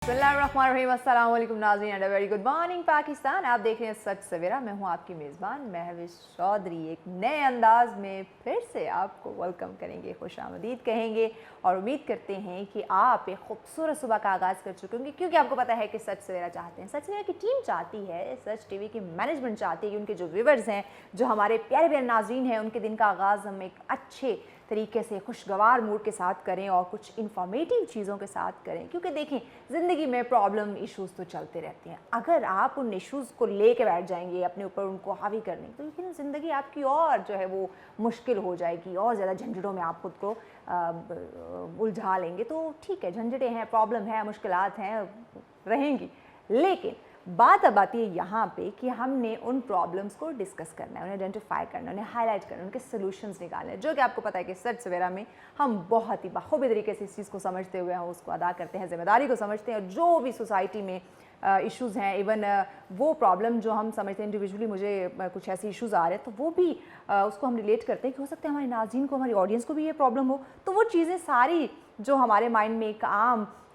बिस्मिल्लाहिर्रहमानिर्रहीम, अस्सलाम वालेकुम नाज़रीन and very good morning Pakistan. आप देख रहे हैं सच सवेरा। मैं हूं आपकी मेज़बान महविश चौधरी। एक नए अंदाज में फिर से आपको वेलकम करेंगे, खुशामदीद कहेंगे और उम्मीद करते हैं कि आप एक खूबसूरत सुबह का आगाज़ कर चुके होंगे, क्योंकि आपको पता है कि सच सवेरा चाहते हैं, सच सवेरा की टीम चाहती है, सच टीवी की मैनेजमेंट चाहती है कि उनके जो व्यूवर्स हैं, जो हमारे प्यारे प्यारे नाज़रीन हैं, उनके दिन का आगाज़ हम एक अच्छे तरीके से खुशगवार मूड के साथ करें और कुछ इन्फॉर्मेटिव चीज़ों के साथ करें। क्योंकि देखें, ज़िंदगी में प्रॉब्लम इश्यूज़ तो चलते रहते हैं। अगर आप उन इश्यूज़ को लेके बैठ जाएंगे, अपने ऊपर उनको हावी करने, तो लेकिन ज़िंदगी आपकी और जो है वो मुश्किल हो जाएगी, और ज़्यादा झंझटों में आप खुद को उलझा लेंगे। तो ठीक है, झंझटें हैं, प्रॉब्लम है, मुश्किलात हैं, रहेंगी, लेकिन बात अब आती है यहाँ पे कि हमने उन प्रॉब्लम्स को डिस्कस करना है, उन्हें आइडेंटिफाई करना है, उन्हें हाईलाइट करना है, उनके सॉल्यूशंस निकालने हैं, जो कि आपको पता है कि सच सवेरा में हम बहुत ही बखूबी तरीके से इस चीज़ को समझते हुए हम उसको अदा करते हैं, जिम्मेदारी को समझते हैं। और जो भी सोसाइटी में इश्यूज़ हैं, इवन वो प्रॉब्लम जो हम समझते हैं इंडिविजुअली, मुझे कुछ ऐसे इश्यूज़ आ रहे हैं, तो वो भी उसको हम रिलेट करते हैं कि हो सकता है हमारे नाज़रीन को, हमारी ऑडियंस को भी ये प्रॉब्लम हो। तो वो चीज़ें सारी जो हमारे माइंड में एक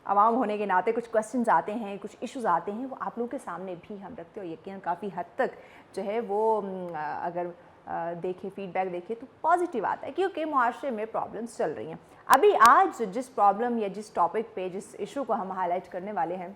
आवाम होने के नाते कुछ क्वेश्चंस आते हैं, कुछ इश्यूज़ आते हैं, वो आप लोगों के सामने भी हम रखते हैं। और यकीनन काफ़ी हद तक जो है वो अगर देखें, फीडबैक देखें तो पॉजिटिव आता है, क्योंकि मुआशरे में प्रॉब्लम्स चल रही हैं। अभी आज जिस प्रॉब्लम या जिस टॉपिक पे, जिस इशू को हम हाईलाइट करने वाले हैं,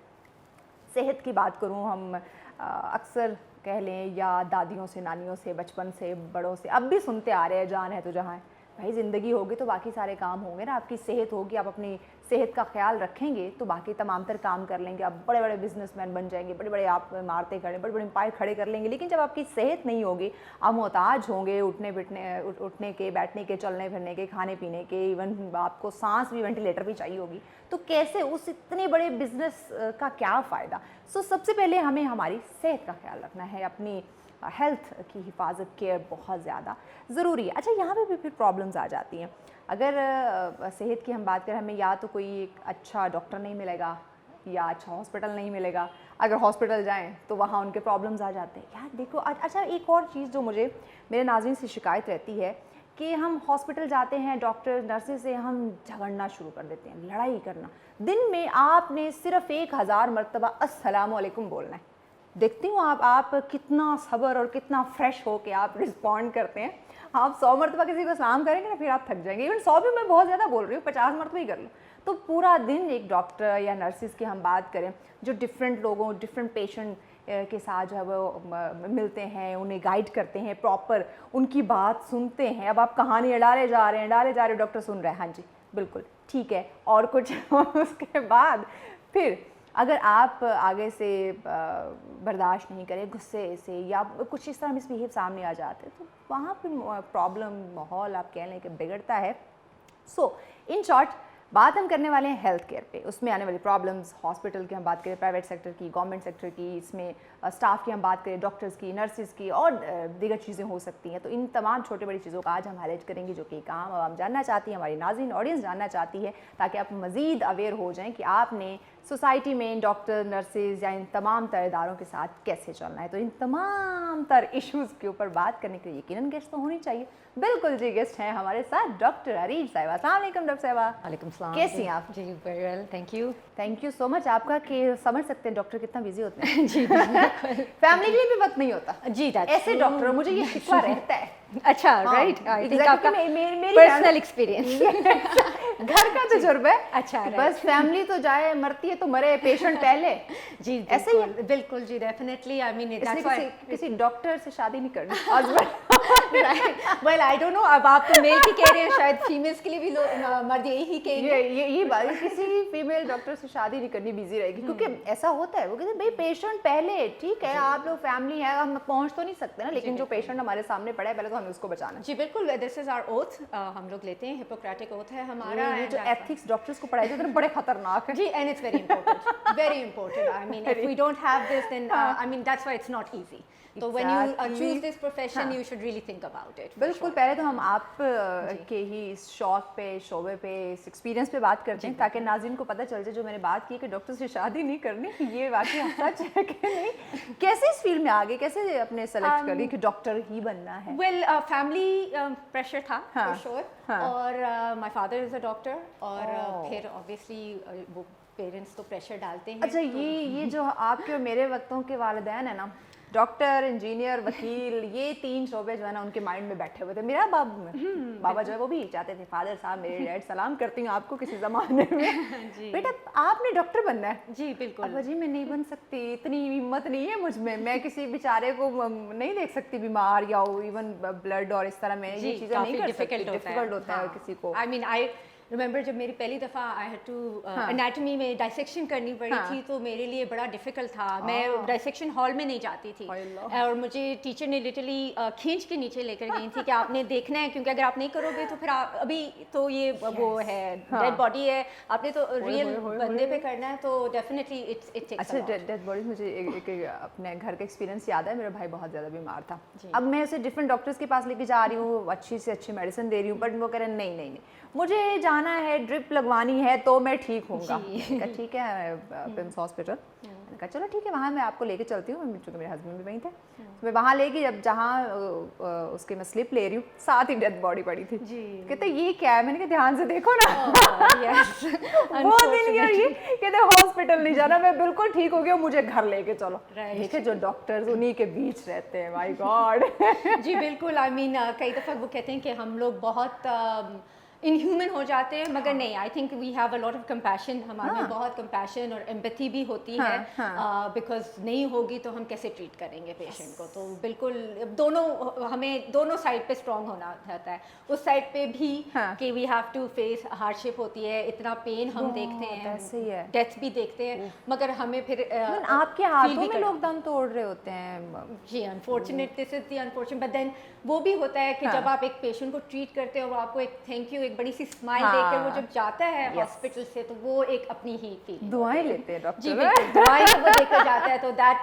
सेहत की बात करूँ, हम अक्सर कह लें या दादियों से, नानियों से, बचपन से, बड़ों से अब भी सुनते आ रहे हैं, जान है तो जहाँ है। भाई ज़िंदगी होगी तो बाकी सारे काम होंगे ना। आपकी सेहत होगी, आप अपनी सेहत का ख्याल रखेंगे तो बाकी तमाम तर काम कर लेंगे। आप बड़े बड़े बिजनेसमैन बन जाएंगे, बड़े बड़े आप इमारतें खड़े, बड़े बड़े एम्पायर खड़े कर लेंगे, लेकिन जब आपकी सेहत नहीं होगी, आप मोहताज होंगे उठने के, बैठने के, चलने फिरने के, खाने पीने के, इवन आपको सांस भी, वेंटिलेटर भी चाहिए होगी, तो कैसे उस इतने बड़े बिजनेस का क्या फ़ायदा। सो सबसे पहले हमें हमारी सेहत का ख्याल रखना है, अपनी हेल्थ की हिफाजत, केयर बहुत ज़्यादा ज़रूरी है। अच्छा, यहाँ पे भी फिर प्रॉब्लम्स आ जाती हैं। अगर सेहत की हम बात करें, हमें या तो कोई एक अच्छा डॉक्टर नहीं मिलेगा या अच्छा हॉस्पिटल नहीं मिलेगा। अगर हॉस्पिटल जाएं तो वहाँ उनके प्रॉब्लम्स आ जाते हैं। यार देखो, अच्छा एक और चीज़ जो मुझे मेरे नाज़रीन से शिकायत रहती है कि हम हॉस्पिटल जाते हैं, डॉक्टर नर्सेज से हम झगड़ना शुरू कर देते हैं, लड़ाई करना। दिन में आपने सिर्फ 1000 मरतबा अस्सलाम वालेकुम बोलना है। देखती हूँ आप कितना सब्र और कितना फ्रेश हो के आप रिस्पॉन्ड करते हैं। आप 100 मरतबा किसी को सलाम करेंगे ना, फिर आप थक जाएंगे। इवन 100 भी मैं बहुत ज़्यादा बोल रही हूँ, 50 मरतबा ही कर लो। तो पूरा दिन एक डॉक्टर या नर्सिस की हम बात करें, जो डिफरेंट लोगों, डिफरेंट पेशेंट के साथ जो है वो मिलते हैं, उन्हें गाइड करते हैं, प्रॉपर उनकी बात सुनते हैं। अब आप कहानी डाले जा रहे हैं, डॉक्टर सुन रहे हैं, हाँ जी बिल्कुल ठीक है, और कुछ उसके बाद फिर अगर आप आगे से बर्दाश्त नहीं करें, गुस्से से या कुछ इस तरह मिसबिहेव सामने आ जाते हैं, तो वहाँ पर प्रॉब्लम, माहौल आप कह लें कि बिगड़ता है। सो इन शॉर्ट, बात हम करने वाले हैं हेल्थ केयर पे, उसमें आने वाली प्रॉब्लम्स, हॉस्पिटल की हम बात करें, प्राइवेट सेक्टर की, गवर्नमेंट सेक्टर की, इसमें स्टाफ की हम बात करें, डॉक्टर्स की, नर्सिस की, और दीगर चीज़ें हो सकती हैं। तो इन तमाम छोटी बड़ी चीज़ों का आज हम हाईलाइट करेंगे, जो कि काम हम जानना चाहती हैं, हमारी नाज़रीन ऑडियंस जानना चाहती है, ताकि आप मज़ीद अवेयर हो जाएँ कि आपने सोसाइटी में डॉक्टर, नर्सेज या इन तमाम तर इदारों के साथ कैसे चलना है। तो इन तमाम तर इश्यूज़ के ऊपर बात करने के लिए यकीनन गेस्ट तो होनी चाहिए। बिल्कुल जी, गेस्ट हैं हमारे साथ डॉक्टर अरीज साहिबा। अस्सलाम वालेकुम डॉक्टर साहिबा। वालेकुम सलाम। कैसी हैं आप? जी very well, thank you so much आपका, कि समझ सकते हैं डॉक्टर कितना बिजी होते हैं। जी फैमिली के लिए भी वक्त नहीं होता जी, ऐसे डॉक्टर, मुझे ये शिकवा रहता है। अच्छा, राइट, आई थिंक आपका मेरी पर्सनल एक्सपीरियंस घर का तजुर्बा है। अच्छा, बस फैमिली तो जाए, मरती है तो मरे, पेशेंट पहले। जी ऐसे ही है। बिल्कुल जी, डेफिनेटली। आई मीन किसी डॉक्टर से शादी नहीं करनी husband. Well I don't know, अब आप तो मेल की कह रहे हैं, शायद फीमेल्स के लिए भी मर्द यही कहेंगे। ये बात, किसी फीमेल डॉक्टर से शादी नहीं करनी, बिजी रहेगी। क्योंकि ऐसा होता है, वो कहते हैं भाई पेशेंट पहले, ठीक है आप लोग फैमिली है, हम पहुंच तो नहीं सकते ना, लेकिन जो पेशेंट हमारे सामने पड़ा है, पहले तो हमें उसको बचाना। जी बिल्कुल, दिस इज आवर ओथ, हम लोग लेते हैं, हिपोक्रेटिक ओथ है हमारा। ये जो एथिक्स डॉक्टर्स को पढ़ाई जाते हैं बड़े खतरनाक है जी, and it's very important, very important. I mean if we don't have this, then I mean that's why it's not easy. तो when you choose this profession, you should really think about it. बिल्कुल, पहले तो हम आप के ही इस शौक पे, शोबे पे, इस एक्सपीरियंस पे बात करते हैं, ताकि नाज़रीन को पता चल जाए जो मैंने बात की कि डॉक्टर से शादी नहीं करनी, कि ये वाकई सच है कि नहीं। कैसे इस फील्ड में आ गए, कैसे अपने सेलेक्ट कर दी कि डॉक्टर ही बनना है? वेल, फैमिली प्रेशर था फॉर श्योर, और my father is a doctor, और फिर ऑब्वियसली वो पेरेंट्स तो प्रेशर डालते हैं. अच्छा, ये जो आपके और मेरे वक्तों के वालिदैन है ना, डॉक्टर, इंजीनियर, वकील, ये 3 शोबे जो है ना उनके माइंड में बैठे हुए थे. मेरा बाबा जो है वो भी चाहते थे, फादर साहब मेरे डैड, सलाम करती हूँ आपको किसी ज़माने में बेटा आपने डॉक्टर बनना है. जी बिल्कुल. अब जी मैं नहीं बन सकती, इतनी हिम्मत नहीं है मुझ में, मैं किसी बेचारे को नहीं देख सकती बीमार या इवन ब्लड और इस तरह में ये चीज़ें नहीं कर सकती. डिफिकल्ट होता है किसी को. आई मीन आई रिमेंबर जब मेरी पहली दफ़ा आई हैड टू एनाटमी में डाइसेक्शन करनी पड़ी थी, तो मेरे लिए बड़ा डिफ़िकल्ट था. मैं डाइसेक्शन हॉल में नहीं जाती थी और मुझे टीचर ने लिटरली खींच के नीचे लेकर गई थी कि आपने देखना है, क्योंकि अगर आप नहीं करोगे तो फिर आप अभी तो ये वो है डेड बॉडी है, आपने तो रियल बंदे पे करना है, तो डेफिनेटली इट टेक्स. अच्छा, डेड बॉडी मुझे एक अपने घर का एक्सपीरियंस याद है. मेरा भाई बहुत ज़्यादा बीमार था. अब मैं उसे डिफरेंट डॉक्टर्स के पास लेके जा रही हूँ, अच्छी से अच्छी मेडिसिन दे रही हूँ, बट वो कह रहे हैं नहीं मुझे जाना है, ड्रिप लगवानी है तो मैं ठीक होऊंगा. ठीक है, पिम्स हॉस्पिटल. मैंने कहा चलो ठीक है, वहाँ मैं आपको लेके चलती हूँ, क्योंकि मेरे हस्बैंड भी वहीं थे. तो मैं वहाँ लेके जब जहाँ उसके मैं स्लिप ले रही हूँ, साथ ही डेथ बॉडी पड़ी थी. कहते ये क्या है? मैंने कहा ध्यान से देखो ना. वो दिन ये कहते हॉस्पिटल नहीं जाना, मैं बिल्कुल ठीक हो गया, मुझे घर लेके चलो. देखे जो डॉक्टर्स उन्हीं के बीच रहते हैं, माय गॉड. जी बिल्कुल. आई मीन कई दफ़ा वो कहते हैं कि हम लोग बहुत इनह्यूमन हो जाते हैं, मगर नहीं, I think we have a lot of compassion. हमारे में बहुत कंपैशन और एम्पैथी भी होती है, बिकॉज नहीं होगी तो हम कैसे ट्रीट करेंगे पेशेंट को. तो बिल्कुल दोनों हमें दोनों साइड पे स्ट्रॉन्ग होना रहता है. उस साइड पे भी कि we have to face hardship होती है, इतना पेन हम देखते हैं, डेथ भी देखते हैं, मगर हमें फिर आपके हाथों में लोग दम तोड़ रहे होते हैं. जी unfortunate, this is the unfortunate. But then वो भी होता है कि जब आप एक पेशेंट को ट्रीट करते हो और आपको एक थैंक यू, एक बड़ी सी स्माइल देकर वो जब जाता है हॉस्पिटल से, तो वो एक अपनी ही फीलिंग. दुआएं लेते हैं डॉक्टर. जी बिल्कुल, दुआएं वो देकर जाता है, तो दैट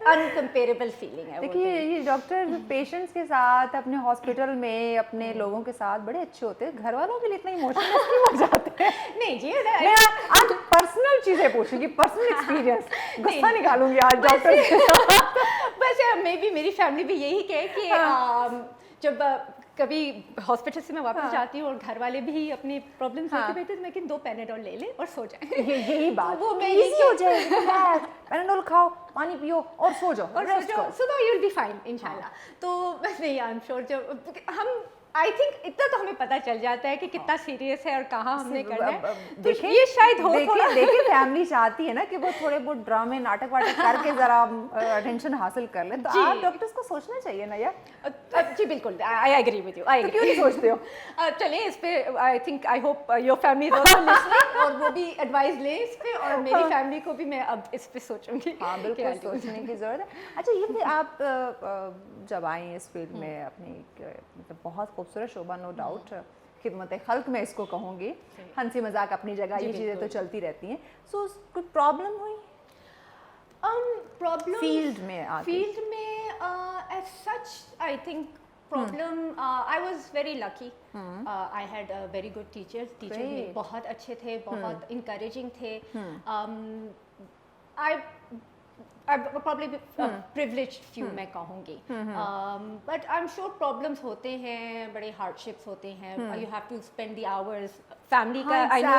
अनकंपेरेबल फीलिंग है. देखिए ये डॉक्टर पेशेंट्स के साथ, अपने हॉस्पिटल में अपने लोगों के साथ बड़े अच्छे होते हैं. घर वालों के लिए इतना इमोशनल क्यों हो जाते हैं? नहीं जी, मैं आज पर्सनल चीजें पूछूंगी, पर्सनल एक्सपीरियंस. गुस्सा निकालूंगी आज डॉक्टर के साथ. बस मे बी मेरी फैमिली भी यही कहे कि जब कभी हॉस्पिटल से मैं वापस जाती हूँ और घर वाले भी अपनी प्रॉब्लम्स लेके बैठे, तो मैं कि 2 पैनाडोल ले ले और सो जाए. यही बात, वो मैं इजी हो जाए. पैनाडोल खाओ, पानी पियो और सो जाओ, और सो जाओ, यू विल बी फाइन इंशाल्लाह. तो बस नहीं, आई एम श्योर जब हम आई थिंक इतना तो हमें पता चल जाता है कि कितना सीरियस है और कहाँ हमने करना है. तो ये शायद हो थोड़ा. देखिए फैमिली चाहती है ना कि वो थोड़े बहुत ड्रामे नाटक वाटक करके जरा अटेंशन हासिल कर ले. तो आप डॉक्टर्स को सोचना चाहिए ना यार. जी बिल्कुल, आई एग्री विद यू. तो क्यों नहीं सोचते हो? चलिए इस पे I think I hope your family is also listening और वो भी एडवाइस ले इस पे, और मेरी फैमिली को भी मैं अब इस पे सोचूंगी. हाँ बिल्कुल, सोचने की जरूरत है. अच्छा, ये आप जब आए इस फील्ड में, अपनी मतलब बहुत खूबसूरत शोभा, नो डाउट, खिदमत खल्क में इसको कहूँगी. हंसी मजाक अपनी जगह, ये चीज़ें तो चलती रहती हैं. सो कोई प्रॉब्लम हुई प्रॉब्लम फील्ड में as such? I think problem, I was very lucky. I had a very good teacher. Teacher भी बहुत अच्छे थे, बहुत encouraging थे. I probably privileged few मैं कहूँगी. But I'm sure problems होते हैं, बड़े hardships होते हैं. You have to spend the hours. Family का, I know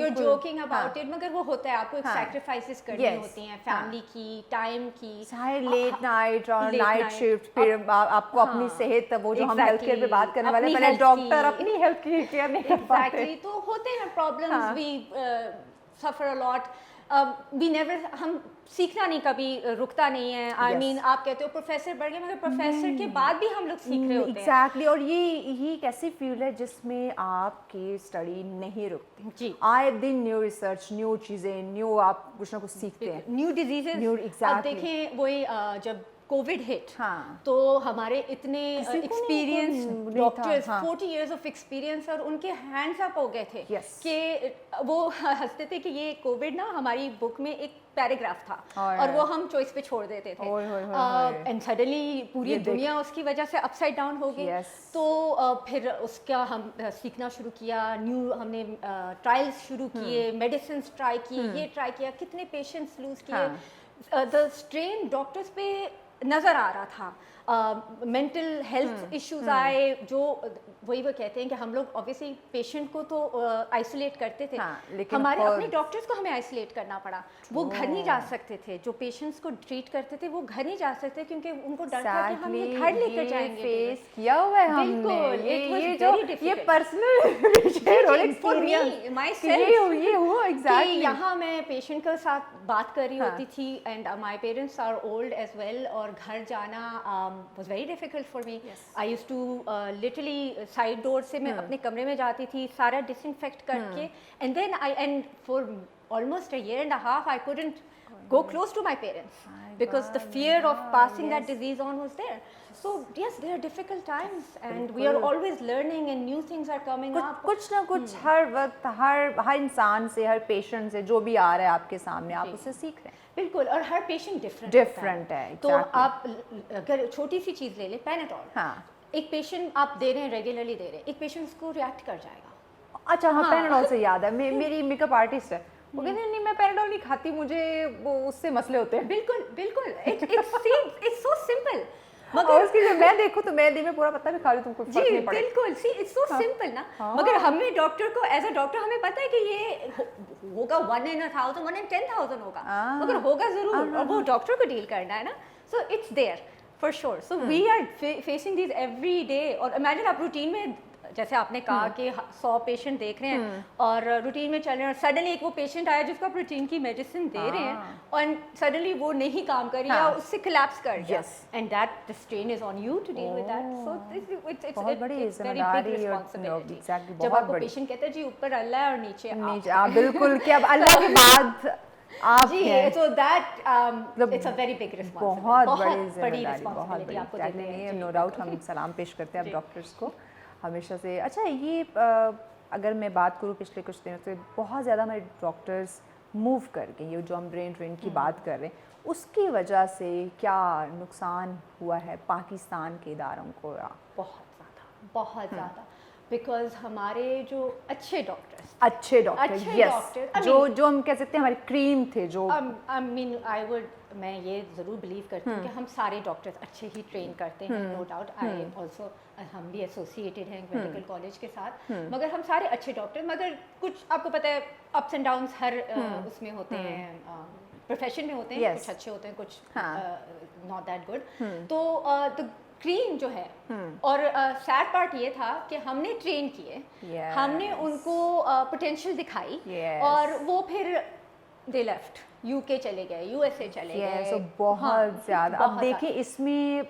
you're joking about it, मगर वो होता है, आपको एक sacrifices करनी होती हैं, family की, time की, चाहे late night और night shift, फिर आपको अपनी सेहत, वो जो हम हेल्थ केयर पे बात करने वाले, पहले डॉक्टर अपनी हेल्थ की केयर नहीं कर पाते. Exactly, तो होते हैं problems. We suffer a lot. We never, हम सीखना नहीं कभी रुकता नहीं है. I mean, आप कहते हो प्रोफेसर बढ़ गए, मगर प्रोफेसर के बाद भी हम लोग सीख रहे होते हैं. Exactly, और ये एक ऐसी फील्ड है जिसमें आपकी स्टडी नहीं रुकती. जी, आए दिन न्यू रिसर्च, न्यू चीज़ें, न्यू आप कुछ ना कुछ सीखते हैं. New diseases. अब देखें वही जब कोविड हिट, तो हमारे इतने experience doctors, 40 years of experience, और उनके हैंड्स अप हो गए थे कि वो हंसते थे कि ये कोविड ना हमारी बुक में एक पैराग्राफ था और वो हम चॉइस पे छोड़ देते थे. एंड सडनली पूरी दुनिया उसकी वजह से अपसाइड डाउन हो गई. तो फिर उसका हम सीखना शुरू किया. न्यू हमने ट्रायल्स शुरू किए, मेडिसिन ट्राई किए, ये ट्राई किया, कितने पेशेंट्स लूज किए. द स्ट्रेन डॉक्टर्स पे नज़र आ रहा था. मेंटल हेल्थ इश्यूज आए, जो वही वो कहते हैं कि हम लोग ऑब्वियसली पेशेंट को तो आइसोलेट करते थे, हमारे अपने डॉक्टर्स को हमें आइसोलेट करना पड़ा, वो घर नहीं जा सकते थे, जो पेशेंट्स को ट्रीट करते थे वो घर नहीं जा सकते क्योंकि उनको डर था कि हम ये घर लेकर जाएंगे। फेस किया हुआ है हमने, ये जो ये personal for me my self ये हुआ एग्जैक्टली। यहाँ मैं पेशेंट के साथ बात कर रही होती थी and my parents are old as well, और घर जाना was very difficult for me. I used to literally side door से मैं अपने कमरे में जाती थी, सारा डिसइंफेक्ट करके, and then and for almost a year and a half I couldn't go close to my parents because the fear of passing that disease on was there. So yes, there are difficult times and we are always learning and new things are coming up. कुछ ना कुछ हर वक्त हर इंसान से, हर patient से जो भी आ रहा है आपके सामने, आप उससे सीख रहे हैं। बिल्कुल, और हर पेशेंट डिफरेंट है। तो आप अगर छोटी सी चीज़ ले लें, पैनाडोल, एक पेशेंट आप दे रहे हैं, रेगुलरली दे रहे हैं, एक पेशेंट उसको रिएक्ट कर जाएगा। अच्छा हाँ, पैनाडोल से याद है, मेरी मेकअप आर्टिस्ट है, वो कहते हैं नहीं मैं पैनाडोल नहीं खाती, मुझे वो उससे मसले होते हैं। बिल्कुल बिल्कुल, इट्स सो सिंपल। मगर उसकी जब मैं देखूं तो मैं दिन में पूरा पत्ता भी खा लूं, तुमको फर्क नहीं पड़ेगा। बिल्कुल, सी इट्स सो सिंपल ना। मगर हमें डॉक्टर को एज अ डॉक्टर हमें पता है कि ये होगा 1 in 1,000 1 in 10,000 होगा, मगर होगा जरूर, और वो डॉक्टर को डील करना है ना। So it's there for sure. So we are facing this every day. और इमेजिन आप रूटीन में, जैसे आपने कहा कि 100 पेशेंट देख रहे हैं और रूटीन में चल रहे हैं, और सडनली एक वो पेशेंट आया जिसको आप रूटीन की मेडिसिन दे रहे हैं और सडनली वो नहीं काम कर रही है, उससे कोलैप्स कर गया, and that the strain is on you to deal with that. So it's बहुत बड़ी जिम्मेदारी, जब आपको पेशेंट कहता है जी ऊपर अल्लाह है और नीचे आप, बिल्कुल कि अब अल्लाह के बाद आप हैं, so that it's a very big responsibility, बहुत बड़ी रिस्पांसिबिलिटी आपको देते हैं। नो डाउट हम सलाम पेश करते हैं अब डॉक्टर्स को हमेशा से। अच्छा, ये अगर मैं बात करूँ पिछले कुछ दिनों से बहुत ज़्यादा हमारे डॉक्टर्स मूव कर गए, ये जो हम ब्रेन ड्रेन की बात कर रहे हैं, उसकी वजह से क्या नुकसान हुआ है पाकिस्तान के इदारों को? बहुत ज़्यादा बिकॉज हमारे जो अच्छे डॉक्टर जो हम कह सकते हैं हमारे क्रीम थे, जो मैं ये ज़रूर बिलीव करती हूँ कि हम सारे डॉक्टर्स अच्छे ही ट्रेन करते हैं, नो डाउट। आई ऑल्सो, हम भी एसोसिएटेड हैं मेडिकल कॉलेज के साथ, मगर हम सारे अच्छे डॉक्टर, मगर कुछ आपको पता है अप्स एंड डाउन्स हर उसमें होते हैं, प्रोफेशन में होते हैं, कुछ अच्छे होते हैं, कुछ नॉट दैट गुड। तो क्रीम जो है, और सैड पार्ट ये था कि हमने ट्रेन किए, हमने उनको पोटेंशियल दिखाई, और वो फिर दे लेफ्ट, यूके चले गए, यूएसए चले गए। सो बहुत ज़्यादा। अब देखिए इसमें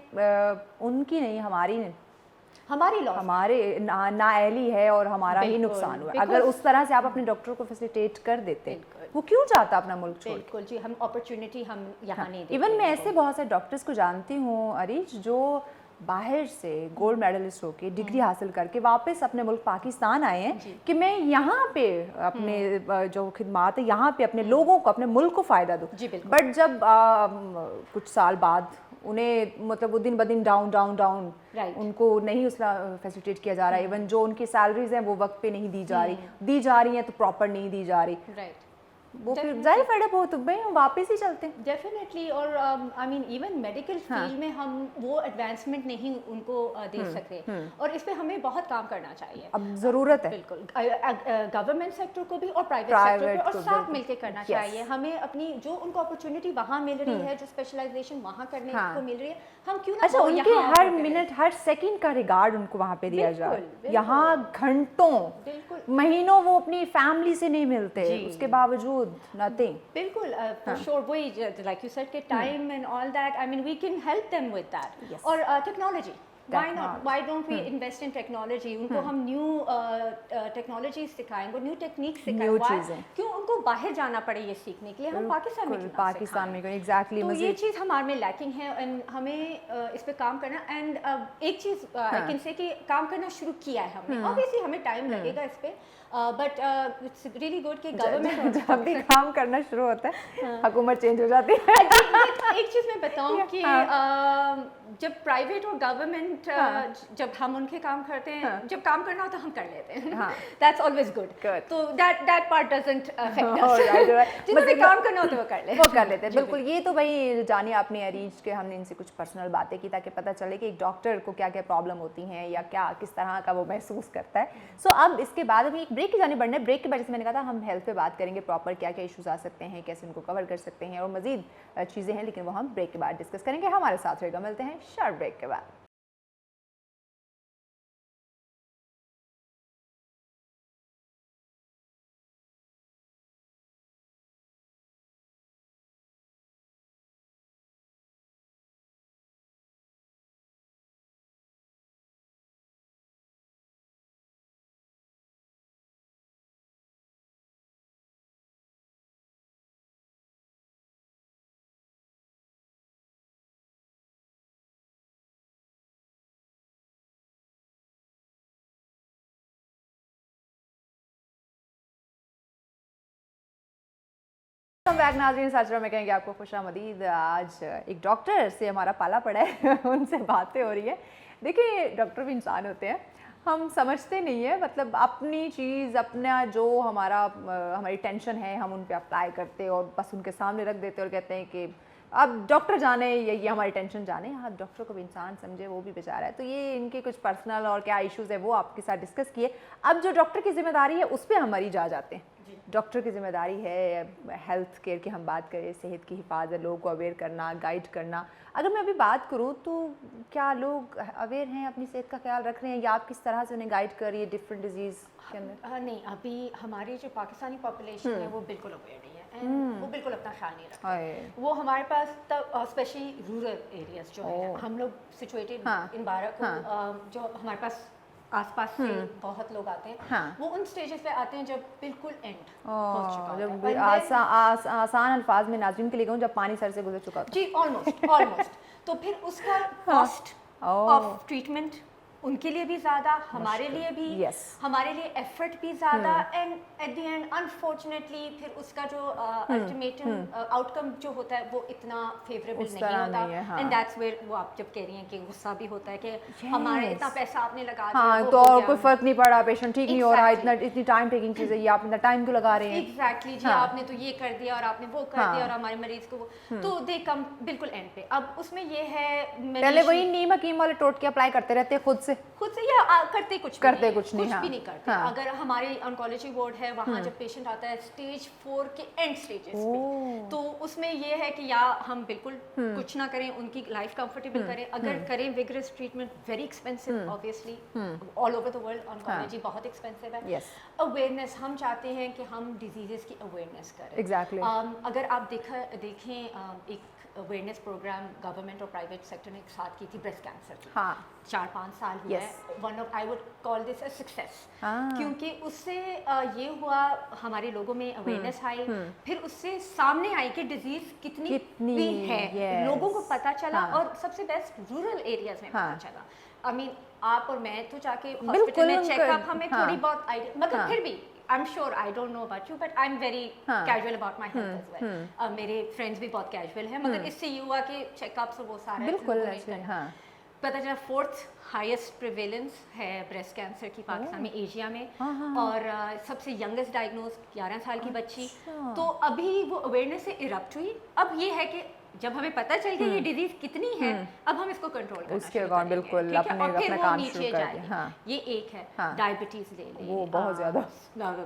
उनकी नहीं, हमारी लॉस, हमारे नाअहली है और हमारा ही नुकसान हुआ। अगर उस तरह से आप अपने डॉक्टर को फैसिलिटेट कर देते, वो क्यों चाहता अपना मुल्क छोड़? बिल्कुल जी, हम अपॉर्चुनिटी हम यहाँ नहीं देते। इवन मैं ऐसे बहुत सारे डॉक्टर्स को जानती हूँ अरीज, जो बाहर से गोल्ड मेडलिस्ट होके डिग्री हासिल करके वापस अपने मुल्क पाकिस्तान आए हैं कि मैं यहाँ पे अपने जो खिदमात है यहाँ पे अपने लोगों को, अपने मुल्क को फ़ायदा दूँ। बट जब कुछ साल बाद उन्हें मतलब वो दिन ब दिन डाउन उनको नहीं उसका फैसिलिटेट किया जा रहा है, इवन जो उनकी सैलरीज हैं वो वक्त पे नहीं दी जा रही हैं तो प्रॉपर नहीं दी जा रही, वो फिर जाहिर फेडअप हो तो भाई हम वापस ही चलते हैं। डेफिनेटली। और I mean even medical field में हम वो एडवांसमेंट नहीं उनको दे सकते, और इस पे हमें बहुत काम करना चाहिए, अब ज़रूरत है। बिल्कुल, गवर्नमेंट सेक्टर को भी और प्राइवेट सेक्टर को और साथ मिलके करना चाहिए। हमें अपनी जो उनको अपॉर्चुनिटी वहाँ मिल रही है, जो स्पेशलाइजेशन वहाँ करने को मिल रही है, हम क्यों ना उनके हर मिनट हर सेकंड का रिगार्ड उनको वहाँ पे दिया जाए। यहाँ घंटों महीनों वो अपनी फैमिली से नहीं मिलते, उसके बावजूद nothing. बिल्कुल, for sure, वही like you said के time and all that, I mean we can help them with that. और technology, why not? Why don't we invest in technology? उनको हम new technology सिखाएं, वो new techniques सिखाएं। क्यों उनको बाहर जाना पड़े ये सीखने के लिए? हम पाकिस्तान में क्यों exactly। तो ये चीज़ हमारे में lacking है, and हमें इस पे काम करना। and एक चीज़ I can say कि काम करना शुरू किया है हमने, obviously हमें time लगेगा इस पे, बट इट्स रियली गुड कि गवर्नमेंट जब भी काम करना शुरू होता है हुकूमत चेंज हो जाती है। एक चीज़ मैं बताऊं कि जब प्राइवेट और गवर्नमेंट पेशेंट जब हम उनके काम करते हैं, जब काम करना हो तो हम कर लेते हैं, दैट्स ऑलवेज गुड, तो that part doesn't affect us, जिन्होंने काम करना हो तो वो कर लेते हैं। बिल्कुल, ये तो भाई जानिए आपने अरीज के, हमने इनसे कुछ पर्सनल बातें की ताकि पता चले कि एक डॉक्टर को क्या क्या प्रॉब्लम होती हैं या क्या किस तरह का वो महसूस करता है। सो अब इसके बाद अभी एक ब्रेक की जाने बढ़ना है। ब्रेक के बाद जैसे मैंने कहा था हम हेल्थ पे बात करेंगे, प्रॉपर क्या क्या इश्यूज आ सकते हैं, कैसे उनको कवर कर सकते हैं और मजीद चीज़ें हैं, लेकिन वो हम ब्रेक के बाद डिस्कस करेंगे। हमारे साथ रहेगा, मिलते हैं शॉर्ट ब्रेक के बाद। बैक नाज़रीन, साजरा में कहेंगे आपको खुशामदीद। आज एक डॉक्टर से हमारा पाला पड़ा है उनसे बातें हो रही है। देखिए डॉक्टर भी इंसान होते हैं, हम समझते नहीं है, मतलब अपनी चीज़ अपना जो हमारी टेंशन है हम उन पे अप्लाई करते और बस उनके सामने रख देते और कहते हैं कि अब डॉक्टर जाने ये हमारी टेंशन जाने। आप डॉक्टर को भी इंसान समझे, वो भी बेचारा है। तो ये इनके कुछ पर्सनल और क्या इश्यूज़ है वो आपके साथ डिस्कस किए। अब जो डॉक्टर की जिम्मेदारी है उस पर हम मरीज आ जाते हैं। डॉक्टर की जिम्मेदारी है हेल्थ केयर की, हम बात करें सेहत की हिफाजत, लोगों को अवेयर करना, गाइड करना। अगर मैं अभी बात करूं तो क्या लोग अवेयर हैं, अपनी सेहत का ख्याल रख रहे हैं, या आप किस तरह से उन्हें गाइड कर रही है डिफरेंट डिजीज़ के अंदर? नहीं, अभी हमारी जो पाकिस्तानी पॉपुलेशन है वो बिल्कुल अवेयर नहीं है, एंड वो बिल्कुल अपना ख्याल नहीं रखते। वो हमारे पास तब स्पेशली रूरल एरियाज जो है, हम लोग सिचुएटेड इन बाराकपुर, जो हमारे पास आसपास से बहुत लोग आते हैं, वो उन स्टेजेस पे आते हैं जब बिल्कुल एंड हो चुका है। आसान अल्फाज में नाज़रीन के लिए कहूँ, जब पानी सर से गुजर चुका है। जी, ऑलमोस्ट तो फिर उसका कॉस्ट ऑफ ट्रीटमेंट उनके लिए भी ज़्यादा, हमारे लिए भी, हमारे लिए एफर्ट भी ज़्यादा, and at the end unfortunately फिर उसका जो अल्टीमेट आउटकम जो होता है वो इतना फेवरेबल नहीं होता। एंड दैट्स वेयर वो आप जब कह रही हैं कि गुस्सा भी होता है कि हमारे इतना पैसा आपने लगा दिया, तो कोई फर्क नहीं पड़ा, पेशेंट ठीक नहीं हो रहा, इतनी टाइम टेकिंग चीज़ है, ये आप इतना टाइम क्यों लगा रहे हैं? एग्जैक्टली जी, आपने तो ये कर दिया और आपने वो कर दिया और हमारे मरीज को तो दे कम बिल्कुल एंड पे। अब उसमें ये है, पहले वही नीम हकीम वाले टोटके अप्लाई करते रहते खुद से या करते कुछ भी नहीं करते। अगर हमारे ऑन्कोलॉजी वार्ड है, वहाँ जब पेशेंट आता है स्टेज 4 के एंड स्टेजेस पे, तो उसमें ये है कि या हम बिल्कुल कुछ ना करें, उनकी लाइफ कंफर्टेबल करें, अगर करें vigorous treatment, very expensive obviously, all over the world oncology बहुत एक्सपेंसिव है। अवेयरनेस, हम चाहते हैं कि हम डिजीजेस की अवेयरनेस करें। अगर आप देखें एक अवेयरनेस प्रोग्राम गवर्नमेंट और प्राइवेट सेक्टर ने एक साथ की थी ब्रेस्ट कैंसर की, 4-5 साल हुए हैं। One of, I would call this a success, क्योंकि उससे ये हुआ, हमारे लोगों में अवेयरनेस आई, फिर उससे सामने आई कि डिजीज कितनी भी है, लोगों को पता चला, और सबसे बेस्ट रूरल एरियाज में पता चला। आई मीन आप और मैं तो जाके हॉस्पिटल में चेकअप, हमें थोड़ी बहुत आइडिया, मगर फिर भी I'm sure, I don't know about you, but I'm very casual about my health as well. मेरे friends भी बहुत casual हैं, मगर इससे ये हुआ कि checkups और वो सारा बिल्कुल पता चला 4th हाईएस्ट प्रिवेलेंस है ब्रेस्ट कैंसर की पाकिस्तान में, एशिया में, और सबसे यंगेस्ट डायग्नोज 11 साल की बच्ची। तो अभी वो अवेयरनेस से इरप्ट हुई। अब ये है कि जब हमें पता चल गया ये डिजीज कितनी है, अब हम इसको कंट्रोल करना उसके अकॉर्डिंग बिल्कुल अपना काम शुरू कर दिया। ये एक है, डायबिटीज ले लें, वो बहुत ज्यादा,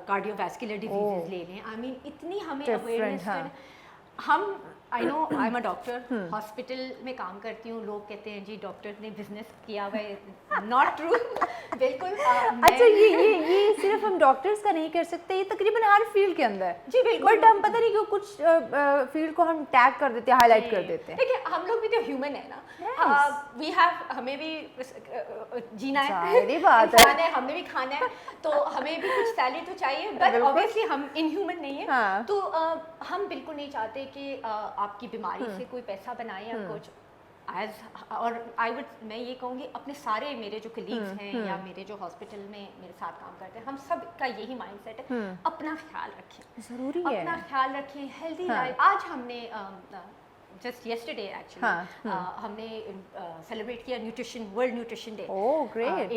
कार्डियोवैस्कुलर डिजीजेस ले लें। आई मीन इतनी हमें अवेयरनेस, हम I know, I am a doctor, hospital में काम करती हूँ, लोग कहते हैं जी डॉक्टर ने बिजनेस किया हुआ है, नॉट ट्रू, बिल्कुल। अच्छा, ये सिर्फ हम डॉक्टर्स का नहीं कर सकते, ये तकरीबन हर फील्ड के अंदर जी बिल्कुल, बट हम पता नहीं क्यों कुछ फील्ड को हम टैग कर देते हैं, हाईलाइट कर देते हैं। देखिए हम लोग भी तो ह्यूमन है ना, वी हैव, हमें भी जीना है, बात है, हमें भी खाना है, तो हमें भी कुछ सैलरी तो चाहिए, बट ऑब्वियसली हम इनह्यूमन नहीं है। तो हम बिल्कुल नहीं चाहते कि आपकी बीमारी से कोई पैसा बनाए या कुछ, और मैं ये कहूँगी अपने सारे मेरे जो कलीग्स हैं या मेरे जो हॉस्पिटल में मेरे साथ काम करते हैं, हम सब का यही माइंडसेट है, अपना ख्याल रखें, जरूरी है, अपना ख्याल रखें, हेल्दी लाइफ। आज हमने just yesterday actually हमने celebrate किया वर्ल्ड न्यूट्रिशन डे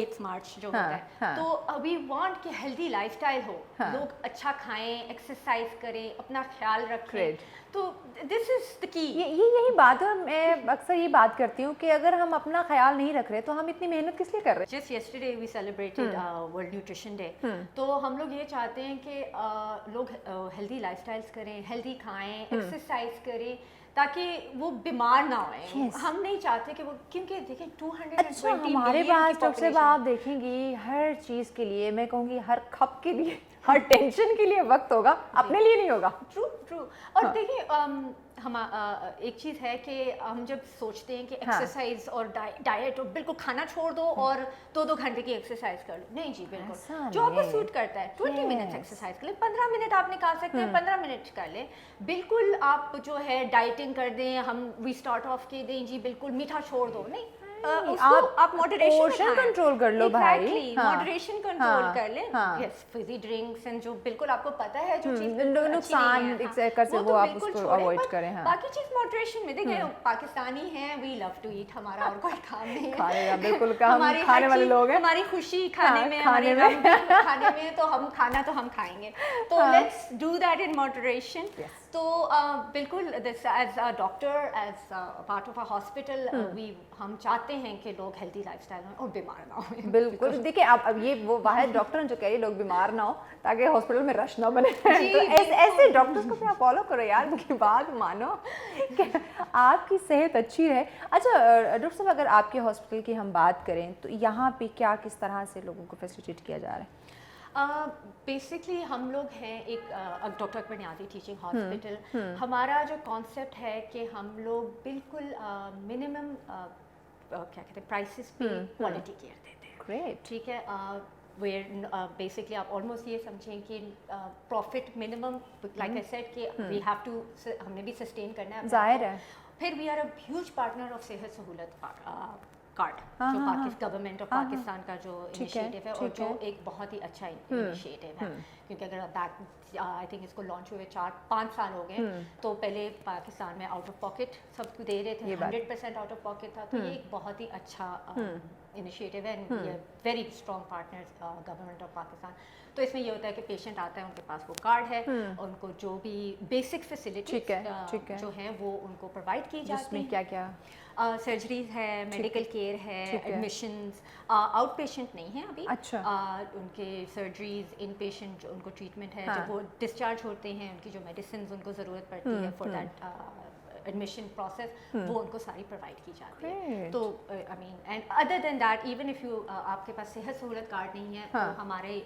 8 मार्च जो होता है। तो we want कि healthy lifestyle हो, लोग अच्छा खाएं, एक्सरसाइज करें, अपना ख्याल रखें, तो दिस इज द की। यही बात है, मैं अक्सर ये बात करती हूँ कि अगर हम अपना ख्याल नहीं रख रहे तो हम इतनी मेहनत किस लिए कर रहे हैं। Just yesterday we celebrated World Nutrition Day, तो हम लोग ये चाहते हैं कि लोग हेल्दी लाइफस्टाइल्स करें, हेल्दी खाएं, एक्सरसाइज करें, ताकि वो बीमार ना होए। हम नहीं चाहते कि वो, क्योंकि देखिए 220 हमारे पास डॉक्टर साहब आप देखेंगी हर चीज़ के लिए, मैं कहूँगी हर खप के लिए, हर टेंशन के लिए वक्त होगा, अपने लिए नहीं होगा। ट्रू और देखिए हम एक चीज़ है कि हम जब सोचते हैं कि एक्सरसाइज और डाइट और बिल्कुल खाना छोड़ दो और 2-2 घंटे की एक्सरसाइज कर लो, नहीं जी, बिल्कुल जो आपको सूट करता है 20 मिनट्स एक्सरसाइज कर ले, 15 मिनट आप निकाल सकते हैं, 15 मिनट कर ले। बिल्कुल आप जो है डाइटिंग कर दें, हम वी स्टार्ट ऑफ के दें जी बिल्कुल मीठा छोड़ दो, नहीं, आप मॉडरेशन कंट्रोल कर लो भाई, मॉडरेशन कंट्रोल कर लें। यस, फिजी ड्रिंक्स एंड जो बिल्कुल आपको पता है जो चीज नुकसान कर से वो आप उसको अवॉइड करें। बाकी चीज मॉडरेशन में देखिए, पाकिस्तानी हैं, वी लव टू ईट, हमारा और कोई काम नहीं है, खाने बिल्कुल खाने वाले लोग हैं, हमारी खुशी खाने में, हमारे खाने में, तो हम खाना तो हम खाएंगे, तो let's do that in moderation. तो बिल्कुल as a doctor, as part of a hospital, हम चाहते हैं कि लोग हेल्दी लाइफस्टाइल में और बीमार ना हो। बिल्कुल देखिए, अब ये वो वाहिद डॉक्टर जो कह रही है लोग बीमार ना हो ताकि हॉस्पिटल में रश ना बने, तो ऐसे डॉक्टर्स को आप फॉलो करो यार, उनकी बात मानो कि आपकी सेहत अच्छी रहे। अच्छा डॉक्टर साहब, अगर आपके हॉस्पिटल की हम बात करें तो यहाँ पे क्या किस तरह से लोगों को फैसिलिटेट किया जा रहा है? बेसिकली हम लोग हैं एक doctor Akbar Niazi teaching hospital. हमारा जो कॉन्सेप्ट है कि हम लोग बिल्कुल मिनिमम क्या कहते हैं प्राइसेस पे क्वालिटी केयर देते हैं। ग्रेट, ठीक है। वेयर बेसिकली आप ऑलमोस्ट ये समझें कि profit minimum, like I said कि वी हैव टू, हमने भी सस्टेन करना है, जाहिर है। फिर we are a huge partner of Sehat Sahulat card, जो गवर्नमेंट ऑफ पाकिस्तान का जो इनिशिएटिव है, और जो एक बहुत ही अच्छा इनिशिएटिव है, क्योंकि अगर बैक आई थिंक इसको लॉन्च हुए 4-5 साल हो गए, तो पहले पाकिस्तान में आउट ऑफ पॉकेट सब दे रहे थे, 100% आउट ऑफ पॉकेट था, तो ये एक बहुत ही अच्छा इनिशिएटिव है, and very strong partners government of Pakistan. तो इसमें ये होता है कि पेशेंट आता है, उनके पास वो कार्ड है, उनको जो भी बेसिक फैसिलिटीज जो है वो उनको प्रोवाइड की जाती है। क्या क्या सर्जरीज है, मेडिकल केयर है, एडमिशंस, आउट पेशेंट नहीं है अभी। अच्छा। उनके सर्जरीज, इन पेशेंट जो उनको ट्रीटमेंट है, जब वो डिस्चार्ज होते हैं, उनकी जो मेडिसिन उनको ज़रूरत पड़ती है फॉर दैट एडमिशन प्रोसेस, वो उनको सारी प्रोवाइड की जाती है। तो I mean, and other than that, even if you आपके पास सेहत सहूलत कार्ड नहीं है, तो हमारे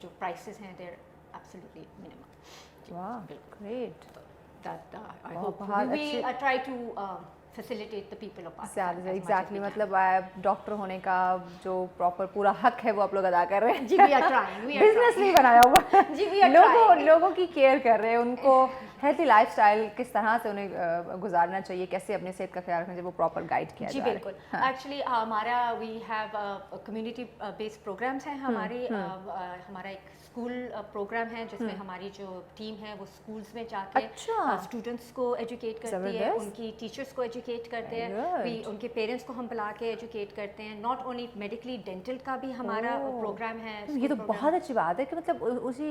जो प्राइसेस हैं देयर एब्सोल्युटली मिनिमम। वाह, great. That I hope we try to facilitate the people of Pakistan. Exactly, मतलब डॉक्टर होने का जो प्रॉपर पूरा हक है वो आप लोग अदा कर रहे हैं। जी, we are trying. बिजनेस नहीं बनाया हुआ। जी, we are trying. लोगों की केयर कर रहे हैं, उनको हेल्थी लाइफस्टाइल किस तरह से उन्हें गुजारना चाहिए, कैसे अपने सेहत का ख्याल रखना चाहिए, वो प्रॉपर गाइड किया जा रहा है। जी बिल्कुल। एक्चुअली हमारा we have community based programs हैं हमारे। हमारा एक स्कूल प्रोग्राम है जिसमें हमारी जो टीम है वो स्कूल्स में जाके स्टूडेंट्स को एजुकेट करती है, उनकी टीचर्स को एजुकेट करते हैं, उनके पेरेंट्स को हम बुला के एजुकेट करते हैं। नॉट ओनली मेडिकली, डेंटल का भी हमारा प्रोग्राम है। ये तो बहुत अच्छी बात है कि मतलब उसी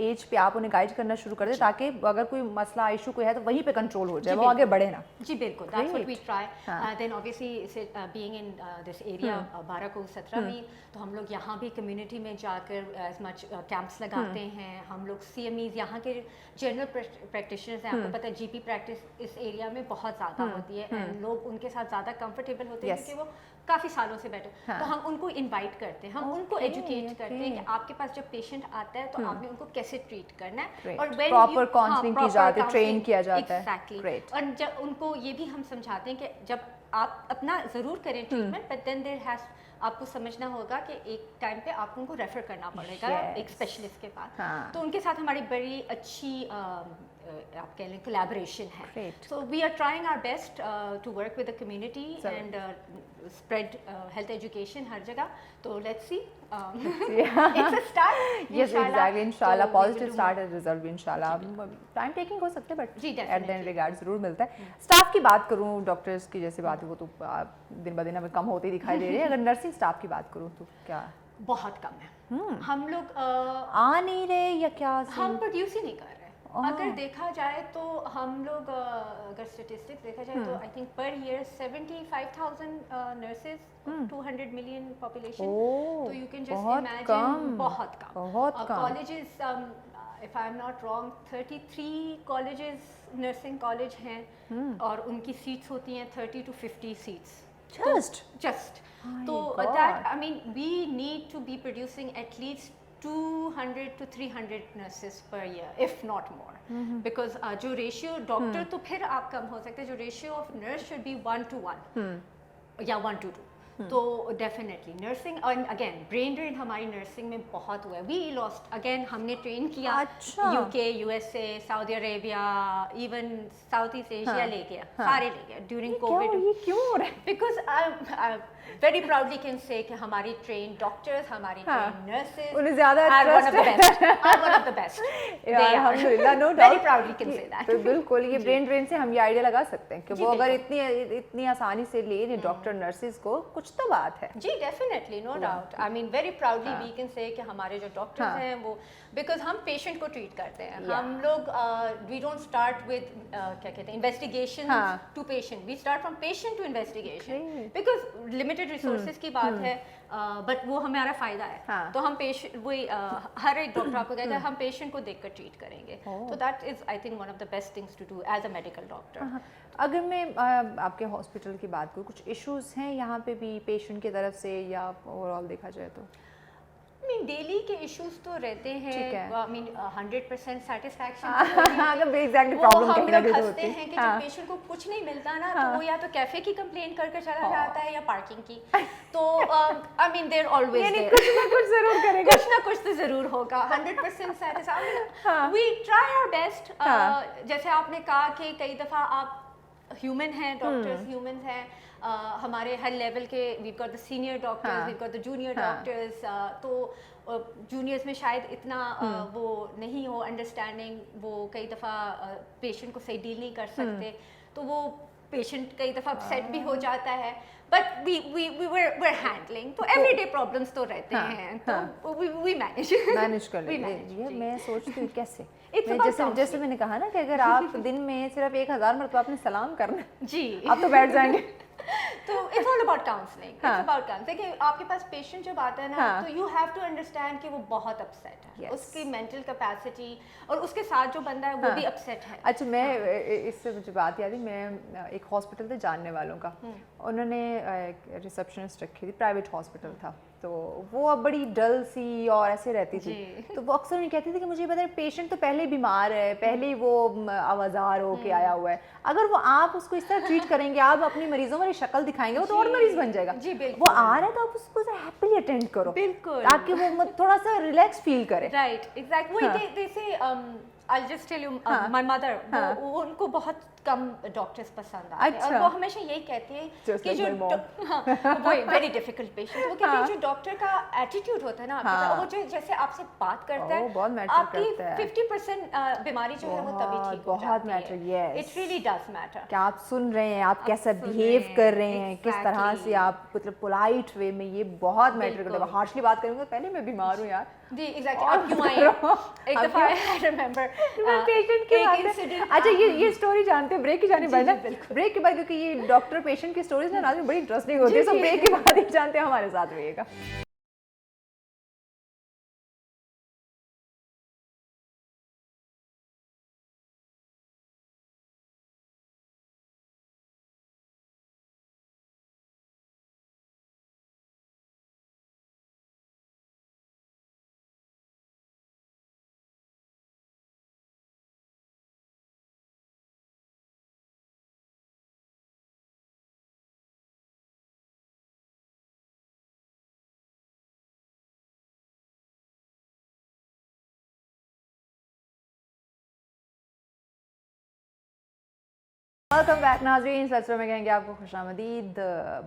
एज पे आप उन्हें गाइड करना शुरू कर दें, ताकि अगर कोई मसला इशू कोई है तो वहीं पे कंट्रोल हो जाए, वो आगे बढ़े ना। जी बिल्कुल, that's what we try. Then obviously being in this area 12 को 17 में, तो हम लोग यहाँ भी कम्युनिटी में जाकर एज मच कैंप्स लगाते हैं। हम लोग CMEs, यहाँ के जनरल प्रैक्टिशनर्स हैं, आपको पता है GP प्रैक्टिस इस एरिया में बहुत ज़्यादा होती है, एंड लोग उनके साथ ज़्यादा कंफर्टेबल होते हैं क्योंकि वो काफ़ी सालों से बैठे। तो हम उनको इनवाइट करते हैं, हम उनको एजुकेट करते हैं कि आपके पास जब पेशेंट आता है तो आपने उनको कैसे ट्रीट करना है, और प्रॉपर काउंसलिंग की जाती है, ट्रेन किया जाता है। एग्जैक्टली। और जब उनको ये भी हम समझाते हैं कि जब आप अपना ज़रूर करें treatment, but then there has, आपको समझना होगा कि एक टाइम पे आपको उनको रेफर करना पड़ेगा एक स्पेशलिस्ट के पास। तो उनके साथ हमारी बड़ी अच्छी आप कह लें कोलैबोरेशन है। So we are trying our best to work with the community, and spread health education हर जगह. तो let's see. It's a start. Yes, exactly. Inshallah, positive start as result भी inshallah. Time taking हो सकते हैं, but at the end regard ज़रूर मिलता है. Staff की बात करूँ, doctors की जैसे बात है वो तो दिन ब दिन हमें कम होती दिखाई दे रही है. अगर nursing staff की बात करूँ तो क्या? बहुत कम है. हम लोग आ नहीं रहे या क्या? हम प्रोड्यूस ही नहीं कर रहे. अगर देखा जाए तो हम लोग अगर स्टेटिस्टिक्स देखा जाए तो I think per year 75,000 nurses, 200 million population. तो यू कैन जस्ट इमेजिन बहुत कम. Colleges, if I am not wrong 33 colleges nursing college हैं और उनकी सीट्स होती हैं 30 to 50 seats. Just. So that, I mean, we need to be producing at least 200 to 300 nurses per year, if not more. Because जो ratio doctor तो फिर आप कम हो सकते हैं, जो ratio of nurse should be 1:1 या 1:2. तो डेफिनेटली नर्सिंग, और अगेन ब्रेन ड्रेन हमारी नर्सिंग में बहुत हुआ है. वी लॉस्ट, अगेन हमने ट्रेन किया UK, USA, Saudi Arabia, even south east Asia ले गया, सारे ले गया ड्यूरिंग कोविड. ये क्यों हो रहा है? Because I very proudly can say कि हमारी ट्रेन डॉक्टर्स, हमारी ट्रेन नर्सेज उन्हें ज़्यादा are one of the best. अल्हम्दुलिल्लाह, no doubt. Very proudly can say that. बिल्कुल, ये ब्रेन ड्रेन से हम ये आइडिया लगा सकते हैं कि वो अगर इतनी आसानी से ले रहे डॉक्टर नर्सेज को, कुछ तो बात है. जी definitely, no doubt. I mean very proudly we can say कि हमारे जो डॉक्टर्स हैं वो, बिकॉज हम पेशेंट को ट्रीट करते हैं. हम लोग वी डोंट स्टार्ट विद क्या कहते हैं investigation to patient. We start from patient to investigation, because limited resources की बात है, बट वो हमारा फायदा है. तो हम पेशेंट, वही हर एक डॉक्टर आपको कहता है हम पेशेंट को देखकर ट्रीट करेंगे. तो that is I think one of the best things to do as a medical doctor. अगर मैं आपके हॉस्पिटल की बात करूँ, कुछ इश्यूज हैं यहाँ पे भी पेशेंट की तरफ से या ओवरऑल देखा जाए तो? I mean, डेली के इश्यूज तो रहते हैं. I mean 100% सेटिस्फैक्शन प्रॉब्लम हम लोग हंसते हैं कि जब पेशेंट को कुछ नहीं मिलता ना, तो वो या तो कैफे की कंप्लेंट करके चला जाता है या पार्किंग की. तो I mean there always there, कुछ ना कुछ जरूर करेगा, कुछ ना कुछ तो जरूर होगा. 100% satisfaction. We try our best. जैसे आपने कहा कि कई दफ़ा आप ह्यूमन हैं, डॉक्टर्स ह्यूमन हैं. हमारे हर लेवल के, we got the senior doctors, we got the junior doctors. तो जूनियर्स में शायद इतना वो नहीं हो अंडरस्टैंडिंग, वो कई दफ़ा पेशेंट को सही डील नहीं कर सकते. तो वो पेशेंट कई दफ़ा अपसेट भी हो जाता है, बट we're handling. तो एवरीडे प्रॉब्लम्स तो रहते हैं, तो we manage कर लेते हैं. मैं सोचती हूँ कैसे, जैसे मैंने कहा ना कि अगर आप दिन में सिर्फ 1000 मरतबा आपने सलाम करना जी, आप तो बैठ जाएंगे. तो it's all about counselling. It's about counselling. देखिए आपके पास पेशेंट जब आता है ना, तो यू हैव टू अंडरस्टैंड कि वो बहुत अपसेट है. उसकी मेंटल कैपेसिटी और उसके साथ जो बंदा है वो भी अपसेट है. अच्छा, मैं इससे मुझे बात याद है, मैं एक हॉस्पिटल थे जानने वालों का, उन्होंने रिसेप्शनिस्ट रखी थी, प्राइवेट हॉस्पिटल था. तो वो अब बड़ी डल सी और ऐसे रहती थी. तो वो अक्सर उन्हें कहती थी कि मुझे पता है पेशेंट तो पहले ही बीमार है, पहले ही वो आवाज़ार होके आया हुआ है. अगर वो आप उसको इस तरह ट्रीट करेंगे, आप अपनी मरीजों वाली शक्ल दिखाएंगे, वो तो और मरीज बन जाएगा. वो आ रहा है तो आप उसको हैप्पीली अटेंड करो, बिल्कुल, ताकि वो थोड़ा सा रिलैक्स फील करे. Right, exactly. वही जैसे I'll just tell you, my mother, उनको बहुत कम डॉक्टर्स पसंद आते हैं. और वो हमेशा यही कहती है कि जो वो वेरी डिफिकल्ट पेशेंट, वो कहती है जो डॉक्टर का एटीट्यूड होता है ना आपका, वो जो जैसे आपसे बात करता है, आपकी 50% बीमारी जो है वो तभी ठीक हो जाती है. इट रियली डज मैटर कि आप सुन रहे हैं, आप कैसा बिहेव कर रहे हैं, किस तरह से आप मतलब पोलाइट वे में, ये बहुत मैटर करता है. हार्शली बात करेंगे, पहले मैं बीमार हूँ यार. जी एग्जैक्टली. आप क्यों आए? एक दफा आई रिमेंबर पेशेंट की बात. अच्छा, ये स्टोरी जानते हैं, ब्रेक की जाने बाद, ब्रेक के बाद, क्योंकि ये डॉक्टर पेशेंट की स्टोरीज ना बड़ी इंटरेस्टिंग होती है. तो ब्रेक के बाद ही जानते हैं. हमारे साथ रहिएगा. वेलकम बैक नाज़रीन, सिलसिले में कहेंगे आपको खुशामदीद।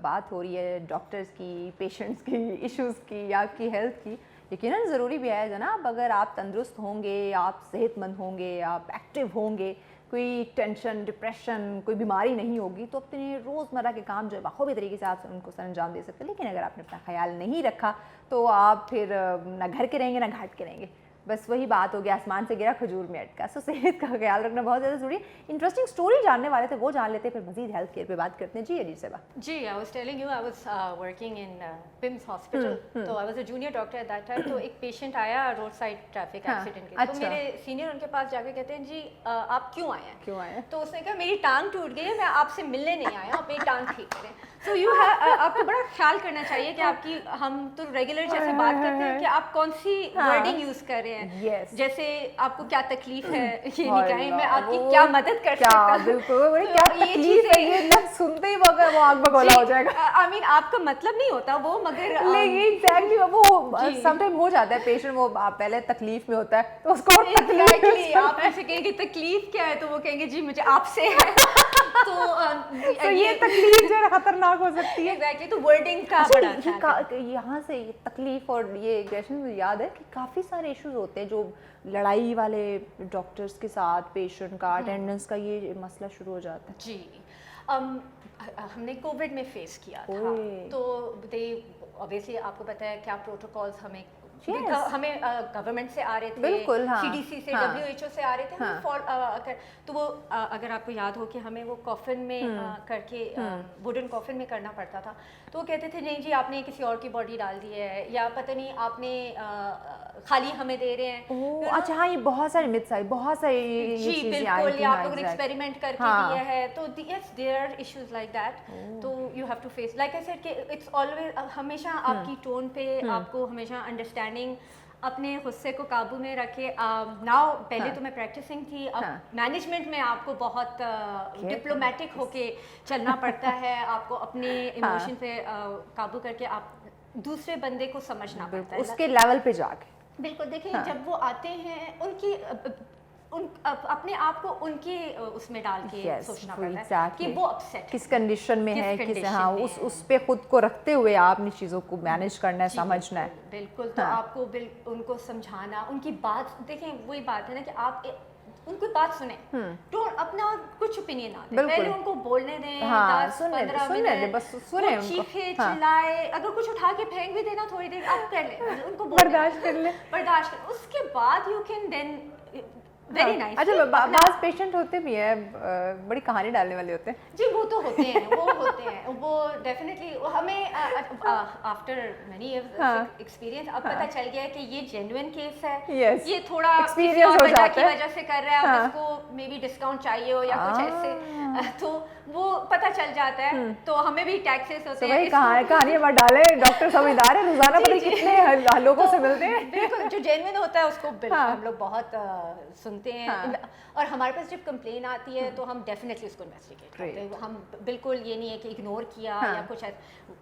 बात हो रही है डॉक्टर्स की, पेशेंट्स की, इश्यूज़ की, आपकी हेल्थ की। यकीनन ज़रूरी भी है जनाब, अगर आप तंदुरुस्त होंगे, आप सेहतमंद होंगे, आप एक्टिव होंगे, कोई टेंशन, डिप्रेशन, कोई बीमारी नहीं होगी तो अपने रोज़मर्रा के काम जो है बखूबी तरीके से आप उनको सर अंजाम दे सकते हैं। लेकिन अगर आपने अपना ख्याल नहीं रखा तो आप फिर ना घर के रहेंगे ना घाट के रहेंगे। बस वही बात हो गया, आसमान से गिरा खजूर में अटका। सो सेहत का ख्याल रखना बहुत ज़्यादा ज़रूरी। इंटरेस्टिंग स्टोरी जानने वाले थे, वो जान लेते, फिर मजीद हेल्थ केयर पे बात करते हैं। जी Aziz Saba ji, I was telling you, I was working in PIMS hospital, तो I was a junior doctor at that time. तो एक पेशेंट आया रोड साइड ट्रैफिक एक्सीडेंट के, तो मेरे सीनियर उनके पास जाके कहते हैं जी आप क्यों आए हैं? तो उसने कहा मेरी टांग टूट गई है, मैं आपसे मिलने नहीं आया, आप मेरी टांग ठीक करें। सो आपको बड़ा ख्याल करना चाहिए कि आपकी, हम तो रेगुलर जैसे बात करते हैं कि आप कौन सी वर्डिंग यूज कर रहे हैं, जैसे आपको क्या तकलीफ है, ये नहीं कहें मैं आपकी क्या मदद कर सकता हूं। बिल्कुल, क्या तकलीफ है ये लफ्ज़ सुनते ही वो आग बगोला हो जाएगा। आई मीन आपका मतलब नहीं होता वो, मगर एग्जैक्टली वो समटाइम हो जाता है पेशेंट, वो पहले तकलीफ में होता है तो उसको एग्जैक्टली आप ऐसे कहेंगे तकलीफ क्या है तो वो कहेंगे जी मुझे आपसे है। तो ये तकलीफ जो है खतरनाक हो सकती है। एग्जैक्टली, तो वर्डिंग का बड़ा यहाँ से ये तकलीफ और ये एग्रेशन मुझे याद है कि काफ़ी सारे इश्यूज होते हैं जो लड़ाई वाले डॉक्टर्स के साथ पेशेंट का, अटेंडेंस का, ये मसला शुरू हो जाता है। जी, हमने कोविड में फेस किया था, तो ऑब्वियसली आपको पता है क्या प्रोटोकॉल्स हमें गवर्नमेंट से आ रहे थे, बिल्कुल, हाँ, CDC से, WHO से आ रहे थे, हाँ, तो वो अगर आपको याद हो कि हमें वो कॉफिन में करके वुडन कॉफिन में करना पड़ता था, तो वो कहते थे नहीं जी आपने किसी और की बॉडी डाल दी है, या पता नहीं आपने खाली हमें दे रहे हैं। अच्छा हाँ, ये बहुत सारे मिथ्स आए, बहुत सारे जी बिल्कुल, या आप लोगों ने एक्सपेरिमेंट करके दिया है, तो yes there are issues like that, तो you have to face, like I said कि इट्स ऑलवेज, हमेशा आपकी टोन पे आपको हमेशा अंडरस्टैंडिंग, अपने गुस्से को काबू में रखे। नाउ पहले तो मैं प्रैक्टिसिंग थी, अब मैनेजमेंट में आपको बहुत डिप्लोमेटिक होके चलना पड़ता है, आपको अपने इमोशन पे काबू करके आप दूसरे बंदे को समझना पड़ता है, उसके लेवल पे जाके। बिल्कुल, देखिए जब वो आते हैं उनकी अपने आप को उनके उसमें डाल के सोचना पड़ता है कि वो अपसेट किस कंडीशन में है, किस हाँ उस पे खुद को रखते हुए आपने चीज़ों को मैनेज करना है, समझना है। बिल्कुल, तो आपको उनको समझाना, उनकी बात, देखें वही बात है ना कि आप उनकी बात सुने, तो अपना कुछ ओपिनियन ना दें, पहले उनको बोलने दें, 10-15 मिनट बस सुने, चीखे चिल्लाए, अगर कुछ उठा के फेंक भी देना थोड़ी देर आप कर लें, उनको बर्दाश्त कर ले, उसके बाद you can then very nice. अच्छा, बाज़ पेशेंट होते भी हैं बड़ी कहानी डालने वाले होते हैं। जी वो तो होते हैं, वो डेफिनेटली हमें आफ्टर मेनी इयर्स एक्सपीरियंस अब पता चल गया है कि ये जेन्युइन केस है, ये थोड़ा एक्सपीरियंस हो जाता है की वजह से कर रहा है, उसको मे बी डिस्काउंट चाहिए हो या कुछ ऐसे, तो वो पता चल जाता है। तो हमें भी टैक्सेस होते हैं, कहानी मत डाले, डॉक्टर समझदार है, रोजाना पता कितने लोगों से मिलते हैं। बिल्कुल, जो जेन्युइन होता है उसको बिल्कुल हम लोग बहुत सुनते हैं, और हमारे पास जब कंप्लेन आती है तो हम डेफिनेटली उसको इन्वेस्टिगेट करते हैं। हम बिल्कुल ये नहीं है कि इग्नोर किया या कुछ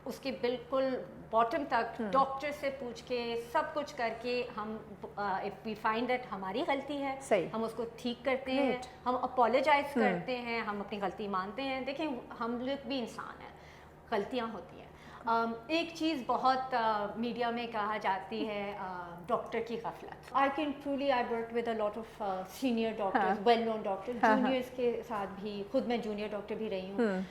उसके बिल्कुल बॉटम तक डॉक्टर से पूछ के सब कुछ करके हम इफ वी फाइंड दैट हमारी गलती है, हम उसको ठीक करते हैं, हम अपोलोजाइज करते हैं, हम अपनी गलती मानते हैं। देखें हम लोग भी इंसान हैं, गलतियाँ होती हैं। एक चीज़ बहुत मीडिया में कहा जाती है डॉक्टर की गफलत। I can truly, I work with a lot of senior doctors, well known doctors, juniors के साथ भी, खुद मैं जूनियर डॉक्टर भी रही हूँ।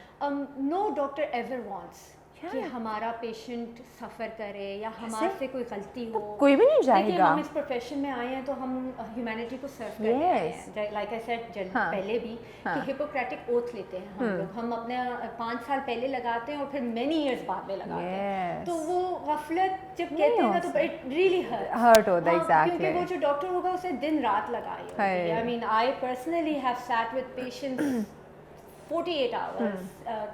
नो डॉक्टर एवर वांट्स कि हमारा पेशेंट सफ़र करे या हमारे से कोई गलती हो, कोई भी नहीं जाएगा। हम इस प्रोफेशन में आए हैं तो हम ह्यूमैनिटी को सर्व करते हैं, लाइक आई सेड पहले भी कि हिपोक्रेटिक ओथ लेते हैं हम लोग, हम अपने 5 साल पहले लगाते हैं और फिर मेनी इयर्स बाद में लगाते हैं, तो वो गफलत जब कहते हैं ना तो इट रियली हर्ट होता है। एग्जैक्टली, क्योंकि वो जो डॉक्टर होगा उसे दिन रात लगाई होगी। I mean I personally have sat with patients 48 hours,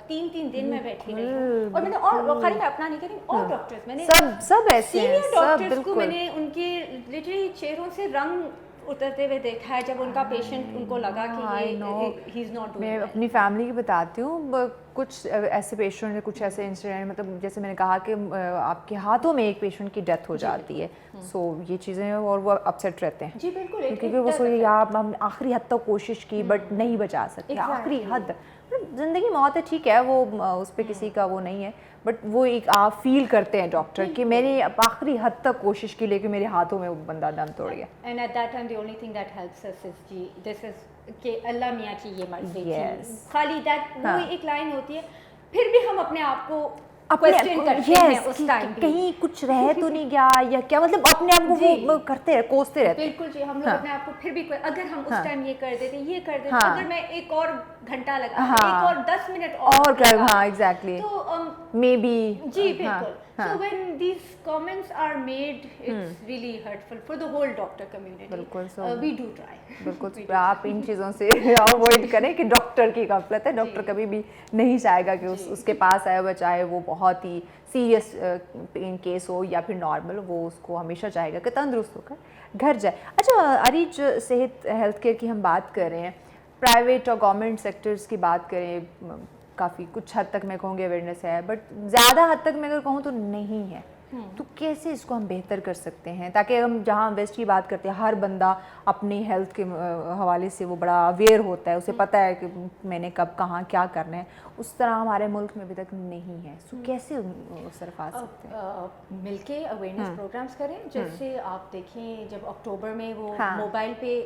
3 दिन में बैठी रही हूँ, और मैंने और खाली मैं अपना नहीं कह रही, और डॉक्टर्स मैंने सब ऐसे सीनियर डॉक्टर्स को मैंने उनके लिटरली चेहरों से रंग उतरते हुए देखा है जब उनका पेशेंट उनको लगा कि ये ही इज नॉट डूइंग। मैं अपनी फैमिली की बताती हूँ, कुछ ऐसे पेशेंट है, कुछ ऐसे इंसिडेंट, मतलब जैसे मैंने कहा कि आपके हाथों में एक पेशेंट की डेथ हो जाती है, सो ये चीज़ें, और वो अपसेट रहते हैं। जी बिल्कुल, क्योंकि वो सोचिए आप हम आखिरी हद तक कोशिश की बट नहीं बचा सकते, आखिरी हद زندگی موت ہے ٹھیک ہے, وہ اس پہ کسی کا وہ نہیں ہے, بٹ وہ ایک آپ فیل کرتے ہیں ڈاکٹر کہ میں نے آخری حد تک کوشش کی لیکن میرے ہاتھوں میں وہ بندہ دم توڑ گیا. And at that time the only thing that helps us is جی دس از کہ اللہ میاں کی یہ مرضی تھی, خالی دیٹ وہ ایک لائن ہوتی ہے. پھر بھی ہم اپنے آپ کو کوسچن کرتے ہیں اس ٹائم کہیں کچھ رہ تو نہیں گیا یا کیا, مطلب اپنے آپ کو وہ کرتے رہے, کوستے رہتے. بالکل جی, ہم لوگ اپنے آپ کو پھر بھی اگر ہم اس ٹائم یہ کر دیتے, یہ کر دیتے, اگر میں ایک اور گھنٹہ لگا, ایک اور 10 منٹ اور کر, ہاں ایگزیکٹلی, تو مے بی جی بالکل. So when these comments are made, it's really hurtful for the whole doctor community. بالکل, we do try. بالکل, آپ ان چیزوں سے اوائڈ کریں کہ ڈاکٹر کی غفلت ہے. ڈاکٹر کبھی بھی نہیں چاہے گا کہ اس کے پاس آیا ہوا, چاہے وہ بہت ہی سیریس کیس ہو یا پھر نارمل, وہ اس کو ہمیشہ چاہے گا کہ تندرست ہو کر گھر جائے. اچھا عریج, صحت ہیلتھ کیئر کی ہم بات کر رہے ہیں, پرائیویٹ اور گورنمنٹ سیکٹرز کی بات کریں, کافی کچھ حد تک میں کہوں گی اویئرنیس ہے, بٹ زیادہ حد تک میں اگر کہوں تو نہیں ہے. تو کیسے اس کو ہم بہتر کر سکتے ہیں تاکہ ہم جہاں ویسٹ کی بات کرتے ہیں ہر بندہ اپنی ہیلتھ کے حوالے سے وہ بڑا اویئر ہوتا ہے, اسے پتہ ہے کہ میں نے کب کہاں کیا کرنا ہے, اس طرح ہمارے ملک میں ابھی تک نہیں ہے. سو کیسے اس طرف آ سکتے ہیں؟ مل کے اویئرنیس پروگرامس کریں, جیسے آپ دیکھیں جب اکتوبر میں وہ موبائل پہ,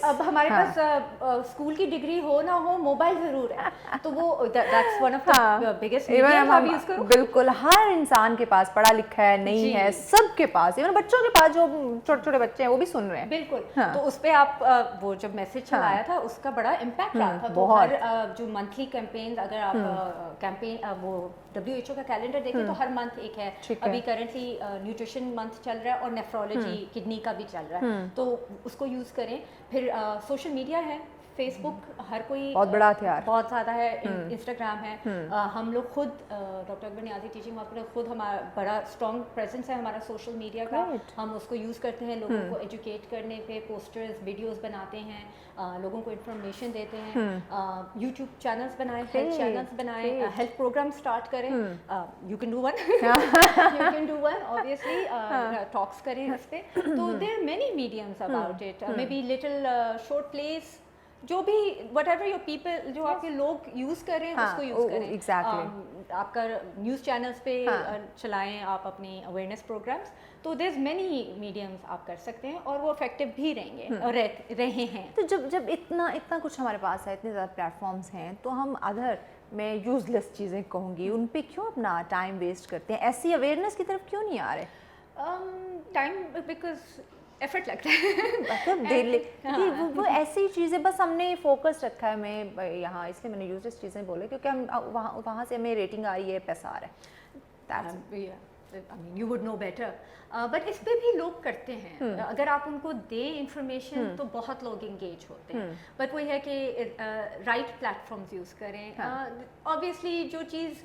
اب ہمارے پاس اسکول کی ڈگری ہو نہ ہو موبائل ضرور ہے, تو وہ that's one of the biggest medium آپ یوز کرو. بالکل, ہر انسان کے پاس پڑھا لکھا ہے نہیں ہے, سب کے پاس, ایون بچوں کے پاس جو چھوٹے چھوٹے بچے ہیں وہ بھی سن رہے ہیں. بالکل, تو اس پہ آپ وہ جب میسج چلایا تھا اس کا بڑا امپیکٹ رہا تھا. تو ہر جو منتھلی کیمپین, اگر آپ کیمپین وہ WHO کا کیلنڈر دیکھیں تو ہر منتھ ایک ہے. ابھی کرنٹلی نیوٹریشن منتھ چل رہا ہے اور نیفرولوجی کڈنی کا بھی چل رہا ہے, تو اس کو یوز کریں. پھر سوشل میڈیا ہے, فیس بک ہر کوئی بہت بڑا ہتھیار, بہت زیادہ ہے, انسٹاگرام ہے. ہم لوگ خود ڈاکٹر اکبر نیازی ٹیچنگ ہاسپٹل خود ہمارا بڑا اسٹرانگ پریزنس ہے ہمارا سوشل میڈیا کا. ہم اس کو یوز کرتے ہیں لوگوں کو ایجوکیٹ کرنے پہ, پوسٹرز ویڈیوز بناتے ہیں, لوگوں کو انفارمیشن دیتے ہیں. یوٹیوب چینلس بنائیں, ہیلتھ چینلس بنائیں, ہیلتھ پروگرام اسٹارٹ کریں. You can do one obviously, talks کریں اس پہ. تو there are many mediums about it, may be little short please, جو بھی وٹ ایور یور پیپل, جو آپ کے لوگ یوز کریں اس کو یوز کریں. آپ کا نیوز چینلس پہ چلائیں آپ اپنی اویئرنیس پروگرامس. تو دیر از مینی میڈیمس آپ کر سکتے ہیں اور وہ افیکٹو بھی رہیں گے اور رہے ہیں. تو جب اتنا کچھ ہمارے پاس ہے, اتنے زیادہ پلیٹ فارمس ہیں, تو ہم ادر میں یوز لیس چیزیں کہوں گی ان پہ کیوں اپنا ٹائم ویسٹ کرتے ہیں, ایسی اویئرنیس کی طرف کیوں نہیں آ رہے؟ ٹائم بیکاز ایفرٹ لگتا ہے. وہ ایسی چیزیں بس ہم نے فوکس رکھا ہے میں یہاں, اس لیے میں نے یوز لیس چیزیں بولے کیونکہ ہم وہاں سے ہمیں ریٹنگ آ رہی ہے, پیسہ آ رہا ہے. You would know better, but اس پہ بھی لوگ کرتے ہیں. اگر آپ ان کو دیں انفارمیشن تو بہت لوگ انگیج ہوتے ہیں, بٹ وہی ہے کہ رائٹ پلیٹ فارمز یوز کریں. obviously جو چیز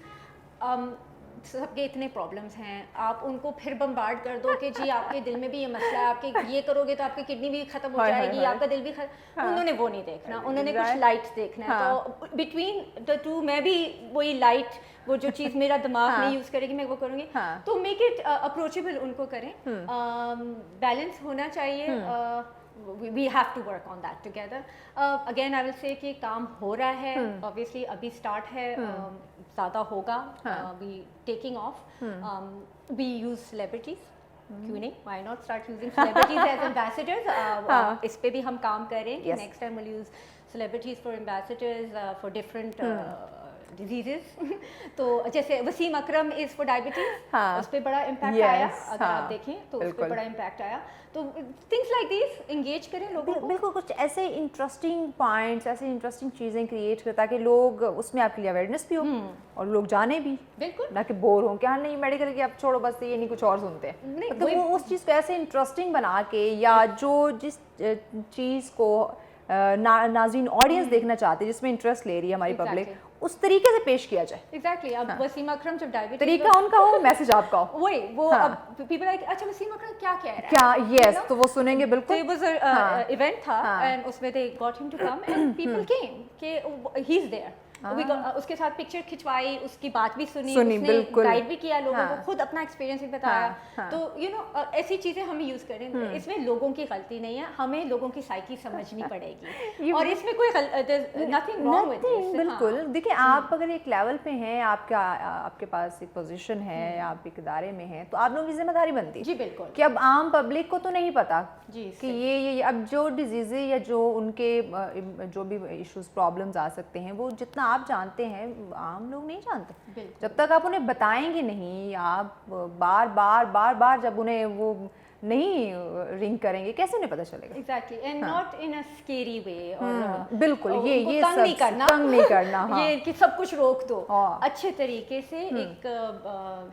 سب کے اتنے پرابلمس ہیں, آپ ان کو پھر بمبارڈ کر دو کہ جی آپ کے دل میں بھی یہ مسئلہ ہے, آپ کے یہ کرو گے تو آپ کی کڈنی بھی ختم ہو جائے گی, آپ کا دل بھی انہوں نے وہ نہیں دیکھنا, انہوں نے کچھ لائٹ دیکھنا ہے. تو بٹوین دا ٹو میں بھی وہی لائٹ, وہ جو چیز میرا دماغ نہیں یوز کرے گی میں وہ کروں گی. تو میک اٹ اپروچیبل ان کو کریں, بیلنس ہونا چاہیے. we have to work on that together. Again I will say کہ کام ہو رہا ہے, obviously ابھی start ہے, زیادہ ہوگا, we taking off. We use celebrities, کیوں نہیں, why not start using celebrities as ambassadors. اس پہ بھی ہم کام کریں, next time we'll use celebrities for ambassadors for different diseases. تو جیسے وسیم اکرم از فار ڈائبٹیز, اس پہ بڑا امپیکٹ آیا, اگر آپ دیکھیں تو اس پہ بڑا امپیکٹ آیا. تو تھنگس لائک دیز انگیج کریں لوگوں کو. بالکل, کچھ ایسے انٹرسٹنگ پوائنٹس, ایسے انٹرسٹنگ چیزیں کریٹ کریں تاکہ لوگ اس میں آپ کے لیے اویئرنیس بھی ہو اور لوگ جانے بھی, بالکل, نہ کہ بور ہوں کہ ہاں نہیں میڈیکل کی اب چھوڑو بس یہ نہیں کچھ اور سنتے ہیں. تو وہ اس چیز کو ایسے انٹرسٹنگ بنا کے, یا جو جس چیز کو ناظرین آڈینس دیکھنا چاہتے ہیں, جس میں انٹرسٹ لے رہی ہے ہماری پبلک, اس طریقے سے پیش کیا جائے. ایگزیکٹلی. اب وسیم اکرم جب ڈائبٹیز, طریقہ ان کا ہو, میسج آپ کا ہو, وہی وہ پیپل لائک اچھا وسیم اکرم کیا کہہ رہا ہے, کیا, یس, تو وہ سنیں گے. بالکل, it was a event تھا, and اس میں they got him to come and people came کہ he is there. उसके साथ पिक्चर खिंचवाई, उसकी बात भी सुनी, उसने गाइड भी किया लोगों को, खुद अपना एक्सपीरियंस भी बताया। तो यू नो ऐसी चीज़ें हम यूज़ करें, इसमें लोगों की गलती नहीं है, हमें लोगों की साइकी समझनी पड़ेगी और इसमें कोई नथिंग रॉन्ग विद दिस। बिल्कुल, देखिए आप अगर एक लेवल पे हैं, आपके पास एक पोजीशन है, आप एक इदारे में हैं, तो आप लोगों की जिम्मेदारी बनती है जी बिल्कुल कि अब आम पब्लिक को तो नहीं पता जी कि ये अब जो डिजीज़े या जो उनके जो भी इश्यूज प्रॉब्लम्स आ सकते हैं, वो जितना आप जानते हैं आम लोग नहीं जानते। जब तक आप उन्हें बताएंगे नहीं, आप बार बार बार बार जब उन्हें वो नहीं रिंग करेंगे, कैसे उन्हें पता चलेगा? Exactly, and not in a scary way, और बिल्कुल ये तंग नहीं करना, तंग नहीं करना हाँ। ये कि सब कुछ रोक दो, अच्छे तरीके से, एक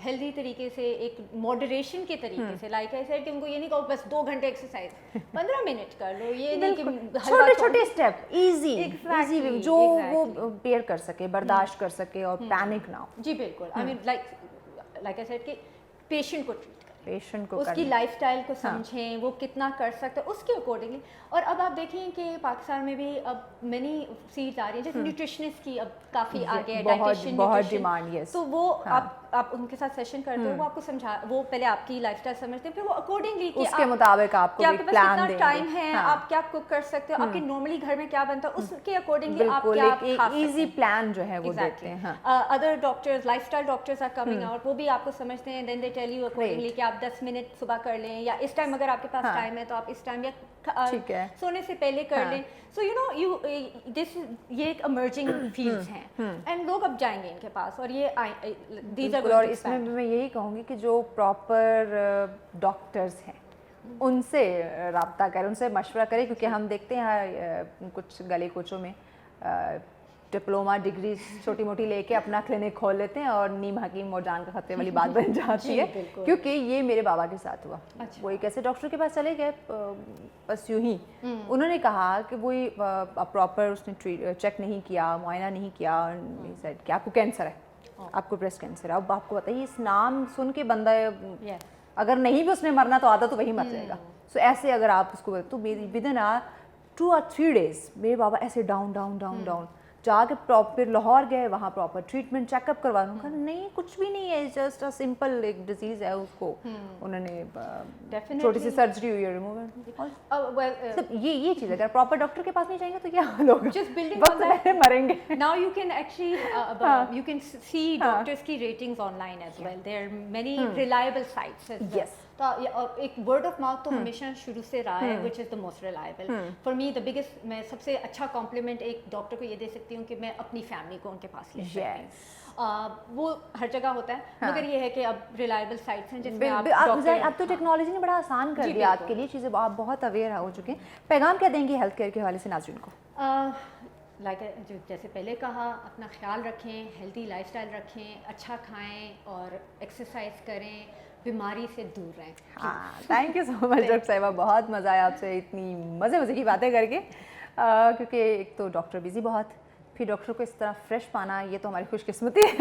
हेल्दी तरीके से, एक मॉडरेशन के तरीके से, लाइक आई सेड कि उनको ये नहीं कहो बस 2 घंटे एक्सरसाइज, 15 मिनट कर लो, ये नहीं कि छोटे छोटे स्टेप, इजी जो वो बेयर कर सके, बर्दाश्त कर सके और पैनिक ना हो। जी बिल्कुल, I mean like I said कि पेशेंट को ट्रीट पेशेंट को उसकी लाइफस्टाइल को समझें, वो कितना कर सकता है उसके अकॉर्डिंगली। और अब आप देखें कि पाकिस्तान में भी अब मैनी सीट्स आ रही हैं, जैसे न्यूट्रिशनिस्ट की अब काफ़ी आगे है, डाइटिशियन, बहुत डिमांड है, तो वो आप उनके साथ सेशन करते हो, वो आपको समझा, वो पहले आपकी लाइफस्टाइल समझते हैं, फिर वो अकॉर्डिंगली कि उसके मुताबिक आपको आपके पास कितना टाइम है, आप क्या कुक कर सकते हो, आपके नॉर्मली घर में क्या बनता है, उसके अकॉर्डिंगली आप क्या खा सकते हैं, इजी प्लान जो है वो देते हैं। Other doctors, lifestyle doctors are coming out, वो भी आपको समझते हैं, then they tell you accordingly कि आप 10 मिनट सुबह कर लें, या इस टाइम अगर आपके पास टाइम है तो आप इस टाइम, या सोने से पहले कर लें। सो यू नो ये एक इमर्जिंग फील्ड्स हैं, एंड लोग अब जाएंगे इनके पास, और ये और इसमें मैं यही कहूँगी कि जो प्रॉपर डॉक्टर्स हैं उनसे रब्ता करें, उनसे मशवरा करें, क्योंकि हम देखते हैं कुछ गली कोचों में डिप्लोमा डिग्री छोटी मोटी लेके अपना क्लिनिक खोल लेते हैं और नीम हकीम और जान का खतरे वाली बात बन जाती है। क्योंकि ये मेरे बाबा के साथ हुआ। वो एक ऐसे डॉक्टर के पास चले गए, बस यूं ही उन्होंने कहा कि वो प्रॉपर उसने चेक नहीं किया, मुआयना नहीं किया, कि आपको कैंसर है, आपको ब्रेस्ट कैंसर है। अब आपको बताइए, इस नाम सुन के बंदा अगर नहीं भी उसने मरना तो आधा तो वही मर जाएगा। सो ऐसे अगर आप उसको, तो विद इन 2 or 3 days मेरे बाबा ऐसे डाउन डाउन डाउन डाउन, जाके प्रॉपर लाहौर गए, वहाँ प्रॉपर ट्रीटमेंट चेकअप करवा लूँ, नहीं कुछ भी नहीं है, जस्ट अ सिंपल एक डिजीज़ है, उसको उन्होंने छोटी सी सर्जरी हुई है, रिमूवल। ये चीज़ अगर प्रॉपर डॉक्टर के पास नहीं जाएंगे तो क्या होगा, जस्ट बिल्डिंग वक्त पहले मरेंगे। Now you can actually you can see doctors की ratings online as well, there are many reliable sites as well. तो एक वर्ड ऑफ माउथ तो हमेशा शुरू से रहा है, which is the most reliable for me. The biggest, मैं सबसे अच्छा कॉम्प्लीमेंट एक डॉक्टर को ये दे सकती हूँ कि मैं अपनी फैमिली को उनके पास ले सकती हूँ। वो हर जगह होता है, मगर ये है कि अब रिलायबल साइट्स हैं जिसमें अब तो टेक्नोलॉजी ने बड़ा आसान कर दिया आपके लिए चीज़ें, आप बहुत अवेयर हो चुके हैं। पैगाम क्या देंगे हेल्थ केयर के हवाले से नाज़रीन को? जो जैसे पहले कहा, अपना ख्याल रखें, हेल्दी लाइफस्टाइल रखें, अच्छा खाएं और एक्सरसाइज करें, बीमारी से दूर रहें। हाँ, thank you so much doctor साहिबा, बहुत मज़ा आया आपसे इतनी मज़े की बातें करके, क्योंकि एक तो डॉक्टर बिजी बहुत, फिर डॉक्टर को इस तरह फ्रेश पाना, ये तो हमारी खुशकिस्मती है।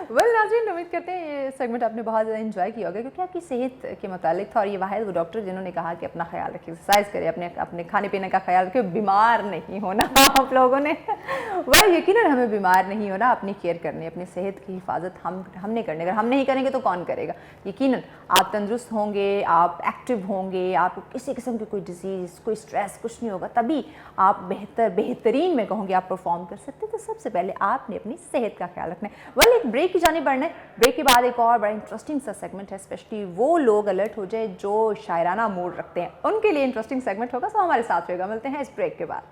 वेल नाज़रीन, उम्मीद करते हैं ये सेगमेंट आपने बहुत ज़्यादा एंजॉय किया होगा, क्योंकि आपकी सेहत के मुतालिक था, और ये वाहिद वो डॉक्टर जिन्होंने कहा कि अपना ख्याल रखिए, एक्सरसाइज करें, अपने खाने पीने का ख्याल रखिए, बीमार नहीं होना आप लोगों ने। वेल यकीनन हमें बीमार नहीं होना, अपनी केयर करनी, अपनी सेहत की हिफाजत हमने करनी, अगर हम नहीं करेंगे तो कौन करेगा। यकीनन आप तंदुरुस्त होंगे, आप एक्टिव होंगे, आपको किसी किस्म की कोई डिजीज़, कोई स्ट्रेस कुछ नहीं होगा, तभी आप बेहतरीन में कहूँगी आप परफॉर्म कर सकते हैं। तो सबसे पहले आपने अपनी सेहत का ख्याल रखना है। वेल एक ब्रेक की जाने बढ़ना है, ब्रेक के बाद एक और बड़ा इंटरेस्टिंग सा सेगमेंट है, स्पेशली वो लोग अलर्ट हो जाए जो शायराना मूड रखते हैं, उनके लिए इंटरेस्टिंग सेगमेंट होगा। सो हमारे साथ रहेगा, मिलते हैं इस ब्रेक के बाद।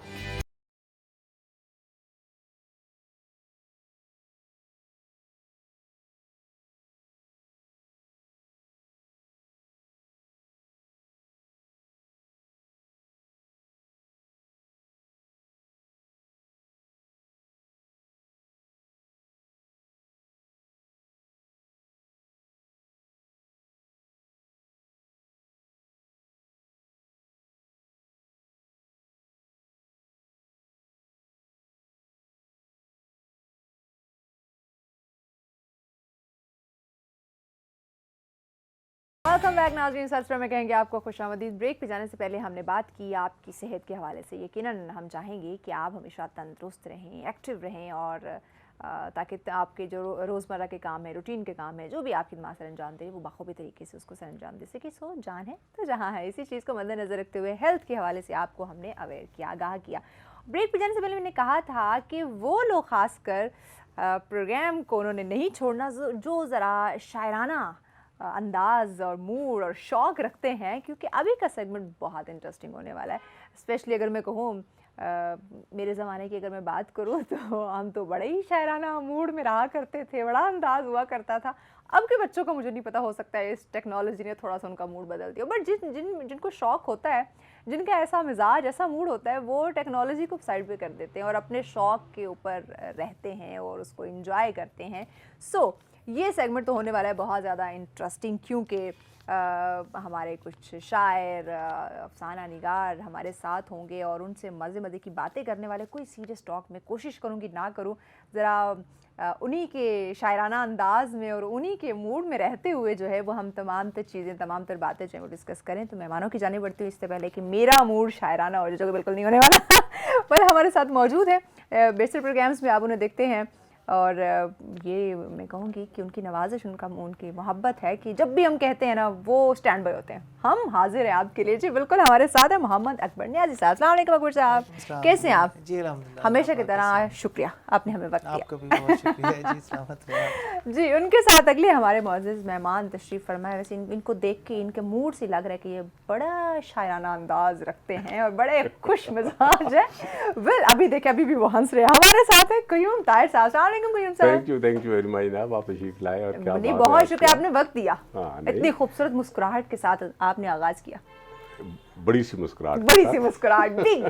वेलकम बैक नाज़रीन, सब्सक्राइब में कहेंगे आपको खुशामदीद। ब्रेक पे जाने से पहले हमने बात की आपकी सेहत के हवाले से। यकीनन हम चाहेंगे कि आप हमेशा तंदुरुस्त रहें, एक्टिव रहें और ताकि आपके जो रोज़मर्रा के काम है, रूटीन के काम है, जो भी आप खिदमत सर अंजाम दें वो बखूबी तरीके से उसको सर अंजाम दे सके। सो जान है तो जहाँ है, इसी चीज़ को मद्देनज़र रखते हुए हेल्थ के हवाले से आपको हमने अवेयर किया, आगाह किया। ब्रेक पे जाने से पहले मैंने कहा था कि वो लोग ख़ासकर प्रोग्राम को उन्होंने नहीं छोड़ना जो ज़रा शायराना अंदाज़ और मूड और शौक़ रखते हैं, क्योंकि अभी का सेगमेंट बहुत इंटरेस्टिंग होने वाला है। स्पेशली अगर मैं कहूँ मेरे ज़माने की अगर मैं बात करूँ तो हम तो बड़े ही शायराना मूड में रहा करते थे, बड़ा अंदाज़ हुआ करता था। अब के बच्चों का मुझे नहीं पता, हो सकता है इस टेक्नोलॉजी ने थोड़ा सा उनका मूड बदल दिया, बट जिनको शौक़ होता है, जिनका ऐसा मिजाज, ऐसा मूड होता है, वो टेक्नोलॉजी को साइड पे कर देते हैं और अपने शौक़ के ऊपर रहते हैं और उसको इंजॉय करते हैं। सो ये सेगमेंट तो होने वाला है बहुत ज़्यादा इंटरेस्टिंग, क्योंकि हमारे कुछ शायर, अफसाना निगार हमारे साथ होंगे और उनसे मज़े की बातें करने वाले। कोई सीरियस टॉक मैं कोशिश करूँगी ना करूँ, ज़रा उन्हीं के शायराना अंदाज़ में और उन्हीं के मूड में रहते हुए जो है वो हम तमाम तर चीज़ें, तमाम तर बातें जो है वो डिस्कस करें। तो मेहमानों की जाने बढ़ती हूँ इससे पहले कि मेरा मूड शायराना हो जाए, जो कि बिल्कुल नहीं होने वाला पर हमारे साथ मौजूद है। बेशतर प्रोग्राम्स में आप उन्हें देखते हैं और ये मैं कहूँगी कि उनकी नवाजिश, उनकी मोहब्बत है कि जब भी हम कहते हैं ना वो स्टैंड बाय होते हैं। हम हाजिर हैं आपके लिए। जी बिल्कुल, हमारे साथ है मोहम्मद अकबर नियाज़ी साहब। अस्सलाम वालेकुम अकबर साहब, कैसे हैं आप? जी अल्हम्दुलिल्लाह, हमेशा की तरह शुक्रिया, आपने हमें वक्त दिया। आपका भी बहुत शुक्रिया जी, सलामत रहे। जी, उनके साथ अगले हमारे मुअज़्ज़ज़ मेहमान तशरीफ़ फरमाए। वैसे इनको देख के इनके मूड से लग रहा है कि ये बड़ा शायराना अंदाज़ रखते हैं और बड़े खुश मिजाज है। वेल अभी देखिए, अभी भी वो हंस रहे हैं। हमारे साथ है कयूम ताहिर साहब। अस्सलाम वालेकुम कयूम साहब। थैंक यू वेरी मच जनाब, आप तशरीफ लाए और क्या नहीं, बहुत शुक्रिया, आपने वक्त दिया। इतनी हाँ, खूबसूरत मुस्कुराहट के साथ आपने आगाज किया। बड़ी सी मुस्कुराहट बिग।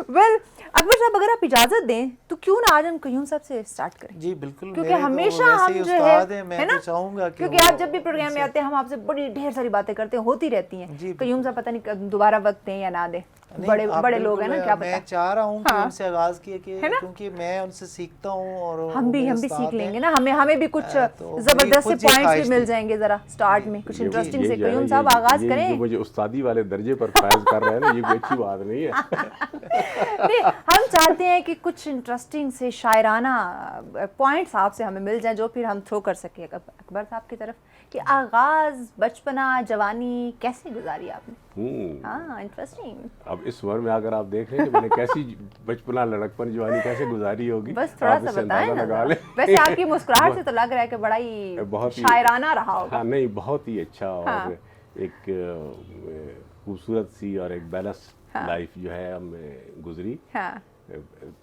वेल अकबर साहब, अगर आप इजाजत दें तो क्यों ना आज हम कयूम साहब से स्टार्ट करें। जी बिल्कुल, क्योंकि हमेशा हम जो है मैं चाहूंगा कि क्योंकि आप जब भी प्रोग्राम में आते हैं हम आपसे बड़ी ढेर सारी बातें करते हैं, होती रहती हैं। कयूम साहब पता नहीं दोबारा वक्त दें या ना दें, बड़े लोग हैं ना, क्या पता। मैं चाह रहा हूँ कि उनसे आगाज किए क्योंकि मैं उनसे सीखता हूँ और हम भी सीख लेंगे ना। हमें भी कुछ जबरदस्त से पॉइंट्स भी मिल जाएंगे जरा स्टार्ट में, कुछ इंटरेस्टिंग से। कयूम साहब आगाज करें। मुझे उस्तादी वाले दर्जे पर फायज कर रहे हैं ना, ये कोई अच्छी बात नहीं है। नहीं, हम चाहते हैं कि कुछ इंटरेस्टिंग से शायराना पॉइंट्स आपसे हमें मिल जाएं जो फिर हम थ्रो कर सकें अकबर साहब की तरफ, कि आगाज, बचपना, जवानी कैसे गुजारी आपने। हाँ, इंटरेस्टिंग। अब इस उम्र में अगर आप देख रहे हैं कि मैंने कैसी बचपना, लड़कपन, जवानी कैसे गुजारी होगी, बस थोड़ा सा बताएं ना। वैसे आपकी मुस्कुराहट से तो लग रहा है कि बड़ा ही शायराना रहा होगा। हाँ, नहीं, बहुत ही अच्छा और एक खूबसूरत सी और एक बैलेंस लाइफ जो है हमें गुजरी।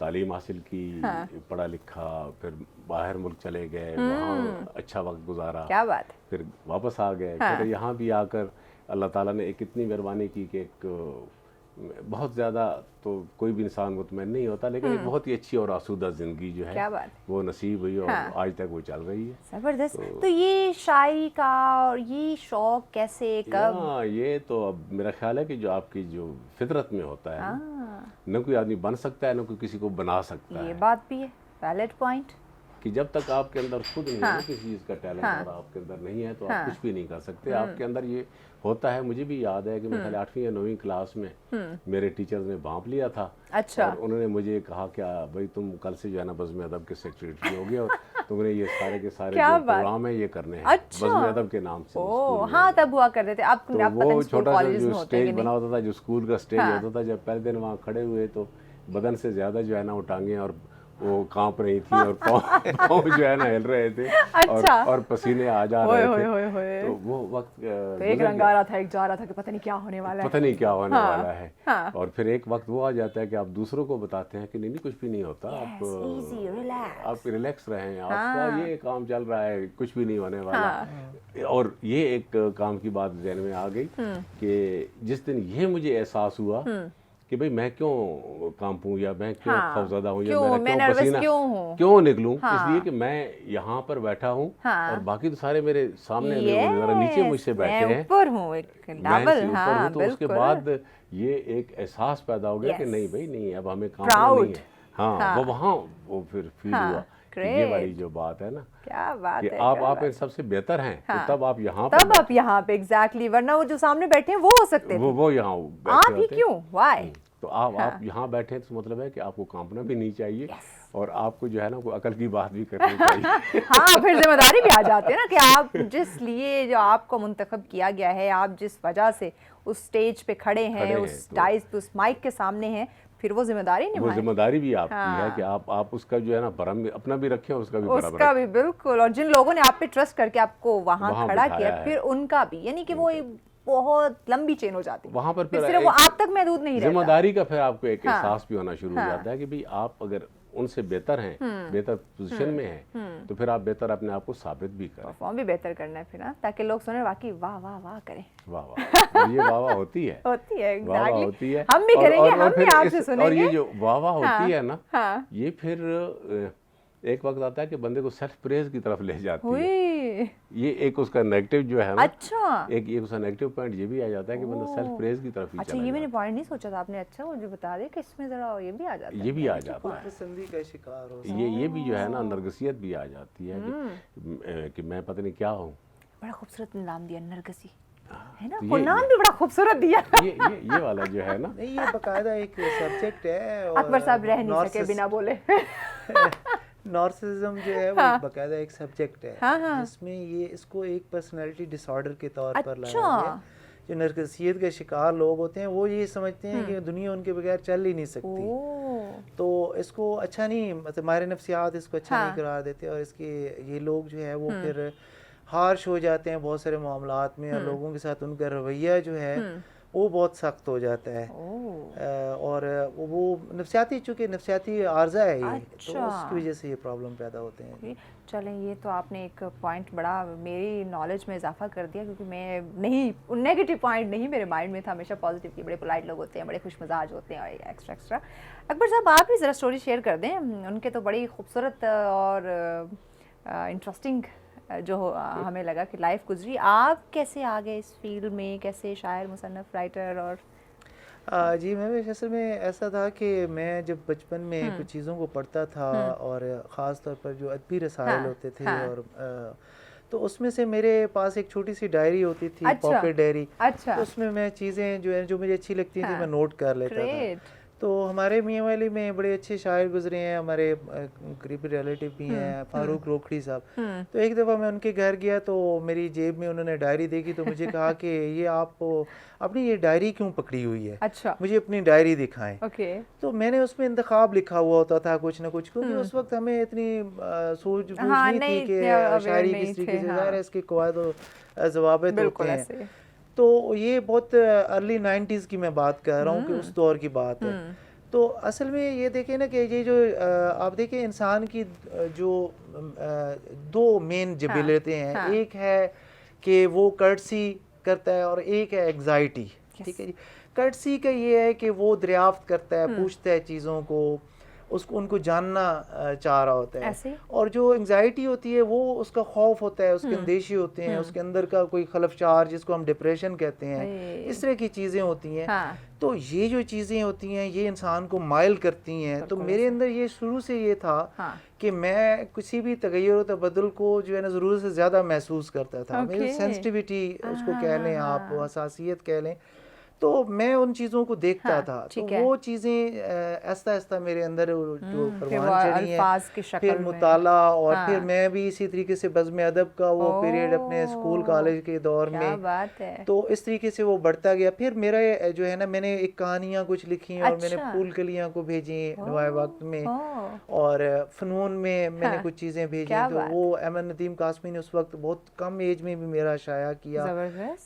तालीम हासिल की, पढ़ा लिखा, फिर बाहर मुल्क चले गए, वहाँ अच्छा वक्त गुजारा, क्या बात है, फिर वापस आ गए। फिर यहाँ भी आकर अल्लाह ताला ने एक इतनी मेहरबानी की कि एक बहुत ज़्यादा तो कोई भी इंसान मुतमईन नहीं होता, लेकिन एक बहुत ही अच्छी और आसूदा ज़िंदगी जो है वो नसीब हुई और आज तक वो चल रही है। ज़बरदस्त। तो ये शायरी का और ये शौक़ कैसे, कब? ये तो अब मेरा ख्याल है कि जो आपकी जो फितरत में होता है, न कोई आदमी बन सकता है, न कोई किसी को बना सकता है। ये बात भी है, वैलिड पॉइंट, कि जब तक आपके अंदर खुद नहीं है किसी चीज़ का टैलेंट और आपके अंदर नहीं है तो आप कुछ भी नहीं कर सकते। आपके अंदर ये होता है। मुझे भी याद है कि मैं 8वीं या 9वीं क्लास में मेरे टीचर्स ने भांप लिया था। अच्छा। और उन्होंने मुझे कहा, क्या भाई तुम कल से जो है ना बज़्म अदब के सेक्रेटरी हो गए और तुमने ये सारे के सारे जो प्रोग्राम है ये करने हैं। अच्छा। बज़्म अदब के नाम से। हाँ, तब हुआ करते थे। आप तो वो छोटा सा जो स्टेज बना होता था, जो स्कूल का स्टेज होता था, जब पहले दिन वहाँ खड़े हुए तो बदन से ज्यादा जो है ना वो टांगे और वो कांप रही थी और पाँव जो है ना हिल रहे थे। अच्छा। और पसीने आ जा रहे थे। तो वो वक्त तो एक रंग आ रहा था, एक जा रहा था कि पता नहीं क्या होने वाला है, पता नहीं क्या होने वाला है। और फिर एक वक्त वो आ जाता है कि आप दूसरों को बताते हैं कि नहीं कुछ भी नहीं होता, आप रिलैक्स रहें, आपका ये काम चल रहा है, कुछ भी नहीं होने वाला। और ये एक काम की बात ज़हन में आ गई कि जिस दिन ये मुझे एहसास हुआ कि भाई मैं क्यों कांपूं या मैं क्यों खौफज़दा हूँ या मेरा क्यों पसीना क्यों निकलूं, इसलिए कि मैं यहाँ पर बैठा हूँ और बाकी तो सारे मेरे सामने जरा नीचे मुझसे बैठे हैं, ऊपर हूँ, मैं ऊपर हूँ। तो उसके बाद ये एक एहसास पैदा हो गया कि नहीं भाई नहीं, अब हमें काम नहीं है। हाँ, वो वहाँ वो फिर फील हुआ یہ والی جو بات ہے نا کیا بات کہ ہے آپ سب سے بہتر ہیں تو تب آپ یہاں پہ ایگزیکٹلی، ورنہ وہ جو سامنے بیٹھے ہیں وہ ہو سکتے تھے، وہ یہاں آپ ہی کیوں، وائی؟ تو آپ یہاں بیٹھے ہیں تو مطلب ہے کہ آپ کو کانپنا بھی نہیں چاہیے اور آپ کو جو ہے نا کوئی عقل کی بات بھی کرنی چاہیے. ہاں پھر ذمہ داری بھی آ جاتی ہے نا کہ آپ جس لیے جو آپ کو منتخب کیا گیا ہے، آپ جس وجہ سے اس سٹیج پہ کھڑے ہیں، اس ڈائس پہ، اس مائک کے سامنے ہیں، پھر وہ ذمہ داری نبھائیں. وہ ذمہ داری بھی آپ کی ہے کہ آپ اس کا جو ہے نا برم اپنا بھی رکھیں اور اس کا بھی برابر رکھیں. اس کا بھی بالکل، اور جن لوگوں نے آپ پہ ٹرسٹ کر کے آپ کو وہاں کھڑا کیا پھر ان کا بھی، یعنی کہ وہ بہت لمبی چین ہو جاتی ہے وہاں پر. پھر صرف وہ آپ تک محدود نہیں رہتا، ذمہ داری کا پھر آپ کو ایک احساس بھی ہونا شروع ہو جاتا ہے کہ بھئی آپ اگر ان سے بہتر ہیں، بہتر پوزیشن میں ہیں، تو پھر آپ بہتر اپنے آپ کو ثابت بھی کریں، پرفارم بھی بہتر کرنا ہے پھر، تاکہ لوگ سنیں واقعی واہ واہ واہ کریں. واہ واہ، اور یہ واہ واہ ہوتی ہے، واہ واہ ہوتی ہے، ہم بھی کریں گے، ہم بھی آپ سے سنیں گے. اور یہ جو واہ واہ ہوتی ہے نا، یہ پھر ایک وقت آتا ہے کہ بندے کو سیلف پریز کی طرف لے جاتی ہے. یہ ایک اس کا نیگیٹو جو ہے نا، ایک اس کا نیگیٹو پوائنٹ یہ بھی آ جاتا ہے کہ بندہ سیلف پریز کی طرف ہی چلا جاتا ہے. اچھا، یہ میں نے پوائنٹ نہیں سوچا تھا، آپ نے اچھا مجھے بتا دیا کہ اس میں ذرا یہ بھی آ جاتا ہے، یہ بھی آ جاتا ہے، پسندی کا شکار ہو، یہ بھی جو ہے نا نرگسیت بھی آ جاتی ہے کہ میں پتہ نہیں کیا ہوں. بڑا خوبصورت نام دیا، نرگسی ہے نا، وہ نام بھی بڑا خوبصورت دیا. یہ والا جو ہے نا، نہیں یہ باقاعدہ ایک سبجیکٹ ہے. اکبر صاحب رہ نہیں سکے بنا بولے. نارسسزم جو ہے وہ باقاعدہ ایک سبجیکٹ ہے جس میں یہ اس کو ایک پرسنالٹی ڈس آرڈر کے طور پر لایا گیا. جو نرگسیت کے شکار لوگ ہوتے ہیں وہ یہ سمجھتے ہیں کہ دنیا ان کے بغیر چل ہی نہیں سکتی، تو اس کو اچھا نہیں، مطلب ماہر نفسیات اس کو اچھا نہیں قرار دیتے، اور اس کے یہ لوگ جو ہے وہ پھر ہارش ہو جاتے ہیں بہت سارے معاملات میں، اور لوگوں کے ساتھ ان کا رویہ جو ہے وہ بہت سخت ہو جاتا ہے، اور وہ نفسیاتی، چونکہ نفسیاتی عارضہ ہے یہ، تو اس کی وجہ سے یہ پرابلم پیدا ہوتے ہیں. چلیں، یہ تو آپ نے ایک پوائنٹ بڑا میری نالج میں اضافہ کر دیا، کیونکہ میں نہیں، نیگیٹو پوائنٹ نہیں میرے مائنڈ میں تھا، ہمیشہ پازیٹیو کی، بڑے پولائٹ لوگ ہوتے ہیں، بڑے خوش مزاج ہوتے ہیں، اور ایکسٹرا. اکبر صاحب آپ بھی ذرا سٹوری شیئر کر دیں، ان کے تو بڑی خوبصورت اور انٹرسٹنگ جو ہمیں لگا کہ لائف گزری. آپ کیسے آ گئے اس فیلڈ میں، کیسے شاعر، مصنف، رائٹر؟ اور جی میں اصل میں ایسا تھا کہ میں جب بچپن میں کچھ چیزوں کو پڑھتا تھا، اور خاص طور پر جو ادبی رسائل ہوتے تھے، اور تو اس میں سے میرے پاس ایک چھوٹی سی ڈائری ہوتی تھی، پاکٹ ڈائری. اس میں میں چیزیں جو مجھے اچھی لگتی تھیں میں نوٹ کر لیتا تھا. تو ہمارے میاں والی میں بڑے اچھے شاعر گزرے ہیں، ہمارے قریبی ریلیٹیو بھی ہیں، فاروق روکھڑی صاحب. تو ایک دفعہ میں ان کے گھر گیا تو میری جیب میں انہوں نے ڈائری دیکھی، تو مجھے کہا کہ یہ آپ اپنی یہ ڈائری کیوں پکڑی ہوئی ہے، مجھے اپنی ڈائری دکھائیں. تو میں نے اس میں انتخاب لکھا ہوا ہوتا تھا کچھ نہ کچھ، کیونکہ اس وقت ہمیں اتنی سوچ بوجھ نہیں تھی کہ شاعری کس طریقے سے، ظاہر ہے اس کے قواعد و ضوابط ہوتے ہیں. تو یہ بہت ارلی 90s کی میں بات کر رہا ہوں کہ اس دور کی بات ہے. تو اصل میں یہ دیکھیں نا کہ یہ جو آپ دیکھیں انسان کی جو دو مین جبلتیں ہیں، ایک ہے کہ وہ کرٹسی کرتا ہے اور ایک ہے ایگزائٹی. ٹھیک ہے جی. کرٹسی کا یہ ہے کہ وہ دریافت کرتا ہے، پوچھتا ہے چیزوں کو، اس کو ان کو جاننا چاہ رہا ہوتا ہے. اور جو انگزائٹی ہوتی ہے وہ اس کا خوف ہوتا ہے، اس کے اندیشے ہوتے ہیں، اس کے اندر کا کوئی خلفشار جس کو ہم ڈپریشن کہتے ہیں، اس طرح کی چیزیں ہوتی ہیں. تو یہ جو چیزیں ہوتی ہیں یہ انسان کو مائل کرتی ہیں. تو میرے اندر یہ شروع سے یہ تھا کہ میں کسی بھی تغیر و تبدل کو جو ہے نا ضرورت سے زیادہ محسوس کرتا تھا. میری سینسٹیوٹی اس کو کہہ لیں آپ، حساسیت کہہ لیں، تو میں ان چیزوں کو دیکھتا تھا. تو وہ چیزیں آہستہ آہستہ میرے اندر جو پروان چڑھی ہیں، پھر مطالعہ، اور پھر میں بھی اسی طریقے سے بزم ادب کا وہ پیریڈ اپنے اسکول کالج کے دور میں، تو اس طریقے سے وہ بڑھتا گیا. پھر میرا جو ہے نا، میں نے ایک کہانیاں کچھ لکھی اور میں نے پھول کلیاں کو بھیجی نوائے وقت میں، اور فنون میں میں نے کچھ چیزیں بھیجی. تو وہ احمد ندیم قاسمی نے اس وقت بہت کم ایج میں بھی میرا شائع کیا،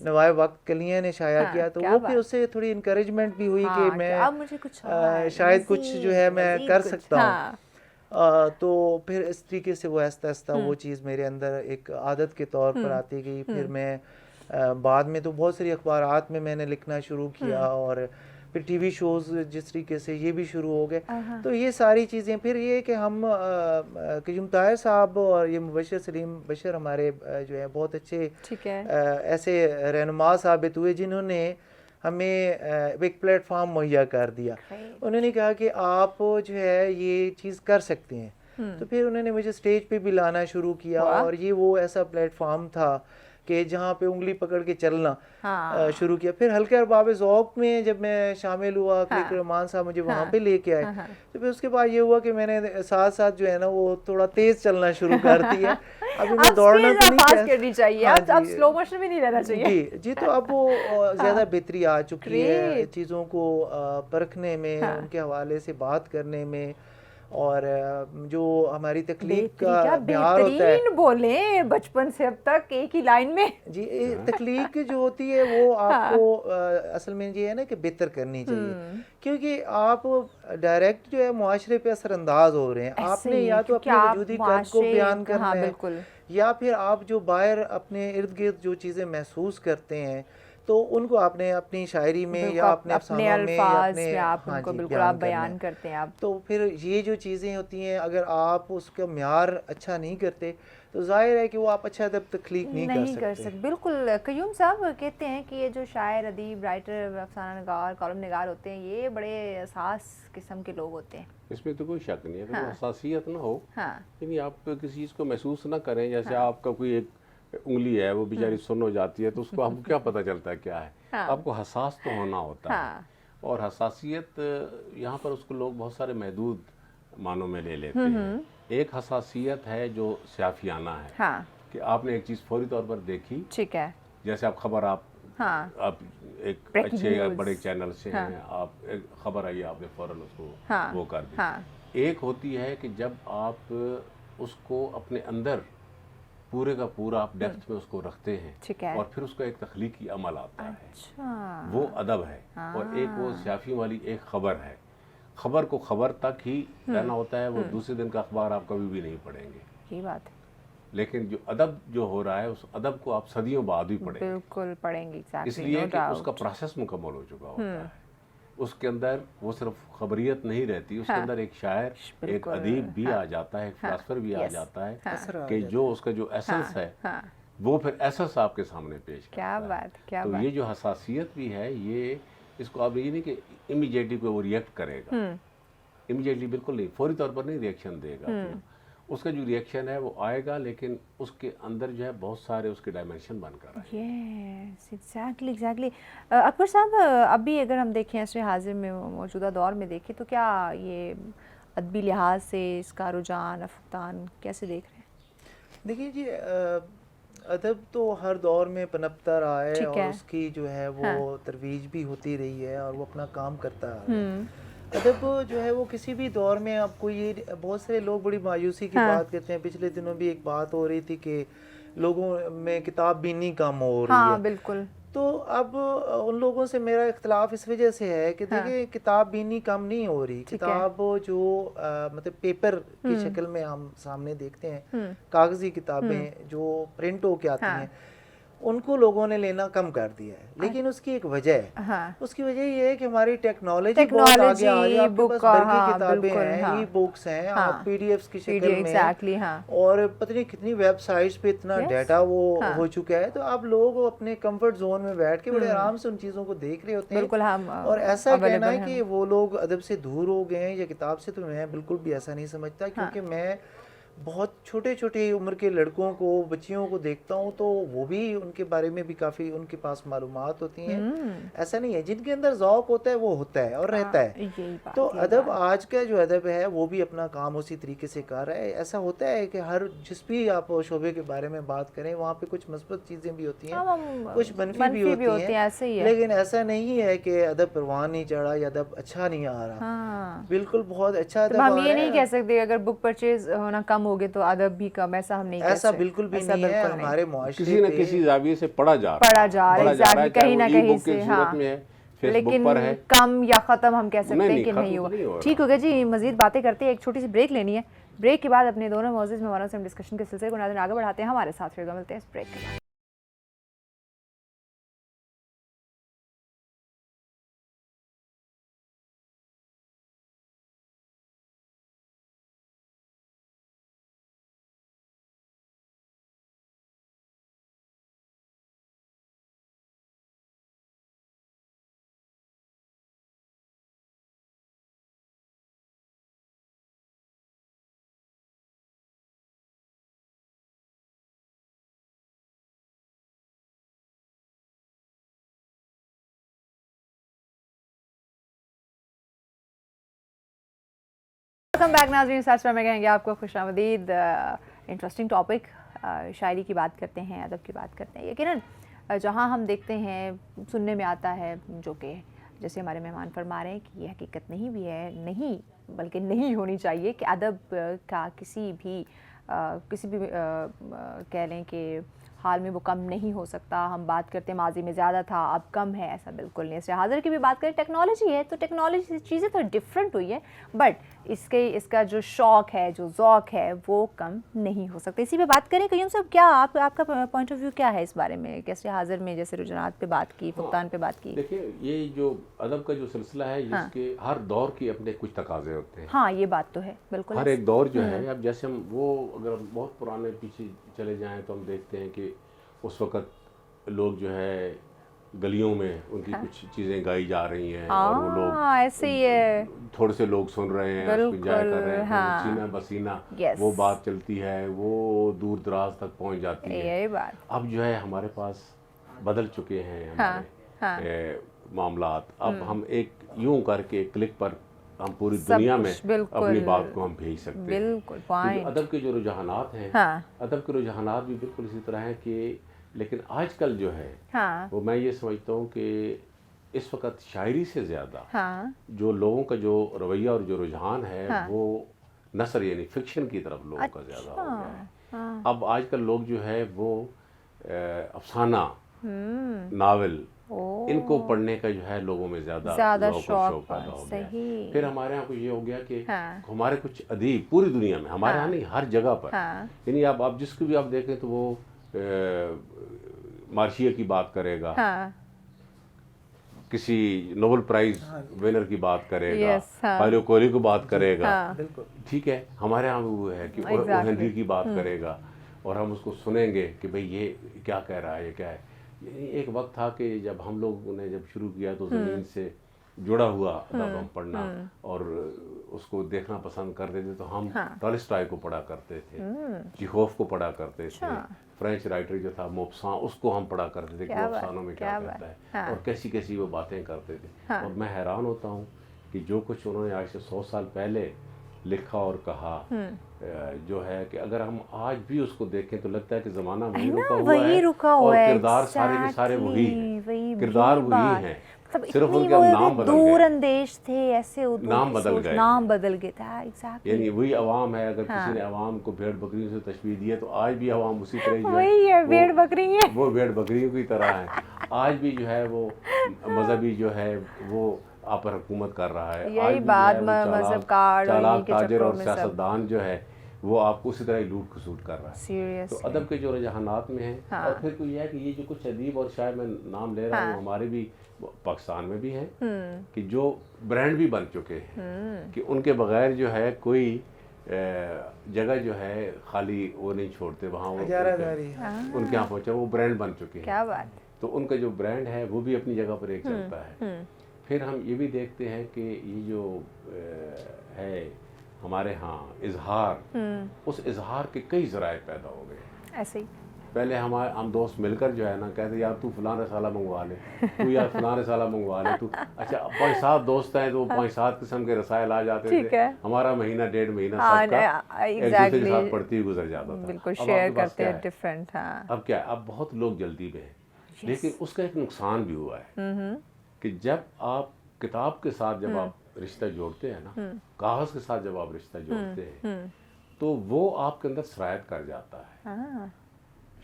نوائے وقت کلیاں نے شائع کیا. تو وہ پھر اس سے تھوڑی انکریجمنٹ بھی ہوئی کہ میں شاید کچھ جو ہے میں کر سکتا ہوں. تو پھر اس طریقے سے وہ آہستہ آہستہ وہ چیز میرے اندر ایک عادت کے طور پر آتی گئی. پھر میں بعد میں تو بہت ساری اخبارات میں نے لکھنا شروع کیا، اور پھر ٹی وی شوز جس طریقے سے یہ بھی شروع ہو گئے. تو یہ ساری چیزیں، پھر یہ کہ ہم قیوم طاہر صاحب اور یہ مبشر سلیم بشر ہمارے جو ہے بہت اچھے ایسے رہنما ثابت ہوئے جنہوں نے ہمیں ایک پلیٹ فارم مہیا کر دیا. انہوں نے کہا کہ آپ جو ہے یہ چیز کر سکتے ہیں. تو پھر انہوں نے مجھے اسٹیج پہ بھی لانا شروع کیا, اور یہ وہ ایسا پلیٹ فارم تھا کہ جہاں پہ انگلی پکڑ کے چلنا شروع کیا. پھر ہلکے ارباب ذوق میں جب میں شامل ہوا, کلک رحمان صاحب مجھے وہاں پہ لے کے آئے, تو پھر اس کے بعد یہ ہوا کہ میں نے ساتھ ساتھ جو ہے نا وہ تھوڑا تیز چلنا شروع کر دیا. ابھی میں دوڑنا تو نہیں کرنی چاہیے, اب سلو موشن بھی نہیں رہنا چاہیے. جی تو اب وہ زیادہ بہتری آ چکی ہے چیزوں کو پرکھنے میں, ان کے حوالے سے بات کرنے میں, اور جو ہماری تخلیق کا معیار ہوتا ہے. بولیں بچپن سے اب تک ایک ہی لائن میں. جی تخلیق جو ہوتی ہے وہ آپ کو اصل میں یہ ہے نا کہ بہتر کرنی چاہیے, کیونکہ آپ ڈائریکٹ جو ہے معاشرے پہ اثر انداز ہو رہے ہیں. آپ نے یا تو اپنے وجودی قد کو بیان کرنا ہے, یا پھر آپ جو باہر اپنے ارد گرد جو چیزیں محسوس کرتے ہیں تو ان کو آپ نے اپنی شاعری میں یا اپنے افسانوں میں یا اپنے آپ ان کو بالکل آپ بیان کرتے ہیں. تو پھر یہ جو چیزیں ہوتی ہیں اگر آپ اس کا معیار اچھا نہیں کرتے تو ظاہر ہے کہ وہ آپ اچھا ادب تخلیق نہیں کر سکتے. بالکل. قیوم صاحب کہتے ہیں کہ یہ جو شاعر, ادیب, رائٹر, افسانہ نگار, کالم نگار ہوتے ہیں یہ بڑے حساس قسم کے لوگ ہوتے ہیں. اس میں تو کوئی شک نہیں ہے, اگر حساسیت نہ ہو, یعنی آپ کسی چیز کو محسوس نہ کریں, جیسے آپ کا کوئی ایک انگلی ہے وہ بیچاری سن ہو جاتی ہے تو اس کو ہم کو کیا پتہ چلتا ہے کیا ہے, آپ کو حساس تو ہونا ہوتا ہے. اور حساسیت یہاں پر اس کو لوگ بہت سارے محدود معنوں میں لے لیتے ہیں. ایک حساسیت ہے جو سیافیانہ ہے, کہ آپ نے ایک چیز فوری طور پر دیکھی, ٹھیک ہے, جیسے آپ خبر آپ ایک اچھے یا بڑے چینل سے ہیں, آپ ایک خبر آئی آپ نے فوراً اس کو وہ کر دی. ایک ہوتی ہے کہ جب آپ اس کو اپنے اندر پورے کا پورا آپ ڈیپتھ میں اس کو رکھتے ہیں, اور پھر اس کا ایک تخلیقی عمل آتا ہے, وہ ادب ہے. اور ایک وہ سیافی والی ایک خبر ہے, خبر کو خبر تک ہی رہنا ہوتا ہے, وہ دوسرے دن کا اخبار آپ کبھی بھی نہیں پڑھیں گے. یہ بات ہے. لیکن جو ادب جو ہو رہا ہے اس ادب کو آپ صدیوں بعد بھی پڑھیں گے. بالکل پڑھیں گے, اس لیے کہ اس کا پروسیس مکمل ہو چکا ہوتا ہے. اس کے اندر وہ صرف خبریت نہیں رہتی, اس کے اندر ایک شاعر, ایک ادیب بھی آ جاتا ہے, ایک فلاسفر بھی آ جاتا ہے, کہ جو اس کا جو ایسنس ہے وہ پھر ایسنس آپ کے سامنے پیش کرتا ہے. تو یہ جو حساسیت بھی ہے, یہ اس کو آپ یہ نہیں کہ امیجیٹلی کوئی وہ ریئیکٹ کرے گا, امیجیٹلی بالکل نہیں, فوری طور پر نہیں ریئیکشن دے گا. اس کا جو ریئیکشن ہے وہ آئے گا, لیکن اس کے اندر جو ہے بہت سارے اس کے ڈائمینشن بن کر آئے. Yes exactly. اکبر صاحب ابھی اگر ہم دیکھیں عصر حاضر میں, موجودہ دور میں دیکھیں تو کیا یہ ادبی لحاظ سے اس کا رجحان, افقدان کیسے دیکھ رہے ہیں؟ دیکھیے جی, ادب تو ہر دور میں پنپتا رہا ہے, اور اس کی جو ہے وہ ترویج بھی ہوتی رہی ہے, اور وہ اپنا کام کرتا رہا ہے. ادب جو ہے وہ کسی بھی دور میں, آپ کو یہ بہت سے لوگ بڑی مایوسی کی بات کرتے ہیں, پچھلے دنوں بھی ایک بات ہو رہی تھی کہ لوگوں میں کتاب بینی کم ہو رہی ہے. بالکل. تو اب ان لوگوں سے میرا اختلاف اس وجہ سے ہے کہ دیکھیں کتاب بینی کم نہیں ہو رہی, کتاب جو مطلب پیپر کی شکل میں ہم سامنے دیکھتے ہیں, کاغذی کتابیں جو پرنٹ ہو کے آتی ہیں, ان کو لوگوں نے لینا کم کر دیا ہے. لیکن اس کی ایک وجہ ہے, اس کی وجہ یہ ہے کہ ہماری ٹیکنالوجی بہت آگے آ گئی. آپ کے پاس برقی کتابیں ہیں, ای بکس ہیں, آپ پی ڈی ایفس کی شکل میں, اور پتہ نہیں کتنی ویب سائٹس پہ اتنا ڈیٹا وہ ہو چکا ہے. تو اب لوگ اپنے کمفرٹ زون میں بیٹھ کے بڑے آرام سے ان چیزوں کو دیکھ رہے ہوتے ہیں. اور ایسا کہنا ہے کہ وہ لوگ ادب سے دور ہو گئے ہیں یا کتاب سے, تو میں بالکل بھی ایسا نہیں سمجھتا, کیونکہ میں بہت چھوٹے چھوٹے عمر کے لڑکوں کو, بچیوں کو دیکھتا ہوں تو وہ بھی ان کے بارے میں بھی کافی ان کے پاس معلومات ہوتی ہیں. ایسا نہیں ہے, جن کے اندر ذوق ہوتا ہے وہ ہوتا ہے اور رہتا ہے. تو ادب, آج کا جو ادب ہے وہ بھی اپنا کام اسی طریقے سے کر رہا ہے. ایسا ہوتا ہے کہ ہر جس بھی آپ شعبے کے بارے میں بات کریں وہاں پہ کچھ مثبت چیزیں بھی ہوتی ہیں, کچھ منفی بھی ہوتی ہیں, لیکن ایسا نہیں ہے کہ ادب پروان نہیں چڑھا یا ادب اچھا نہیں آ رہا. بالکل بہت اچھا ادب آ رہا ہے. ہم یہ نہیں کہہ سکتے اگر بک پرچیز ہونا کم ہوگے تو ادب بھی کم, ایسا ہم نہیں کہہ سکتے. ایسا بالکل بھی نہیں ہے. ہمارے معاشرے کسی نہ کسی زاویے سے پڑھا جا رہا ہے, کہیں نہ کہیں سے, لیکن کم یا ختم ہم کہہ سکتے ہیں کہ نہیں ہوا. ٹھیک ہو گیا جی, مزید باتیں کرتے ہیں, ایک چھوٹی سی بریک لینی ہے. بریک کے بعد اپنے دونوں موضوعات میں ہمارا ڈسکشن کے سلسلے کو ناظرین آگے بڑھاتے ہیں. ہمارے ساتھ پھر ملتے ہیں اس بریک کے بعد. वेलकम बैक नाज़रीन, सच में कहेंगे आपको खुशामदीद। इंटरेस्टिंग टॉपिक, शायरी की बात करते हैं, अदब की बात करते हैं। यकीनन जहाँ हम देखते हैं, सुनने में आता है, जो कि जैसे हमारे मेहमान फरमा रहे हैं कि ये हकीकत नहीं भी है, नहीं बल्कि नहीं होनी चाहिए कि अदब का किसी भी कह लें कि हाल में वो कम नहीं हो सकता। हम बात करते हैं माजी में ज़्यादा था, अब कम है, ऐसा बिल्कुल नहीं। इससे हाज़िर की भी बात करें, टेक्नोलॉजी है तो टेक्नोलॉजी से चीज़ें तो डिफरेंट हुई है, बट इसका जो शौक़ है, जो ज़ौक़ है, वो कम नहीं हो सकता। इसी पे बात करें। कयूम साहब, क्या आपका पॉइंट ऑफ व्यू क्या है इस बारे में? कैसे हाज़िर में जैसे रुझानात पे बात की, फुक़दान पे बात की? देखिए, ये जो अदब का जो सिलसिला है, इसके हर दौर की अपने कुछ तकाज़े होते हैं। हाँ, ये बात तो है, बिल्कुल। हर एक दौर जो है, अब जैसे हम वो अगर बहुत पुराने पीछे चले जाएँ तो हम देखते हैं कि उस वक़्त लोग जो है गलियों में उनकी कुछ चीज़ें गाई जा रही हैं और वो लोग ऐसे ही है, थोड़े से लोग सुन रहे हैं, एंजॉय कर रहे हैं, सीना बसीना वो बात चलती है, वो दूर दराज तक पहुंच जाती है। यही बात। अब जो है हमारे पास बदल चुके हैं हमारे मामलात। अब हम एक यूं करके एक क्लिक पर हम पूरी दुनिया में अपनी बात को हम भेज सकते हैं। बिल्कुल। तो अदब के जो रुझानात हैं, अदब के रुझानात भी बिल्कुल इसी तरह हैं कि, लेकिन आजकल जो है वो मैं ये समझता हूँ कि इस वक्त शायरी से ज़्यादा जो लोगों का जो रवैया और जो रुझान है वो नसर यानी फिक्शन की तरफ लोगों का ज़्यादा हो गया है। अब आजकल लोग जो है वो अफसाना, नावल, इनको पढ़ने का जो है लोगों में ज़्यादा शौक पैदा हो गया। फिर हमारे यहाँ कुछ ये हो गया कि हमारे कुछ अदीब पूरी दुनिया में, हमारे यहाँ नहीं हर जगह पर, यानी आप जिसको भी आप देखें तो वो मार्शिया की बात करेगा, किसी नोबेल प्राइज विनर की बात करेगा, पाउलो कोएल्हो की बात करेगा, ठीक है। हमारे यहाँ वो है कि ओ हेनरी की बात करेगा और हम उसको सुनेंगे कि भाई ये क्या कह रहा है, ये क्या है। एक वक्त था कि जब हम लोगों ने जब शुरू किया तो ज़मीन से जुड़ा हुआ अदब हम पढ़ना और उसको देखना पसंद करते थे, तो हम टॉलस्टॉय को पढ़ा करते थे, चेखोव को पढ़ा करते थे, फ्रेंच राइटर जो था मोपसां, उसको हम पढ़ा करते थे कि मोपसानों में क्या कहता है और कैसी कैसी वो बातें करते थे। और मैं हैरान होता हूँ कि जो कुछ उन्होंने आज से 100 साल पहले लिखा और कहा जो है कि अगर हम आज भी उसको देखें तो लगता है कि ज़माना वही रुका हुआ है और किरदार सारे के सारे वही हैं, किरदार वही हैं, सिर्फ उनके नाम बदल गए, दूर अंदेश थे, ऐसे नाम बदल गए था। एग्जैक्टली, यानी वही अवाम है। अगर किसी ने अवाम को भेड़ बकरियों से तशबीह दी है तो आज भी अवाम उसी तरह वही है, भेड़ बकरी है, वो भेड़ बकरियों की तरह है। आज भी जो है वो मजहबी जो है वो आप पर हुकूमत कर रहा है। यही बात, मजहब कार्ड चालाक ताजिर और सियासतदान जो है वो आपको उसी तरह लूट खसूट कर रहा है। Seriously. तो अदब के जो रुझानात में है और फिर कोई है कि ये जो कुछ अदीब और शायर मैं नाम ले रहा हूँ हमारे भी पाकिस्तान में भी हैं कि जो ब्रांड भी बन चुके हैं कि उनके बगैर जो है कोई जगह जो है खाली वो नहीं छोड़ते, वहाँ उनके यहाँ पहुँचे, वो ब्रांड बन चुके हैं। क्या बात। तो उनका जो ब्रांड है वो भी अपनी जगह पर एक चलता है। फिर हम ये भी देखते हैं कि ये जो है हमारे यहाँ इजहार, उस इजहार के कई ज़राए पैदा हो गए। ऐसे ही पहले हम दोस्त मिलकर जो है ना कहते यार तू फलां रसाला मंगवा ले, तू यार फलां रसाला मंगवा ले, तू अच्छा 5-7 दोस्त हैं तो 5-7 किस्म के रसायल आ जाते थे। हमारा महीना 1.5 महीना सबका एक दूसरे के साथ पढ़ते हुए गुजर जाता था। बिल्कुल शेयर करते हैं डिफरेंट। अब क्या है, अब बहुत लोग जल्दी में हैं, लेकिन उसका एक नुकसान भी हुआ है कि जब आप किताब के साथ जब आप रिश्ता जोड़ते हैं ना, कागज़ के साथ जब आप रिश्ता जोड़ते हैं तो वो आपके अंदर सरायत कर जाता है।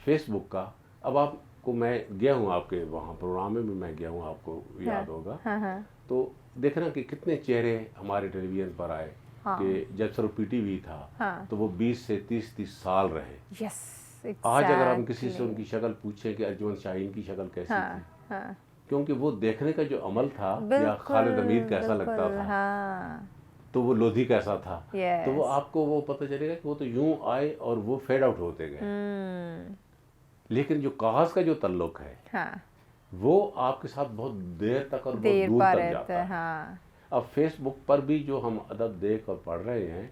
फेसबुक का, अब आपको मैं गया हूँ आपके वहाँ प्रोग्राम में भी मैं गया हूँ, आपको याद होगा, तो देखना कि कितने चेहरे हमारे टेलीविज़न पर आए कि जब सर पीटीवी था तो वो 20 से 30 साल रहे। आज अगर हम किसी से उनकी शक्ल पूछें कि अर्जुन शाहीन की शक्ल कैसी थी, क्योंकि वो देखने का जो अमल था या खालिद हमीद कैसा लगता था तो वो लोधी कैसा था, तो वो आपको वो पता चलेगा कि वो तो यूं आए और वो फेड आउट होते गए। लेकिन जो कागज का जो तल्लुक है वो आपके साथ बहुत देर तक और बहुत दूर तक जाता है। अब फेसबुक पर भी जो हम अदब देख और पढ़ रहे हैं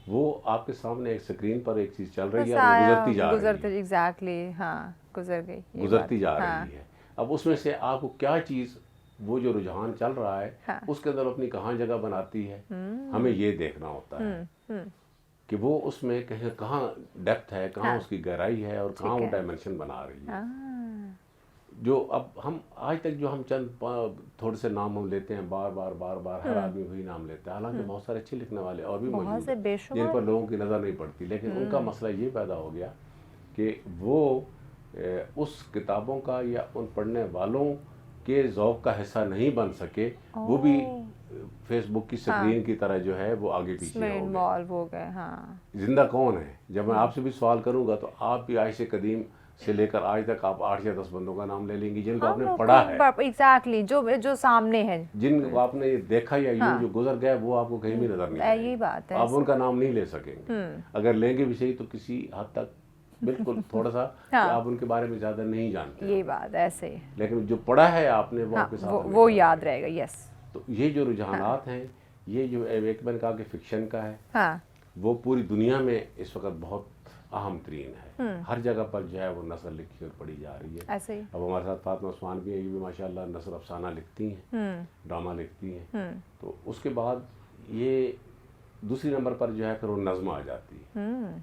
वो आपके सामने एक स्क्रीन पर एक चीज चल रही है और गुजरती जा रही है। अब उसमें से आपको क्या चीज वो जो रुझान चल रहा है उसके अंदर अपनी कहाँ जगह बनाती है, हमें ये देखना होता है। कि वो उसमें कहीं कहाँ डेप्थ है, कहाँ उसकी गहराई है और कहाँ वो डायमेंशन बना रही है। जो अब हम आज तक जो हम चंद थोड़े से नाम हम लेते हैं, बार बार हर आदमी वही नाम लेता है, हालांकि बहुत सारे अच्छे लिखने वाले और भी मौजूद हैं जिन पर लोगों की नज़र नहीं पड़ती, लेकिन उनका मसला ये पैदा हो गया कि वो उस किताबों का या उन पढ़ने वालों के ज़ौक़ का हिस्सा नहीं बन सके, वो भी फेसबुक की स्क्रीन की तरह जो है वो आगे पीछे हो गए। जिंदा कौन है? जब मैं आपसे भी सवाल करूंगा तो आप भी आयशे कदीम से लेकर आज तक आप 8 या 10 बंदों का नाम ले लेंगी जिनको आपने पढ़ा है, एग्जैक्टली जो सामने है, जिनको आपने देखा या यूं जो गुजर गया, वो आपको कहीं भी नजर नहीं आएंगे। यही बात है, आप उनका नाम नहीं ले सकेंगे। अगर लेंगे भी सही तो किसी हद तक, बिल्कुल थोड़ा सा आप उनके बारे में ज्यादा नहीं जानते, ये बात ऐसे ही, लेकिन जो पढ़ा है आपने वो आपके साथ वो याद रहेगा। यस, तो ये जो रुझानात हैं, ये जो एक मैंने कहा कि फिक्शन का है, वो पूरी दुनिया में इस वक्त बहुत अहम तरीन है। हर जगह पर जो है वो नसर लिखी और पढ़ी जा रही है। ऐसे ही अब हमारे साथ फातिमा उस्मान भी है, ये भी माशाल्लाह नसर अफसाना लिखती हैं, ड्रामा लिखती हैं। तो उसके बाद ये दूसरी नंबर पर जो है फिर वो नज़्म आ जाती है।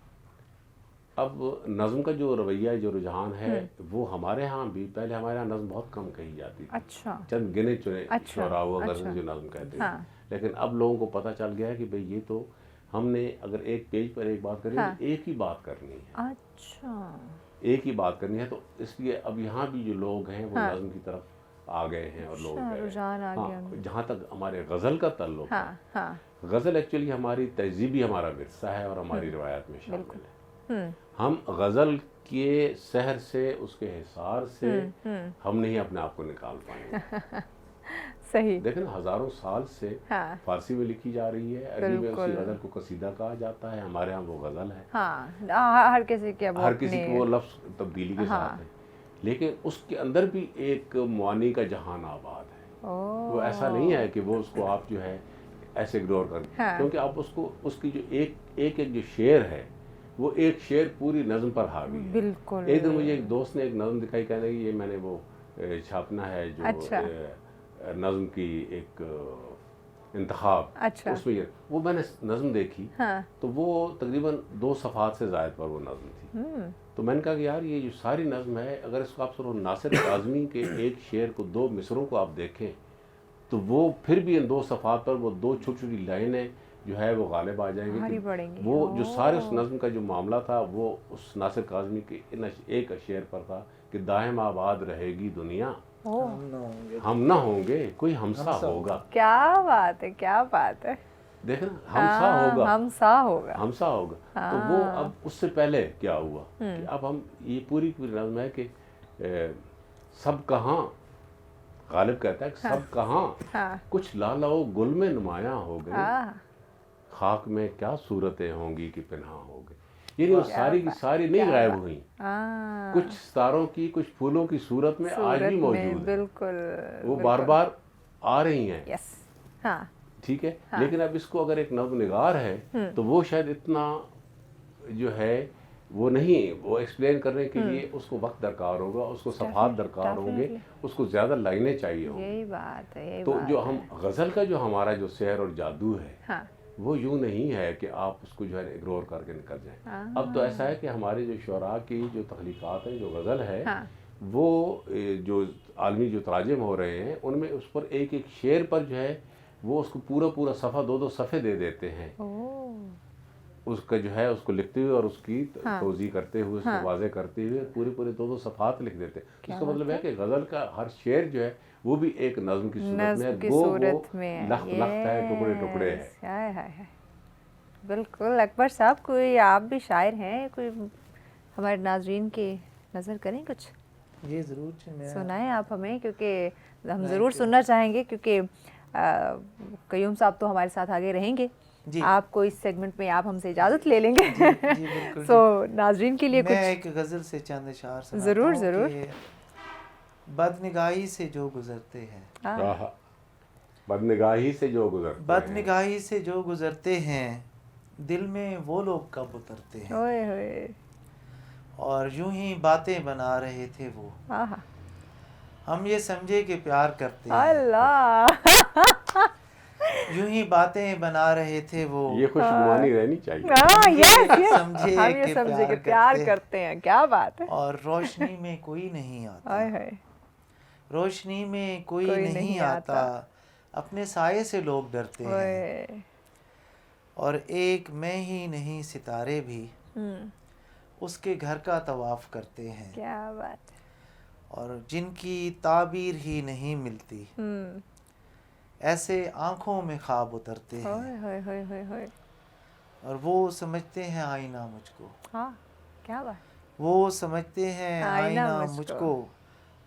अब नज़्म का जो रवैया, जो रुझान है, वो हमारे यहाँ भी, पहले हमारे यहाँ नज़्म बहुत कम कही जाती थी। अच्छा, चंद गिने चुने शोरा अगर जो नज़्म कहते हैं, लेकिन अब लोगों को पता चल गया है कि भाई ये तो हमने अगर एक पेज पर एक बात करनी है, एक ही बात करनी है। अच्छा, एक ही बात करनी है, तो इसलिए अब यहाँ भी जो लोग हैं वो नज़्म की तरफ आ गए हैं और लोग जहाँ तक हमारे गज़ल का ताल्लुक है, गज़ल एक्चुअली हमारी तहजीबी हमारा विरसा है और हमारी रिवायत में शामिल है। हम गज़ल के सहर से, उसके हिसार से हम नहीं अपने आप को निकाल पाएंगे। सही, देखें हजारों साल से फारसी में लिखी जा रही है, अरबी में उसी गज़ल को कसीदा कहा जाता है, हमारे यहाँ वो गज़ल है। हर किसी के वो लफ्ज़ तब्दीली के साथ है, लेकिन उसके अंदर भी एक मुआनी का जहान आबाद है। वो ऐसा नहीं है कि वो उसको आप जो है ऐसे इग्नोर कर, क्योंकि आप उसको, उसकी जो एक जो शेर है, वो एक शेर पूरी नज़्म पर हावी है। बिल्कुल। एक दिन मुझे एक दोस्त ने एक नज़्म दिखाई, कहने की ये मैंने वो छापना है जो नज़्म की एक इंतखाब, उसमें ये वो मैंने नज़्म देखी, तो वो तकरीबन 2 सफ़हात से ज़ायद पर वो नज़्म थी। तो मैंने कहा कि यार ये जो सारी नज़्म है, अगर इसको आप सिर्फ नासिर काज़मी के एक शेर को, 2 मिसरों को आप देखें, तो वो फिर भी इन 2 सफ़हात पर वो 2 छोटी छोटी लाइनें जो है वो गालिब आ जाएंगी। वो जो सारे उस नज़्म का जो मामला था वो उस नासिर काज़मी के एक शेर पर था कि दायम आबाद रहेगी दुनिया, हम ना होंगे, कोई हमसा होगा। क्या बात है, क्या बात है। देख ना, हमसा होगा। तो वो अब उससे पहले क्या हुआ कि अब हम ये पूरी नज़्म है कि सब कहाँ, गालिब कहता है कि सब कहाँ, कुछ लालो गुल में नुमाया हो गए, खाक में क्या सूरतें होंगी कि पिन्हा हो गई। ये वो सारी की सारी नहीं गायब हुई, कुछ सितारों की, कुछ फूलों की सूरत में आज भी मौजूद है। बिल्कुल, वो बार बार आ रही हैं। यस, ठीक है। लेकिन अब इसको अगर एक नज़्म निगार है तो वो शायद इतना जो है वो नहीं, वो एक्सप्लेन करने के लिए उसको वक्त दरकार होगा, उसको सफ़ात दरकार होंगे, उसको ज़्यादा लाइनें चाहिए होंगी। यही बात है। तो जो हम गज़ल का जो हमारा जो शेर और जादू है, वो यूँ नहीं है कि आप उसको जो है इग्नोर करके निकल जाएं। अब तो ऐसा है कि हमारे जो शुरा की जो तख्लीक़ात हैं, जो गज़ल है, वो जो आलमी जो तराजम हो रहे हैं, उनमें उस पर एक एक शेर पर जो है वो उसको पूरा सफ़ा 2-2 सफ़े दे देते हैं, उसका जो है उसको लिखते हुए और उसकी तौज़ी करते हुए, उसको वाज़े करते हुए पूरे 2-2 सफ़ात लिख देते हैं। इसका मतलब है कि गज़ल का हर शेर जो है वो भी एक नज़्म की सूरत में लख्त है, टुकड़े टुकड़े है। बिल्कुल। अकबर साहब, कोई आप भी शायर हैं, कोई हमारे नाज़रीन के नज़र करें कुछ? ये ज़रूर सुनाएं आप हमें, क्योंकि हम ज़रूर सुनना चाहेंगे, क्योंकि कयूम साहब तो हमारे साथ आगे रहेंगे। आपको इस सेगमेंट में आप हमसे इजाज़त ले लेंगे। तो नाज़रीन के लिए मैं एक गज़ल से चंद अशआर सुनाता हूं। ज़रूर। बदनिगाही से जो गुजरते हैं, बदनिगाही से जो गुजरते हैं, दिल में वो लोग कब उतरते हैं। ओए होए। और यूं ही बातें बना रहे थे वो, हम ये समझे कि प्यार करते हैं। अल्लाह। यूं ही बातें बना रहे थे वो, ये खुशगुमानी रहनी चाहिए। समझे कि प्यार करते हैं, क्या बात है। और रोशनी में कोई नहीं आता, रोशनी में कोई नहीं आता, अपने साये से लोग डरते हैं, और एक मैं ही नहीं सितारे भी उसके घर का तवाफ करते हैं। क्या बात है। और जिनकी ताबीर ही नहीं मिलती, ऐसे आंखों में ख्वाब उतरते हैं, और वो समझते हैं आईना मुझको। हाँ, क्या बात। वो समझते हैं आईना मुझको,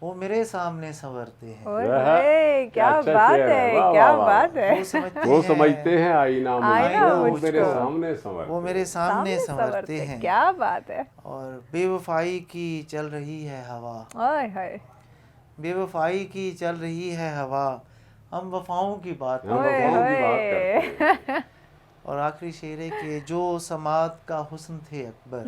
वो मेरे सामने संवरते हैं। ओए क्या बात है, क्या बात है। वो समझते हैं आईना मुझको, मेरे सामने संवरते, वो मेरे सामने संवरते हैं। क्या बात है। और बेवफाई की चल रही है हवा, बेवफाई की चल रही है हवा, हम वफाओं की बात करते हैं। और आखिरी शेर है कि जो समात का हुस्न थे अकबर,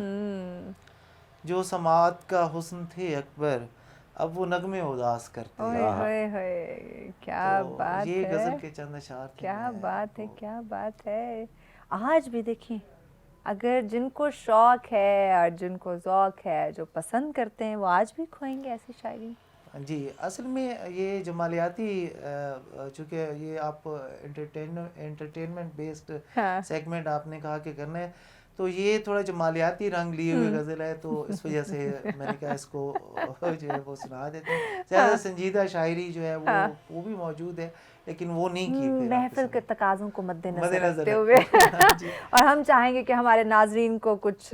जो समात का हुस्न थे अकबर, अब वो नगमे उदास करते हैं। क्या बात है। ये गजल के चंद अशार थे। क्या बात है, क्या बात है। आज भी देखें, अगर जिनको शौक है और जिनको ज़ौक है, जो पसंद करते हैं, वो आज भी खोएंगे ऐसी शायरी। जी, असल में ये जमालियाती, चूँकि ये आप एंटरटेनमेंट बेस्ड सेगमेंट आपने कहा कि करना है, तो ये थोड़ा जमालियाती रंग लिए हुए गज़ल है, तो इस वजह से मैंने कहा इसको जो है वो सुना देते हैं। ज़्यादा संजीदा शायरी जो है वो भी मौजूद है, लेकिन वो नहीं की महफिल के तकाज़ों को मद्देनज़र रखते हुए। और हम चाहेंगे कि हमारे नाज़रीन को कुछ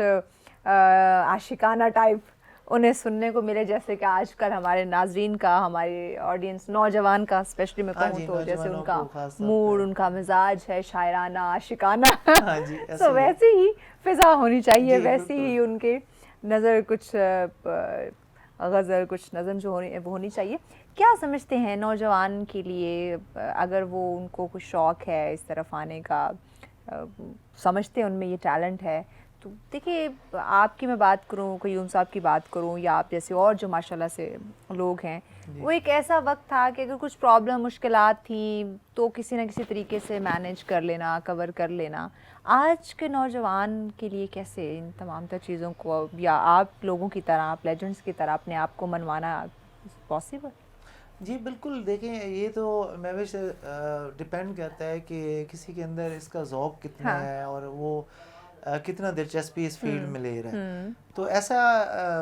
आशिकाना टाइप उन्हें सुनने को मिले, जैसे कि आजकल हमारे नाज़रीन का, हमारे ऑडियंस नौजवान का स्पेशली मैं कहूँ तो, जैसे उनका मूड, उनका मिजाज है शायराना, आशिकाना, तो वैसे ही फिज़ा होनी चाहिए, वैसी ही उनके नज़र कुछ गज़ल, कुछ नज़म जो होनी चाहिए। क्या समझते हैं नौजवान के लिए, अगर वो उनको कुछ शौक़ है इस तरफ आने का, समझते हैं उनमें ये टैलेंट है, तो देखिए आपकी मैं बात करूँ, क़य्यूम साहब की बात करूँ, या आप जैसे और जो माशाल्लाह से लोग हैं, वो एक ऐसा वक्त था कि अगर कुछ प्रॉब्लम मुश्किलात थी तो किसी न किसी तरीके से मैनेज कर लेना, कवर कर लेना। आज के नौजवान के लिए कैसे इन तमाम तर चीज़ों को, या आप लोगों की तरह, आप लेजेंड्स की तरह अपने आप को मनवाना पॉसिबल? जी बिल्कुल, देखें ये तो महविश डिपेंड करता है कि किसी के अंदर इसका ज़ौक़ कितना है और वो कितना दिलचस्पी इस फील्ड में ले रहा है। तो ऐसा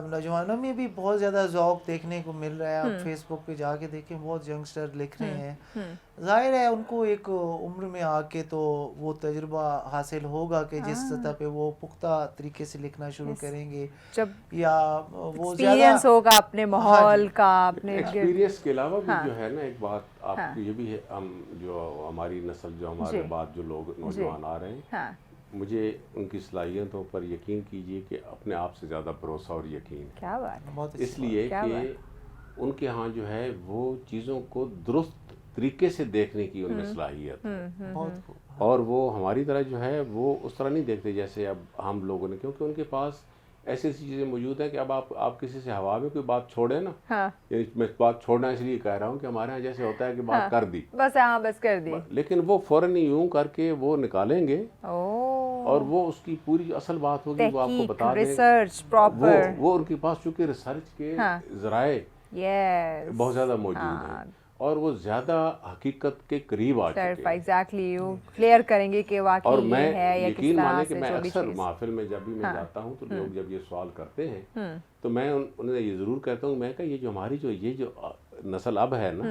नौजवानों में भी बहुत ज़्यादा ज़ौक़ देखने को मिल रहा है। आप फेसबुक पे जाके देखें, बहुत यंगस्टर लिख रहे हैं। ज़ाहिर है उनको एक उम्र में आके तो वो तजुर्बा हासिल होगा कि जिस सतह पे वो पुख्ता तरीके से लिखना शुरू करेंगे, जब या वो एक्सपीरियंस होगा अपने माहौल का, अपने एक्सपीरियंस के अलावा भी जो है ना, एक बात आप ये भी है, हम जो हमारी नस्ल, जो हमारे बाद जो लोग नौजवान आ रहे हैं, मुझे उनकी सलाहियतों पर यकीन कीजिए कि अपने आप से ज़्यादा भरोसा और यकीन। क्या बात है। इसलिए कि उनके यहाँ जो है वो चीज़ों को दुरुस्त तरीके से देखने की उनमें सलाहियत है, और वो हमारी तरह जो है वो उस तरह नहीं देखते जैसे अब हम लोगों ने, क्योंकि उनके पास ऐसी ऐसी चीज़ें मौजूद हैं कि अब आप किसी से हवा में कोई बात छोड़े ना, मैं बात छोड़ना इसलिए कह रहा हूँ कि हमारे यहाँ जैसे होता है कि बात कर दी, बस कर दी, लेकिन वो फ़ौरन यूं करके वो निकालेंगे और वो उसकी पूरी असल बात होगी वो आपको बता देंगे। रिसर्च प्रॉपर, वो उनके पास चूँकि रिसर्च के ज़राए बहुत ज़्यादा मौजूद हैं और वो ज़्यादा हकीकत के करीब आ चुके हैं। एग्जैक्टली, वो क्लियर करेंगे कि वाकई और मैं है या यकीन माने कि से मैं जो भी अक्सर चीज़। महफिल में जब भी मैं जाता हूँ तो लोग जब ये सवाल करते हैं तो मैं उन्हें ये ज़रूर कहता हूँ, मैं ये जो हमारी जो नस्ल अब है ना,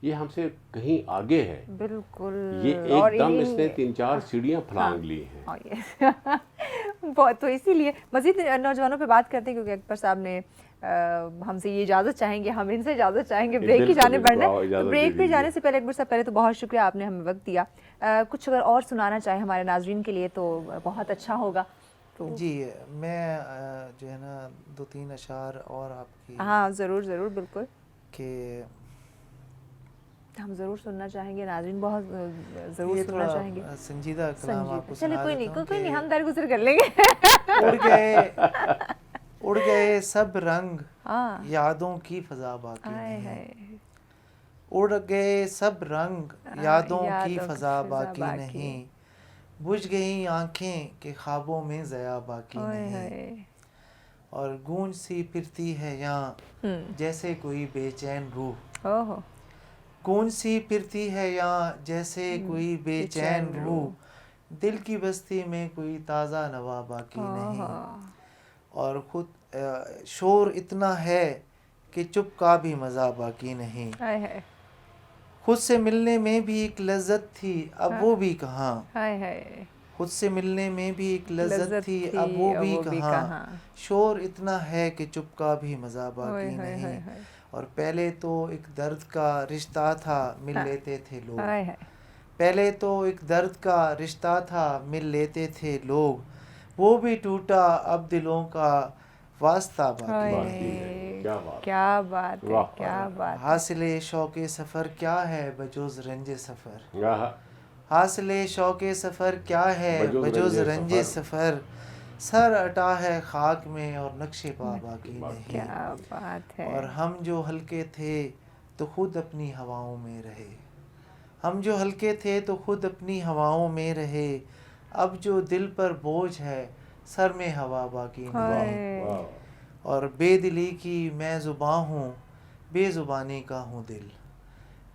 ये हमसे कहीं आगे है। बिल्कुल, ये एकदम इसने 3-4 सीढ़ियाँ फलांग ली हैं। बहुत, तो इसीलिए मज़ीद नौजवानों पे बात करते हैं, क्योंकि अकबर साहब ने हमसे ये इजाज़त चाहेंगे, हम इनसे इजाज़त चाहेंगे ब्रेक की जाने बढ़ना है। तो ब्रेक पे जाने से पहले अकबर साहब, पहले तो बहुत शुक्रिया, आपने हमें वक्त दिया। कुछ अगर और सुनाना चाहे हमारे नाज़रीन के लिए तो बहुत अच्छा होगा। तो जी मैं जो है ना 2-3 अशार और आपकी, हाँ ज़रूर बिल्कुल, कि हम ज़रूर सुनना चाहेंगे, नाज़रीन बहुत ज़रूर सुनना चाहेंगे। संजीदा कलाम आपको चलिए, कोई नहीं, हम दरगुजर कर लेंगे। उड़ गए सब रंग यादों की फ़ज़ा बाकी है, उड़ गए सब रंग यादों की फ़ज़ा बाकी नहीं, बुझ गई आंखें के ख्वाबों में ज़या बाकी नहीं, और गूंज सी फिरती है यहाँ जैसे कोई बेचैन रूह, गूंज सी फिरती है यहाँ जैसे कोई बेचैन रूह, दिल की बस्ती में कोई ताज़ा नवा बाकी नहीं, और खुद शोर इतना है कि चुप का भी मज़ा बाकी नहीं, खुद से मिलने में भी एक लज्जत थी अब वो भी कहाँ, खुद से मिलने में भी एक लज्जत थी अब वो भी कहाँ, शोर इतना है कि चुप का भी मज़ा बाकी नहीं, और पहले तो एक दर्द का रिश्ता था मिल लेते थे लोग, पहले तो एक दर्द का रिश्ता था मिल लेते थे लोग, वो भी टूटा अब दिलों का वास्ता बाकी नहीं, क्या बात है, क्या बात। हासिले शौक़े सफ़र क्या है बजोज़ रंजे सफ़र, हासिले शौक़े सफ़र क्या है बजोज़ रंजे सफ़र, सर अटा है खाक में और नक्शे पा बाकी नहीं, क्या बात है। और हम जो हल्के थे तो खुद अपनी हवाओं में रहे, हम जो हल्के थे तो खुद अपनी हवाओं में रहे, अब जो दिल पर बोझ है सर में हवा बाकी नहीं, और बेदिली की मैं ज़ुबां हूँ बेज़ुबानी का हूँ दिल,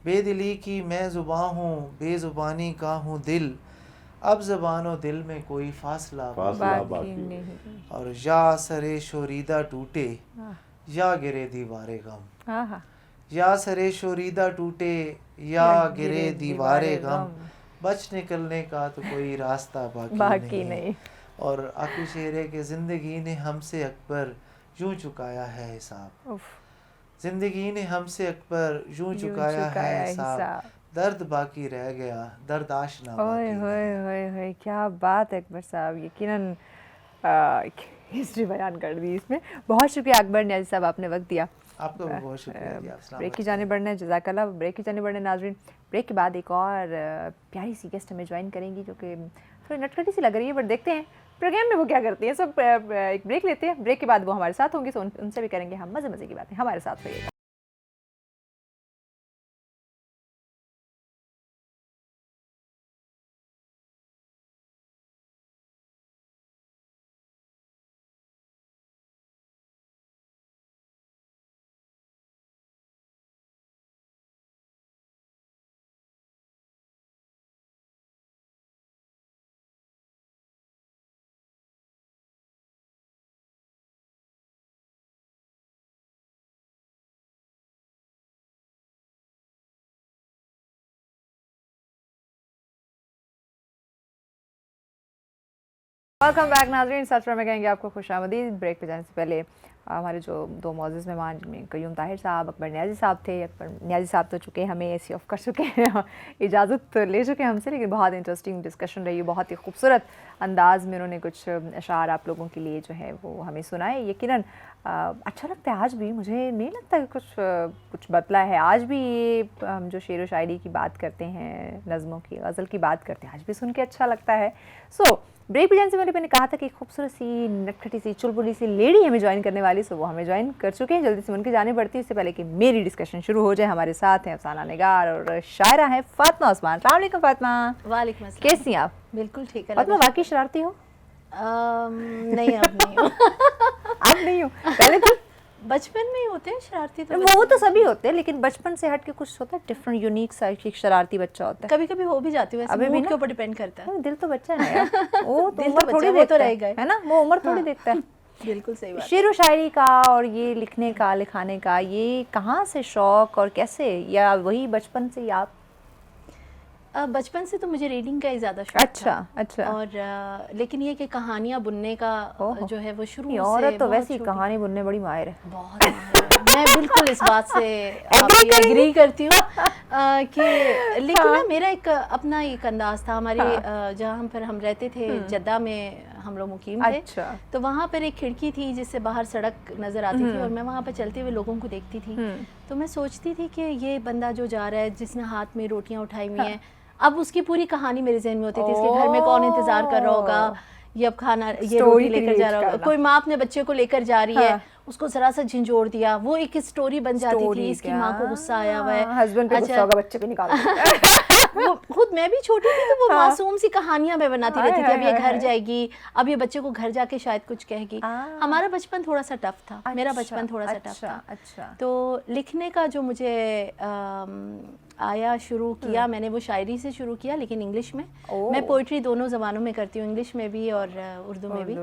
बेदिली की मैं ज़ुबां हूँ बेज़ुबानी का हूँ दिल, अब ज़बानो दिल में कोई फासला बाकी नहीं, और या सरे शोरीदा टूटे या गिरे दीवारे गम, या सरे शोरीदा टूटे या गिरे दीवारे गम, बच निकलने का तो कोई रास्ता बाकी नहीं, और आखिरी शेर के ज़िंदगी ने हमसे अकबर यूं चुकाया है हिसाब, ज़िंदगी ने हमसे अकबर यूं चुकाया है हिसाब, दर्द बाकी रह गया दर्द आशना बाकी नहीं। क्या बात है अकबर साहब, यकीनन हिस्ट्री बयान कर दी इसमें। बहुत शुक्रिया अकबर नियाज़ी साहब, आपने वक्त दिया। आपका भी बहुत शुक्रिया। ब्रेक की जाने बढ़ना, जज़ाकल्लाह। ब्रेक की जाने बढ़ना नाज़रीन। ब्रेक के बाद एक और प्यारी सी गेस्ट हमें ज्वाइन करेंगी जो कि थोड़ी नटखटी सी लग रही है, बट देखते हैं प्रोग्राम में वो क्या करती हैं। सब एक ब्रेक लेते हैं, ब्रेक के बाद वो हमारे साथ होंगे, तो उनसे भी करेंगे हम मज़े मज़े की बातें। हमारे साथ रहिएगा। वेलकम बैक नाज़रीन। सच में कहेंगे आपको खुशामदीद। ब्रेक पे जाने से पहले हमारे जो दो मौजूद मेहमान जिनमें कयूम ताहिर साहब, अकबर नियाज़ी साहब थे। अकबर नियाज़ी साहब तो चुके हमें ऐसी ऑफ कर चुके हैं, इजाज़त ले चुके हैं हमसे, लेकिन बहुत इंटरेस्टिंग डिस्कशन रही, बहुत ही खूबसूरत अंदाज़ में उन्होंने कुछ अशार आप लोगों के लिए जो है वो हमें सुनाए। यकीनन अच्छा लगता है आज भी, मुझे नहीं लगता कि कुछ बदला है। आज भी ये हम जो शेर व शायरी की बात करते हैं, नज़मों की, गज़ल की बात करते हैं, आज भी सुन के अच्छा लगता है। ब्रेक पे जाने से पहले मैंने कहा था कि खूबसूरत सी नटखटी सी चुलबुली सी लेडी हमें ज्वाइन करने वाली, सो वो हमें ज्वाइन कर चुके हैं। जल्दी से उनके जाने बढ़ती है, इससे पहले कि मेरी डिस्कशन शुरू हो जाए। हमारे साथ हैं अफसाना निगार और शायरा हैं फातिमा उस्मान। अस्सलाम वालेकुम फातिमा। वालेकुम अस्सलाम। कैसी हैं आप? बिल्कुल ठीक है। फातिमा वाकई शरारती हो? नहीं, अब नहीं हो। अब नहीं हो, पहले थी? बचपन में ही होते हैं शरारती, तो वो तो सभी होते हैं, लेकिन बचपन से हट के कुछ होता है डिफरेंट, यूनिक सा एक शरारती बच्चा होता है। कभी कभी हो भी जाती है, वैसे मूड के ऊपर डिपेंड करता है। दिल तो बच्चा है यार, वो तो दिल उम्र तो थोड़ी वो तो रह गए है ना, वो उम्र थोड़ी देखता है। बिल्कुल सही बात। शेर व शायरी का और ये लिखने का, लिखाने का, ये कहाँ से शौक और कैसे, या वही बचपन से आप? बचपन से तो मुझे रीडिंग का ही ज़्यादा शौक था। अच्छा। और लेकिन ये कि कहानियाँ बुनने का जो है वो शुरू से, औरत तो वैसे ही कहानी बुनने बड़ी माहिर है, बहुत मैं बिल्कुल इस बात से एग्री करती हूँ कि लेकिन ना मेरा एक अपना एक अंदाज था। हमारे जहाँ पर हम रहते थे जद्दा में, हम लोग मुकीम थे। तो वहाँ पर एक खिड़की थी जिससे बाहर सड़क नज़र आती थी, और मैं वहाँ पर चलते हुए लोगों को देखती थी। तो मैं सोचती थी कि ये बंदा जो जा रहा है, जिसने हाथ में रोटियाँ उठाई हुई हैं, अब उसकी पूरी कहानी मेरे ज़हन में होती थी। इसके घर में कौन इंतज़ार कर रहा होगा, ये अब खाना, ये रोटी लेकर जा रहा होगा, कोई माँ अपने बच्चे को लेकर जा रही है, اس کو ذرا سا جھنجھوڑ دیا, وہ ایک اسٹوری بن جاتی تھی, اس کی ماں کو غصہ آیا ہوا ہے, ہسبینڈ پہ غصہ ہوگا, بچے پہ نکال وہ خود میں بھی چھوٹی تھی تو وہ معصوم سی کہانیاں میں بناتی رہتی تھی, اب یہ گھر جائے گی, اب یہ بچے کو گھر جا کے شاید کچھ کہے گی. ہمارا بچپن تھوڑا سا ٹف تھا, میرا بچپن تھوڑا سا ٹف تھا. تو لکھنے کا جو مجھے آیا شروع کیا, میں نے وہ شاعری سے شروع کیا لیکن انگلش میں. میں پوئٹری دونوں زبانوں میں کرتی ہوں, انگلش میں بھی اور اردو میں بھی.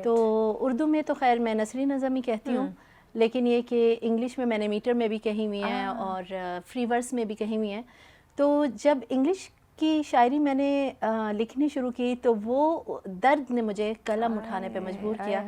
تو اردو میں تو خیر میں نثری نظم ہی کہتی ہوں, لیکن یہ کہ انگلش میں نے میٹر میں بھی کہی ہوئی ہیں اور فری ورس میں بھی کہی ہوئی ہیں. تو جب انگلش کی شاعری میں نے لکھنی شروع کی تو وہ درد نے مجھے قلم اٹھانے پہ مجبور کیا.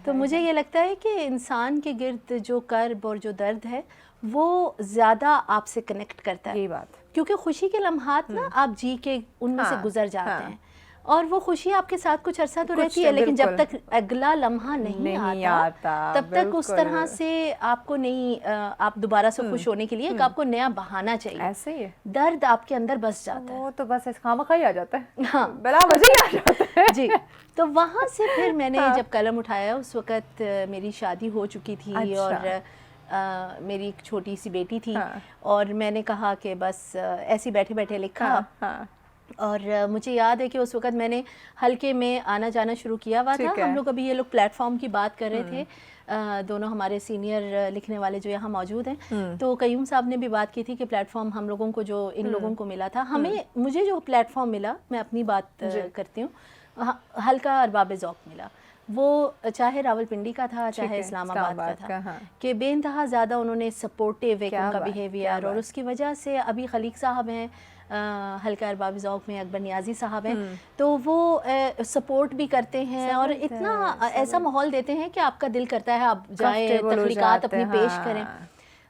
تو مجھے یہ لگتا ہے کہ انسان کے گرد جو کرب اور جو درد ہے وہ زیادہ آپ سے کنیکٹ کرتا ہے, یہ بات, کیونکہ خوشی کے لمحات نا آپ جی کے ان میں سے گزر جاتے ہیں, اور وہ خوشی آپ کے ساتھ کچھ عرصہ تو رہتی ہے, لیکن جب تک اگلا لمحہ نہیں آتا تب تک اس طرح سے آپ کو نہیں, آپ دوبارہ سے خوش ہونے کے لیے آپ کو نیا بہانہ چاہیے. ایسے ہی ہے, درد آپ کے اندر بس جاتا ہے, وہ تو بس خامخواہ ہی آ جاتا ہے, ہاں بلا وجہ ہی آ جاتا ہے. جی. تو وہاں سے پھر میں نے جب قلم اٹھایا, اس وقت میری شادی ہو چکی تھی اور میری ایک چھوٹی سی بیٹی تھی, اور میں نے کہا کہ بس ایسے بیٹھے بیٹھے لکھا. اور مجھے یاد ہے کہ اس وقت میں نے حلقے میں آنا جانا شروع کیا ہوا تھا. ہم لوگ ابھی یہ لوگ پلیٹ فارم کی بات کر رہے تھے, دونوں ہمارے سینئر لکھنے والے جو یہاں موجود ہیں, تو قیوم صاحب نے بھی بات کی تھی کہ پلیٹ فارم ہم لوگوں کو جو ان لوگوں کو ملا تھا, مجھے جو پلیٹ فارم ملا, میں اپنی بات کرتی ہوں, حلقہ ارباب ذوق ملا. وہ چاہے راولپنڈی کا تھا چاہے اسلام آباد کا تھا, کہ بے انتہا زیادہ انہوں نے سپورٹیو ایک ان کا بیہیویئر, اور اس کی وجہ سے ابھی خلیق صاحب ہیں حلقہ ارباب ذوق میں, اکبر نیازی صاحب ہیں, تو وہ سپورٹ بھی کرتے ہیں اور اتنا ایسا ماحول دیتے ہیں کہ آپ کا دل کرتا ہے آپ جائیں, تخلیقات اپنی پیش کریں.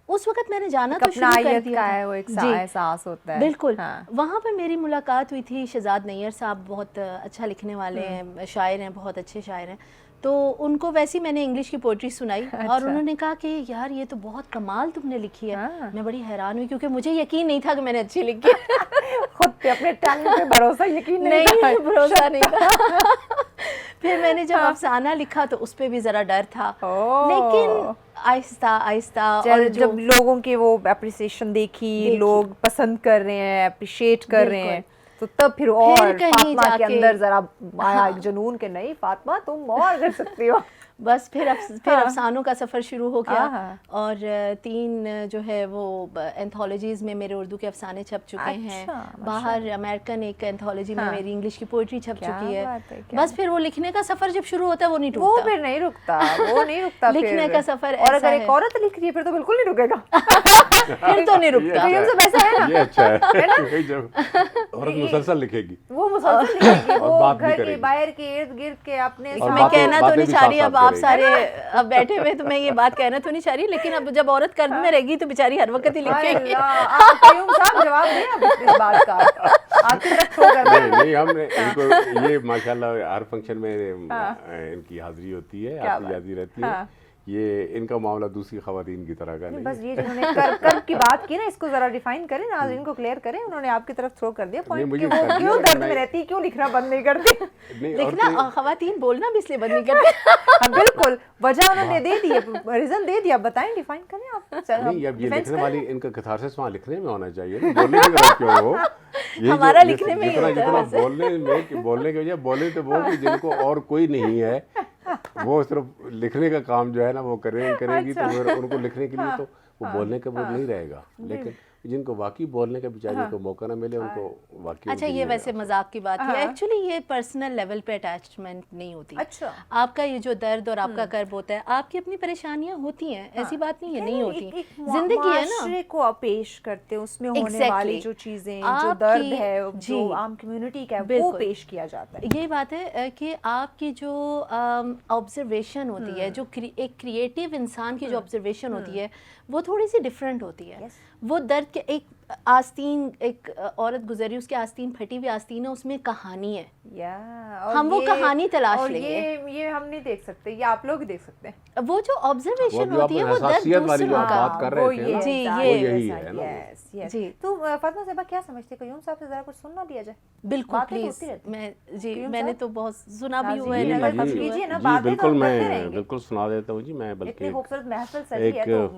اس وقت میں نے جانا تو شروع کر دیا ہے, وہ ایک احساس ہوتا ہے. بالکل. وہاں پہ میری ملاقات ہوئی تھی شہزاد نیّر صاحب, بہت اچھا لکھنے والے ہیں, شاعر ہیں, بہت اچھے شاعر ہیں. تو ان کو ویسے میں نے انگلش کی پوئٹری سنائی, اور انہوں نے کہا کہ یار یہ تو بہت کمال تم نے لکھی ہے. میں بڑی حیران ہوئی کیونکہ مجھے یقین نہیں تھا کہ میں نے اچھی لکھی. خود پہ اپنے ٹنگ پہ بھروسہ یقین نہیں, بھروسہ نہیں تھا. پھر میں نے جب افسانہ لکھا تو اس پہ بھی ذرا ڈر تھا, لیکن آہستہ آہستہ, اور جب لوگوں کی وہ اپریسیشن دیکھی, لوگ پسند کر رہے ہیں, اپریشیٹ کر رہے ہیں, تو تب پھر اور فاطمہ کے اندر ذرا آیا ایک جنون کہ نہیں فاطمہ تم اور کر سکتی ہو. بس پھر افسانوں کا سفر شروع ہو گیا, اور 3 جو ہے وہ اینتھولوجیز میں میرے اردو کے افسانے چھپ چکے ہیں. باہر امریکن ایک اینتھولوجی میں میری انگلش کی پوئٹری چھپ چکی ہے. بس پھر وہ لکھنے کا سفر جب شروع ہوتا ہے وہ نہیں رکتا, وہ پھر نہیں رکتا, وہ نہیں رکتا لکھنے کا سفر. اور اگر ایک عورت لکھ رہی ہے پھر تو بالکل نہیں رکے گا, پھر تو نہیں رکتا. یہ اچھا ہے, جب عورت مسلسل لکھے گی, وہ مسلسل لکھے گی, وہ گھر کے باہر کے ارد گرد کے اپنے. میں کہنا تو نہیں چاہ رہی, اب آپ سارے اب بیٹھے ہوئے تو میں یہ بات کہنا تو نہیں چاہ رہی, لیکن اب جب عورت قرض میں رہے گی تو بیچاری ہر وقت ہی لکھے گی. قیوم صاحب جواب دیں اب اس بات کا, نہیں ہم نے ان کو یہ ماشاءاللہ ہر فنکشن میں ان کی حاضری ہوتی ہے, آپ کی حاضری رہتی ہے. یہ ان کا معاملہ دوسری خواتین کی طرح کا نہیں. بس یہ جنہوں نے کرب کی بات کی نا, اس کو ذرا ڈیفائن کریں, ناظرین کو کلیئر کریں. انہوں نے آپ کی طرف تھرو کر دیا پوائنٹ کہ وہ کیوں درد میں رہتی, کیوں لکھنا بند نہیں کرتی. لکھنا خواتین بولنا بھی اس لیے بند نہیں کرتی. بالکل, وجہ انہوں نے دے دی, ریزن دے دیا, بتائیں ڈیفائن کریں آپ. نہیں, اب یہ لکھنے والی ان کا کتھارسس وہاں لکھنے میں ہونا چاہیے, بولنے کی طرف کیوں ہو. ہمارا لکھنے میں جتنا بولنے کی وجہ بولے تو وہ جن کو اور کوئی نہیں ہے, وہ صرف لکھنے کا کام جو ہے نا وہ کرے گی, تو ان کو لکھنے کے لیے تو وہ بولنے کا وہ نہیں رہے گا. لیکن جن کو واقعی بولنے کا بیچاری کو موقع نہ ملے, ان کو واقعی. اچھا, یہ ویسے مذاق کی بات ہے, ایکچولی یہ پرسنل لیول پہ اٹیچمنٹ نہیں ہوتی. اچھا, آپ کا یہ جو درد اور آپ کا کرب ہوتا ہے, آپ کی اپنی پریشانیاں ہوتی ہیں, ایسی بات نہیں ہے نہیں ہوتی, زندگی ہے نا. معاشرے کو پیش کرتے ہیں, اس میں ہونے والی جو چیزیں, جو درد ہے, جو عام کمیونٹی کا ہے, وہ پیش کیا جاتا ہے. یہ بات ہے کہ آپ کی جو آبزرویشن ہوتی ہے, جو ایک کریٹیو انسان کی جو آبزرویشن ہوتی ہے, وہ تھوڑی سی ڈفرینٹ ہوتی ہے. وہ درد جبکہ ایک آستین, ایک عورت گزری, اس کی آستین پھٹی ہوئی آستین ہے, اس میں کہانی ہے, ہم وہ کہانی تلاش لیں گے. یہ ہم نہیں دیکھ سکتے, یہ آپ لوگ ہی دیکھ سکتے ہیں. وہ جو آبزرویشن ہوتی ہے وہ درد دوسروں کا, جی یہی ہے نا. جی تو فاطمہ صاحبہ کیا سمجھتے ہیں, قیوم صاحب سے ذرا کچھ سننا دیا جائے. بالکل پلیز. میں نے تو بہت سنا بھی ہوا ہے. بالکل سنا دیتا ہوں جی. میں بلکہ خوبصورت محفل سجی ہے تو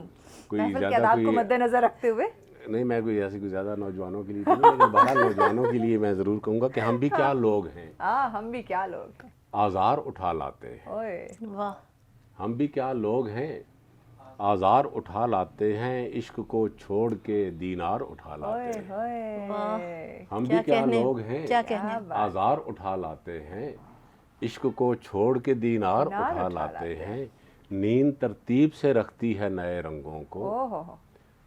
محفل کے آداب کو مد نظر رکھتے ہوئے نہیں, میں کوئی ایسی کوئی زیادہ نوجوانوں کے لیے لیکن بہرحال نوجوانوں کے لیے میں ضرور کہوں گا کہ ہم بھی کیا لوگ ہیں. ہم بھی کیا لوگ ہیں, آزار اٹھا لاتے ہیں. واہ. ہم بھی کیا لوگ ہیں, آزار اٹھا لاتے ہیں, عشق کو چھوڑ کے دینار اٹھا لاتے ہیں. ہم بھی کیا لوگ ہیں, آزار اٹھا لاتے ہیں, عشق کو چھوڑ کے دینار اٹھا لاتے ہیں. نیند ترتیب سے رکھتی ہے نئے رنگوں کو,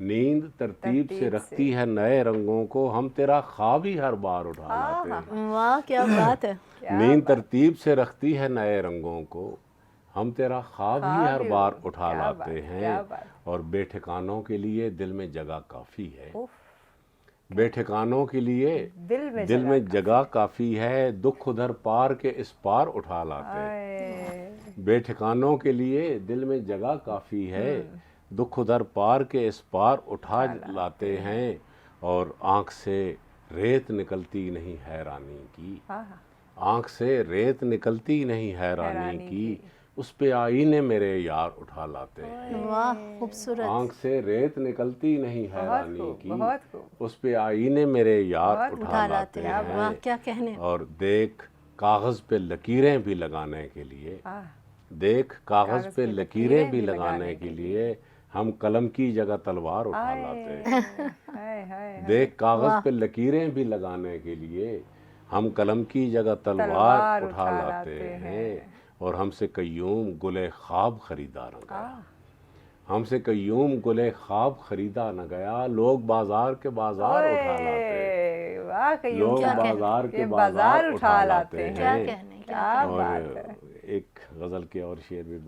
نیند ترتیب سے رکھتی ہے نئے رنگوں کو, ہم تیرا خواب ہی ہر بار اٹھا لاتے ہیں. واہ کیا بات ہے. نیند ترتیب سے رکھتی ہے نئے رنگوں کو, ہم تیرا خواب ہی ہر بار اٹھا لاتے ہیں. اور بے ٹھکانوں کے لیے دل میں جگہ کافی ہے, بے ٹھکانوں کے لیے دل میں جگہ کافی ہے, دکھ ادھر پار کے اس پار اٹھا لاتے ہیں. بے ٹھکانوں کے لیے دل میں جگہ کافی ہے, دکھ ادھر پار کے اس پار اٹھا لاتے ہیں. اور آنکھ سے ریت نکلتی نہیں حیرانی کی, آنکھ سے ریت نکلتی نہیں حیرانی کی, اس پہ آئینے میرے یار اٹھا لاتے ہیں. واہ خوبصورت. آنکھ سے ریت نکلتی نہیں حیرانی کی, اس پہ آئینے میرے یار اٹھا لاتے ہیں. واہ کیا کہنے. اور دیکھ کاغذ پہ لکیریں بھی لگانے کے لیے, دیکھ کاغذ پہ لکیریں بھی لگانے کے لیے, ہم قلم کی جگہ تلوار اٹھا لاتے ہیں. دیکھ کاغذ پہ لکیریں بھی لگانے کے لیے, ہم قلم کی جگہ تلوار اٹھا لاتے ہیں. اور ہم سے قیوم گلے خواب خریدا نہ گیا, ہم سے قیوم گلے خواب خریدا نہ گیا, لوگ بازار کے بازار اٹھا لاتے ہیں, لوگ بازار کے بازار اٹھا لاتے ہیں. اور ایک غزل کے اور شعر میں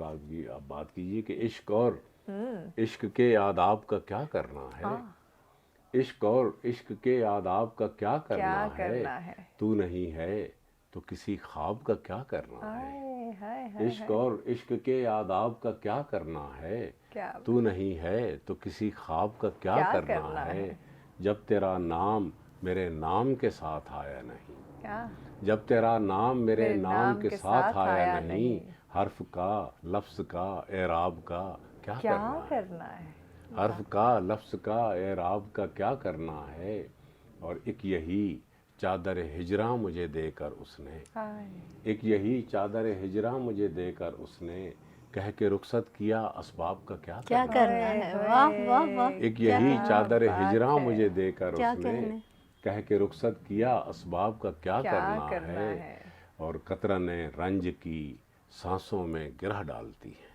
آپ بات کیجئے کہ عشق اور عشق کے آداب کا کیا کرنا ہے, عشق اور عشق کے آداب کا کیا کرنا ہے, تو نہیں ہے تو کسی خواب کا کیا کرنا ہے. عشق اور عشق کے آداب کا کیا کرنا ہے, تو نہیں ہے تو کسی خواب کا کیا کرنا ہے. جب تیرا نام میرے نام کے ساتھ آیا نہیں, جب تیرا نام میرے نام کے ساتھ آیا نہیں, حرف کا لفظ کا اعراب کا کیا کرنا ہے, حرف کا لفظ کا اعراب کا کیا کرنا ہے. اور ایک یہی چادر ہجراں مجھے دے کر اس نے, ایک یہی چادر ہجراں مجھے دے کر اس نے, کہہ کے رخصت کیا اسباب کا کیا کرنا ہے. واہ واہ واہ. ایک یہی چادر ہجراں مجھے دے کر اس نے, کہہ کے رخصت کیا اسباب کا کیا کرنا ہے. اور قطرہ رنج کی سانسوں میں گرہ ڈالتی ہے,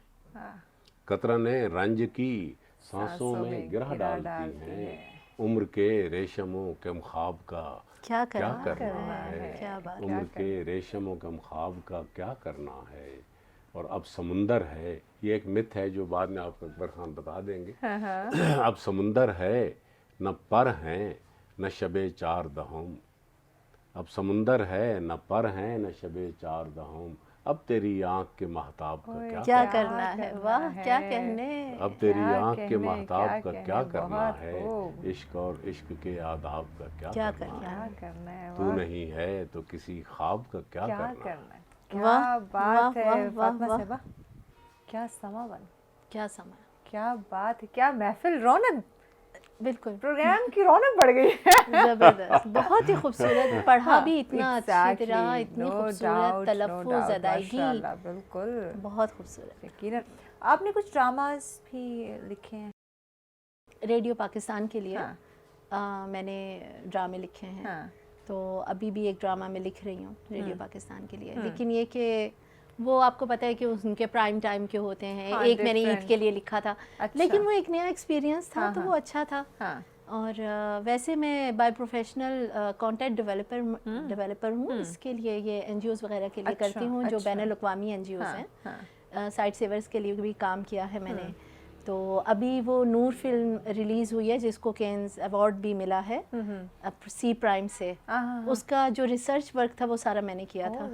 قطرہ رنج کی سانسوں میں گرہ ڈالتی ہیں. عمر کے ریشموں کے خواب کا کیا کرنا ہے, عمر کے ریشموں کے خواب کا کیا کرنا ہے. اور اب سمندر ہے, یہ ایک مت ہے جو بعد میں آپ اکبر خان بتا دیں گے. اب سمندر ہے نہ پر ہیں نہ شب چار دہم, اب سمندر ہے نہ پر ہیں نہ شب چار دہم, اب تیری آنکھ کے مہتاب کا کیا کرنا ہے. واہ کیا کہنے. اب تیری آنکھ کے مہتاب کا کیا کرنا ہے, عشق اور عشق کے آداب کا کیا کرنا ہے, تو نہیں ہے تو کسی خواب کا کیا کرنا ہے. کیا بات ہے فاطمہ صاحبہ, کیا سما بن, کیا سما, کیا بات ہے, کیا محفل, رونق, بالکل پروگرام کی رونق بڑھ گئی ہے. زبردست, بہت ہی خوبصورت, پڑھا بھی اتنا اچھی طرح, اتنی خوبصورت تلفظ, ادائیگی, بالکل بہت خوبصورت. یقیناً آپ نے کچھ ڈراماز بھی لکھے ہیں ریڈیو پاکستان کے لیے. میں نے ڈرامے لکھے ہیں, تو ابھی بھی ایک ڈرامہ میں لکھ رہی ہوں ریڈیو پاکستان کے لیے. لیکن یہ کہ وہ آپ کو پتہ ہے کہ ان کے پرائم ٹائم کے ہوتے ہیں. ایک میں نے عید کے لیے لکھا تھا, لیکن وہ ایک نیا ایکسپیرینس تھا, تو وہ اچھا تھا. اور ویسے میں بائی پروفیشنل کانٹینٹ ڈیولپر ہوں. اس کے لیے یہ این جی اوز وغیرہ کے لیے کرتی ہوں, جو بین الاقوامی این جی اوز ہیں. سائٹ سیورز کے لیے بھی کام کیا ہے میں نے. تو ابھی وہ نور فلم ریلیز ہوئی ہے جس کو کینز ایوارڈ بھی ملا ہے سی پرائم سے. اس کا جو ریسرچ ورک تھا وہ سارا میں نے کیا تھا.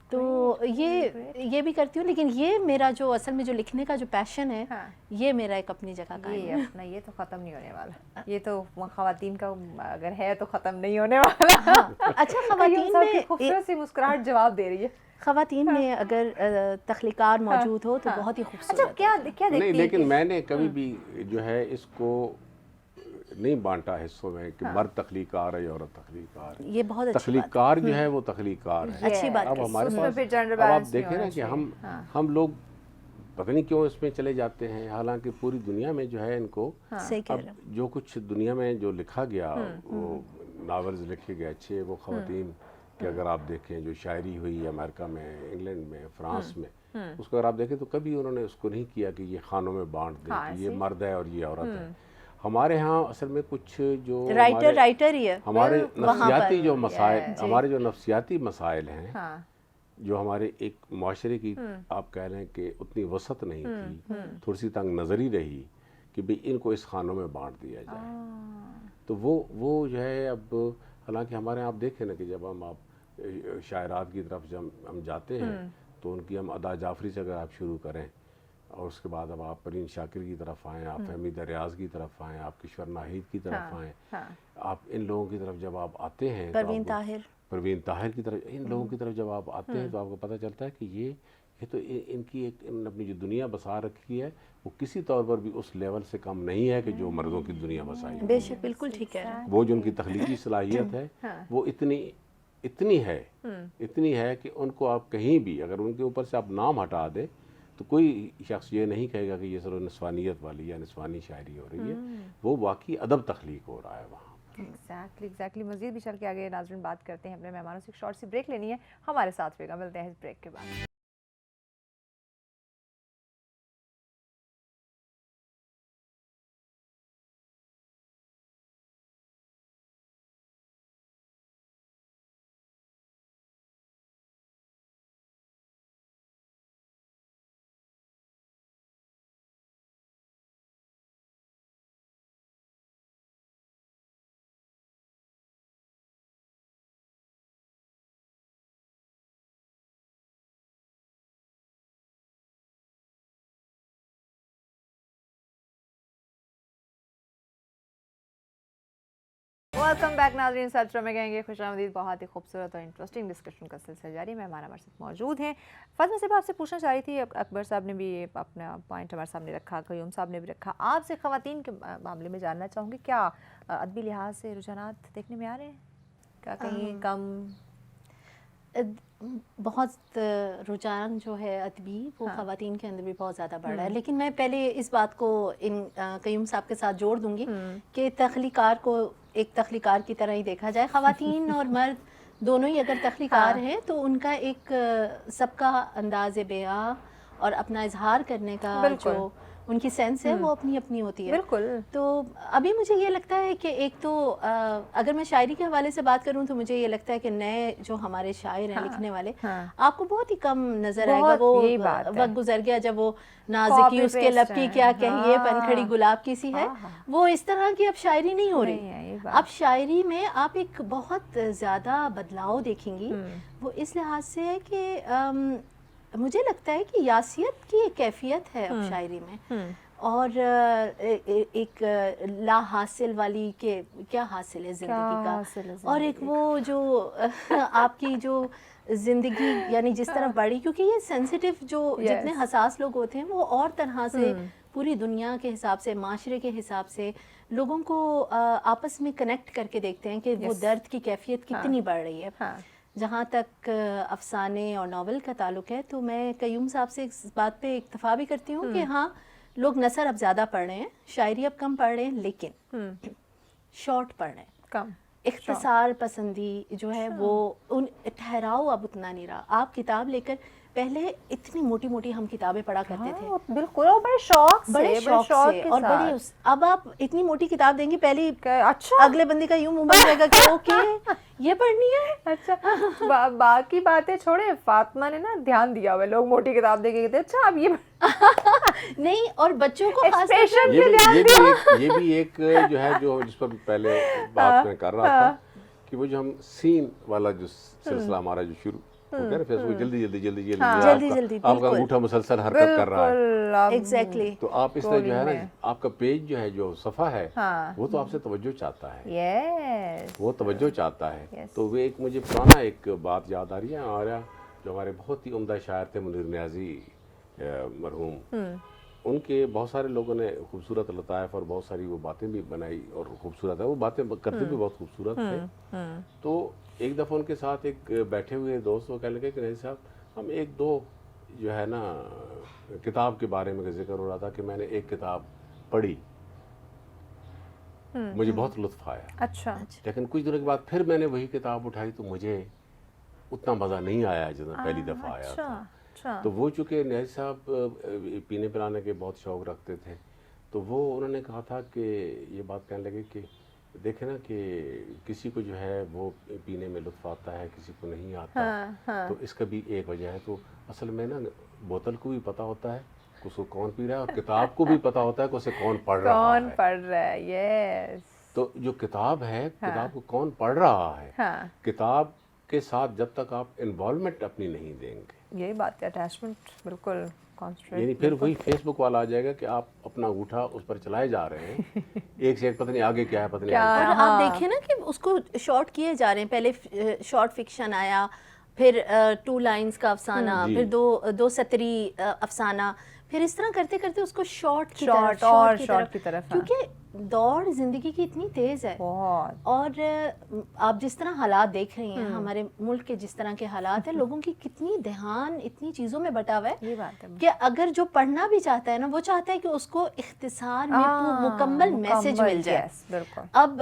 تو یہ بھی کرتی ہوں, لیکن یہ میرا جو اصل میں جو لکھنے کا جو پیشن ہے یہ میرا ایک اپنی جگہ کا ہے. اپنا یہ تو ختم نہیں ہونے والا, یہ تو خواتین کا اگر ہے تو ختم نہیں ہونے والا. اچھا, خواتین میں خوبصورت سی مسکراہٹ جواب دے رہی ہے. خواتین میں اگر تخلیقار موجود ہو تو بہت ہی خوبصورت. اچھا, کیا دیکھتی نہیں, لیکن میں نے کبھی بھی جو ہے اس کو نہیں بانٹا حصوں میں کہ مرد تخلیقار ہے, عورت تخلیقار ہے. یہ بہت اچھی تخلیقار جو ہے وہ تخلیقار ہے. اچھی بات. اب ہمارے پاس اب آپ دیکھیں نا کہ ہم لوگ پتہ نہیں کیوں اس میں چلے جاتے ہیں, حالانکہ پوری دنیا میں جو ہے ان کو اب جو کچھ دنیا میں جو لکھا گیا, وہ ناولز لکھے گئے اچھے, وہ خواتین کہ اگر آپ دیکھیں جو شاعری ہوئی امریکہ میں, انگلینڈ میں, فرانس میں, اس کو اگر آپ دیکھیں تو کبھی انہوں نے اس کو نہیں کیا کہ یہ خانوں میں بانٹ دیں کہ یہ مرد ہے اور یہ عورت ہے. ہمارے ہاں اصل میں کچھ جو رائٹر ہی ہے, ہمارے نفسیاتی جو مسائل, ہمارے جو نفسیاتی مسائل ہیں, جو ہمارے ایک معاشرے کی آپ کہہ لیں کہ اتنی وسعت نہیں تھی, تھوڑی سی تنگ نظری رہی کہ بھئی ان کو اس خانوں میں بانٹ دیا جائے. تو وہ جو ہے اب, حالانکہ ہمارے یہاں آپ دیکھیں نا کہ جب ہم آپ شاعرات کی طرف جب ہم جاتے ہیں تو ان کی ہم ادا جعفری سے اگر آپ شروع کریں, اور اس کے بعد اب آپ پرین شاکر کی طرف آئیں, آپ فہمیدہ ریاض کی طرف آئیں, آپ کشور ناہید کی طرف آئیں, آپ ان لوگوں کی طرف جب آپ آتے ہیں, پروین طاہر کی طرف, ان لوگوں کی طرف جب آپ آتے ہیں تو آپ کو پتہ چلتا ہے کہ یہ تو ان کی ایک اپنی جو دنیا بسا رکھی ہے وہ کسی طور پر بھی اس لیول سے کم نہیں ہے کہ جو مردوں کی دنیا بسائی. بے شک, بالکل ٹھیک ہے. وہ جو ان کی تخلیقی صلاحیت ہے وہ اتنی ہے کہ ان کو آپ کہیں بھی اگر ان کے اوپر سے آپ نام ہٹا دیں تو کوئی شخص یہ نہیں کہے گا کہ یہ صرف نسوانیت والی یا نسوانی شاعری ہو رہی ہے, وہ واقعی ادب تخلیق ہو رہا ہے وہاں. ایگزیکٹلی. مزید بھی چل کے آگے ناظرین بات کرتے ہیں, اپنے مہمانوں سے ایک شارٹ سی بریک لینی ہے, ہمارے ساتھ رہے گا, ملتے ہیں اس بریک کے بعد. ویلکم بیک ناظرین, سلسلے میں کہیں گے خوش آمدید. بہت ہی خوبصورت اور انٹرسٹنگ ڈسکشن کا سلسلہ جاری. مہمان ہمارے ساتھ موجود ہیں. فاطمہ صاحب, آپ سے پوچھنا چاہ رہی تھی, اکبر صاحب نے بھی اپنا پوائنٹ ہمارے سامنے رکھا, قیوم صاحب نے بھی رکھا, آپ سے خواتین کے معاملے میں جاننا چاہوں گی, کیا ادبی لحاظ سے رجحانات دیکھنے میں آ رہے ہیں, کیا کہیں کم؟ بہت رجحان جو ہے ادبی وہ خواتین کے اندر بھی بہت زیادہ بڑھ رہا ہے, لیکن میں پہلے اس بات کو ان قیوم صاحب کے ساتھ جوڑ دوں گی کہ تخلیقار کو ایک تخلیقار کی طرح ہی دیکھا جائے. خواتین اور مرد دونوں ہی اگر تخلیقار ہیں تو ان کا ایک سب کا انداز بیاں اور اپنا اظہار کرنے کا جو ان کی سینس ہے وہ اپنی اپنی ہوتی ہے. بالکل. تو ابھی مجھے یہ لگتا ہے کہ ایک تو اگر میں شاعری کے حوالے سے بات کروں تو مجھے یہ لگتا ہے کہ نئے جو ہمارے شاعر ہیں لکھنے والے آپ کو بہت ہی کم نظر آئے گا. وہ وقت گزر گیا جب وہ نازکی اس کے لب کی کیا کہیے پنکھڑی گلاب کی سی ہے, وہ اس طرح کی اب شاعری نہیں ہو رہی. اب شاعری میں آپ ایک بہت زیادہ بدلاؤ دیکھیں گی. وہ اس لحاظ سے ہے کہ مجھے لگتا ہے کہ یاسیت کی ایک کیفیت ہے اب شاعری میں, اور ایک لا حاصل والی کہ کیا حاصل ہے زندگی کا, اور ایک وہ جو آپ کی جو زندگی یعنی جس طرح بڑھی, کیونکہ یہ سینسیٹیو جو جتنے حساس لوگ ہوتے ہیں وہ اور طرح سے پوری دنیا کے حساب سے, معاشرے کے حساب سے لوگوں کو آپس میں کنیکٹ کر کے دیکھتے ہیں کہ وہ درد کی کیفیت کتنی بڑھ رہی ہے. جہاں تک افسانے اور ناول کا تعلق ہے تو میں قیوم صاحب سے اس بات پہ اکتفا بھی کرتی ہوں کہ ہاں لوگ نثر اب زیادہ پڑھ رہے ہیں, شاعری اب کم پڑھ رہے ہیں, لیکن شارٹ پڑھ رہے ہیں کم. اختصار پسندی جو ہے وہ ان ٹھہراؤ اب اتنا نہیں رہا. آپ کتاب لے کر پہلے اتنی موٹی موٹی ہم کتابیں پڑھا کرتے تھے, بالکل, اور بڑے شوق سے اور بڑے. اب آپ اتنی موٹی کتاب دیں گے, پہلی اچھا اگلے بندے کا یوں منہ بن جائے گا کہ اوکے یہ پڑھنی ہے. اچھا, باقی باتیں چھوڑے, فاطمہ نے نا دھیان دیا ہوا, لوگ موٹی کتاب دے کے کہتے اچھا اب یہ نہیں, اور بچوں کو خاص یہ بھی ایک جو ہے جو جس پر پہلے بات میں کر رہا تھا کہ وہ جو ہم سین والا جو سلسلہ ہمارا جو شروع ہو گیا نا, پھر وہ جلدی آپ کا انگوٹھا مسلسل حرکت کر رہا ہے, ایگزیکٹلی, تو آپ اس طرح جو ہے نا آپ کا پیج جو ہے جو صفحہ ہے وہ تو آپ سے توجہ چاہتا ہے, وہ توجہ چاہتا ہے. تو وہ ایک مجھے پرانا ایک بات یاد آ رہی ہے, اور جو ہمارے بہت ہی عمدہ شاعر تھے منیر نیازی مرحوم, ان کے بہت سارے لوگوں نے خوبصورت لطائف اور بہت ساری وہ باتیں بھی بنائی, اور خوبصورت ہے وہ باتیں کرتے بھی بہت خوبصورت تھے. تو ایک دفعہ ان کے ساتھ ایک بیٹھے ہوئے دوست وہ کہنے لگے کہ نہیں صاحب ہم ایک دو جو ہے نا کتاب کے بارے میں ذکر ہو رہا تھا کہ میں نے ایک کتاب پڑھی, مجھے بہت لطف آیا, اچھا, لیکن کچھ دنوں کے بعد پھر میں نے وہی کتاب اٹھائی تو مجھے اتنا مزہ نہیں آیا جتنا پہلی دفعہ آیا تھا. تو وہ چونکہ نیازی صاحب پینے پلانے کے بہت شوق رکھتے تھے, تو وہ انہوں نے کہا تھا کہ یہ بات کہنے لگے کہ دیکھیں نا کہ کسی کو جو ہے وہ پینے میں لطف آتا ہے, کسی کو نہیں آتا, تو اس کا بھی ایک وجہ ہے. تو اصل میں نا بوتل کو بھی پتہ ہوتا ہے کہ اس کو کون پی رہا ہے, اور کتاب کو بھی پتہ ہوتا ہے کہ اسے کون پڑھ رہا ہے. یس, تو جو کتاب ہے, کتاب کو کون پڑھ رہا ہے, کتاب کے ساتھ جب تک آپ انوالومنٹ اپنی نہیں دیں گے, یہی بات ہے, اٹیچمنٹ بالکل, یعنی پھر وہی فیس بک والا آ جائے گا کہ آپ اپنا انگوٹھا اس پر چلائے جا رہے ہیں, ایک سے ایک پتہ نہیں آگے کیا ہے, پتہ نہیں اور آپ دیکھیں نا کہ اس کو شارٹ کیے جا رہے ہیں. پہلے شارٹ فکشن آیا, پھر 2 لائنز کا افسانہ, پھر 2 سطری افسانہ, پھر اس طرح کرتے کرتے اس کو شارٹ کی طرف, کیونکہ دوڑ زندگی کی اتنی تیز ہے, اور آپ جس طرح حالات دیکھ رہی ہیں, ہمارے ملک کے جس طرح کے حالات ہیں, لوگوں کی کتنی دھیان اتنی چیزوں میں بٹا ہوا ہے کہ اگر جو پڑھنا بھی چاہتا ہے نا, وہ چاہتا ہے کہ اس کو اختصار میں مکمل میسج مل جائے. اب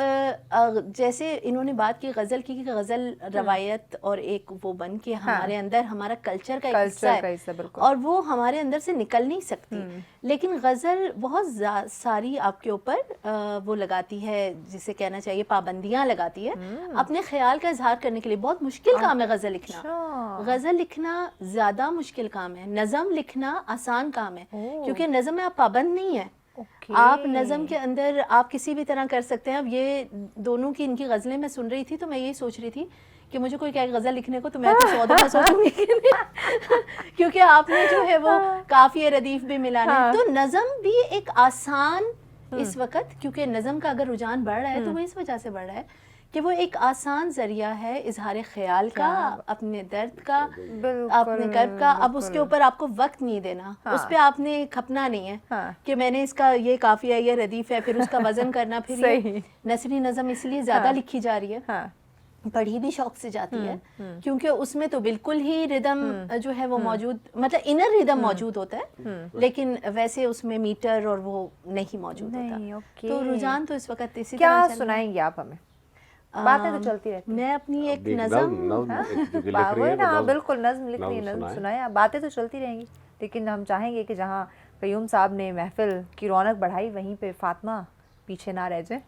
جیسے انہوں نے بات کی غزل کی, کہ غزل روایت اور ایک وہ بن کے ہمارے اندر ہمارا کلچر کا ایک حصہ ہے, اور وہ ہمارے اندر سے نکل نہیں سکتی. لیکن غزل بہت ساری آپ کے اوپر وہ لگاتی ہے, جسے کہنا چاہیے پابندیاں لگاتی ہے اپنے خیال کا اظہار کرنے کے لیے. بہت مشکل کام ہے غزل لکھنا. غزل لکھنا زیادہ مشکل کام ہے, نظم لکھنا آسان کام ہے, کیونکہ نظم میں آپ پابند نہیں ہیں. آپ نظم کے اندر آپ کسی بھی طرح کر سکتے ہیں. اب یہ دونوں کی ان کی غزلیں میں سن رہی تھی تو میں یہی سوچ رہی تھی کہ مجھے کوئی کہے غزل لکھنے کو تو میں تو 100 دفعہ سوچوں گی, کیونکہ آپ نے جو ہے وہ قافیہ ردیف بھی ملانا ہے. تو نظم بھی ایک آسان اس وقت, کیونکہ نظم کا اگر رجحان بڑھ رہا ہے تو وہ اس وجہ سے بڑھ رہا ہے کہ وہ ایک آسان ذریعہ ہے اظہار خیال کا, اپنے درد کا, اپنے کرب کا. اب اس کے اوپر آپ کو وقت نہیں دینا, اس پہ آپ نے کھپنا نہیں ہے کہ میں نے اس کا یہ قافیہ یہ ردیف ہے, پھر اس کا وزن کرنا. پھر یہ نثری نظم اس لیے زیادہ لکھی جا رہی ہے, پڑھی بھی شوق سے جاتی ہے, کیونکہ اس میں تو بالکل ہی ردم جو ہے وہ موجود, مطلب انر ردم موجود ہوتا ہے, لیکن ویسے اس میں میٹر اور وہ نہیں موجود ہوتا. تو رجحان تو اس وقت اسی طرح. کیا سنائیں گے آپ ہمیں؟ باتیں تو چلتی رہتی ہیں. میں اپنی ایک نظم, بالکل نظم لکھ رہی ہیں, نظم سنائیں آپ. باتیں تو چلتی رہیں گی, لیکن ہم چاہیں گے کہ جہاں قیوم صاحب نے محفل کی رونق بڑھائی وہیں پہ فاطمہ پیچھے نہ رہ جائے.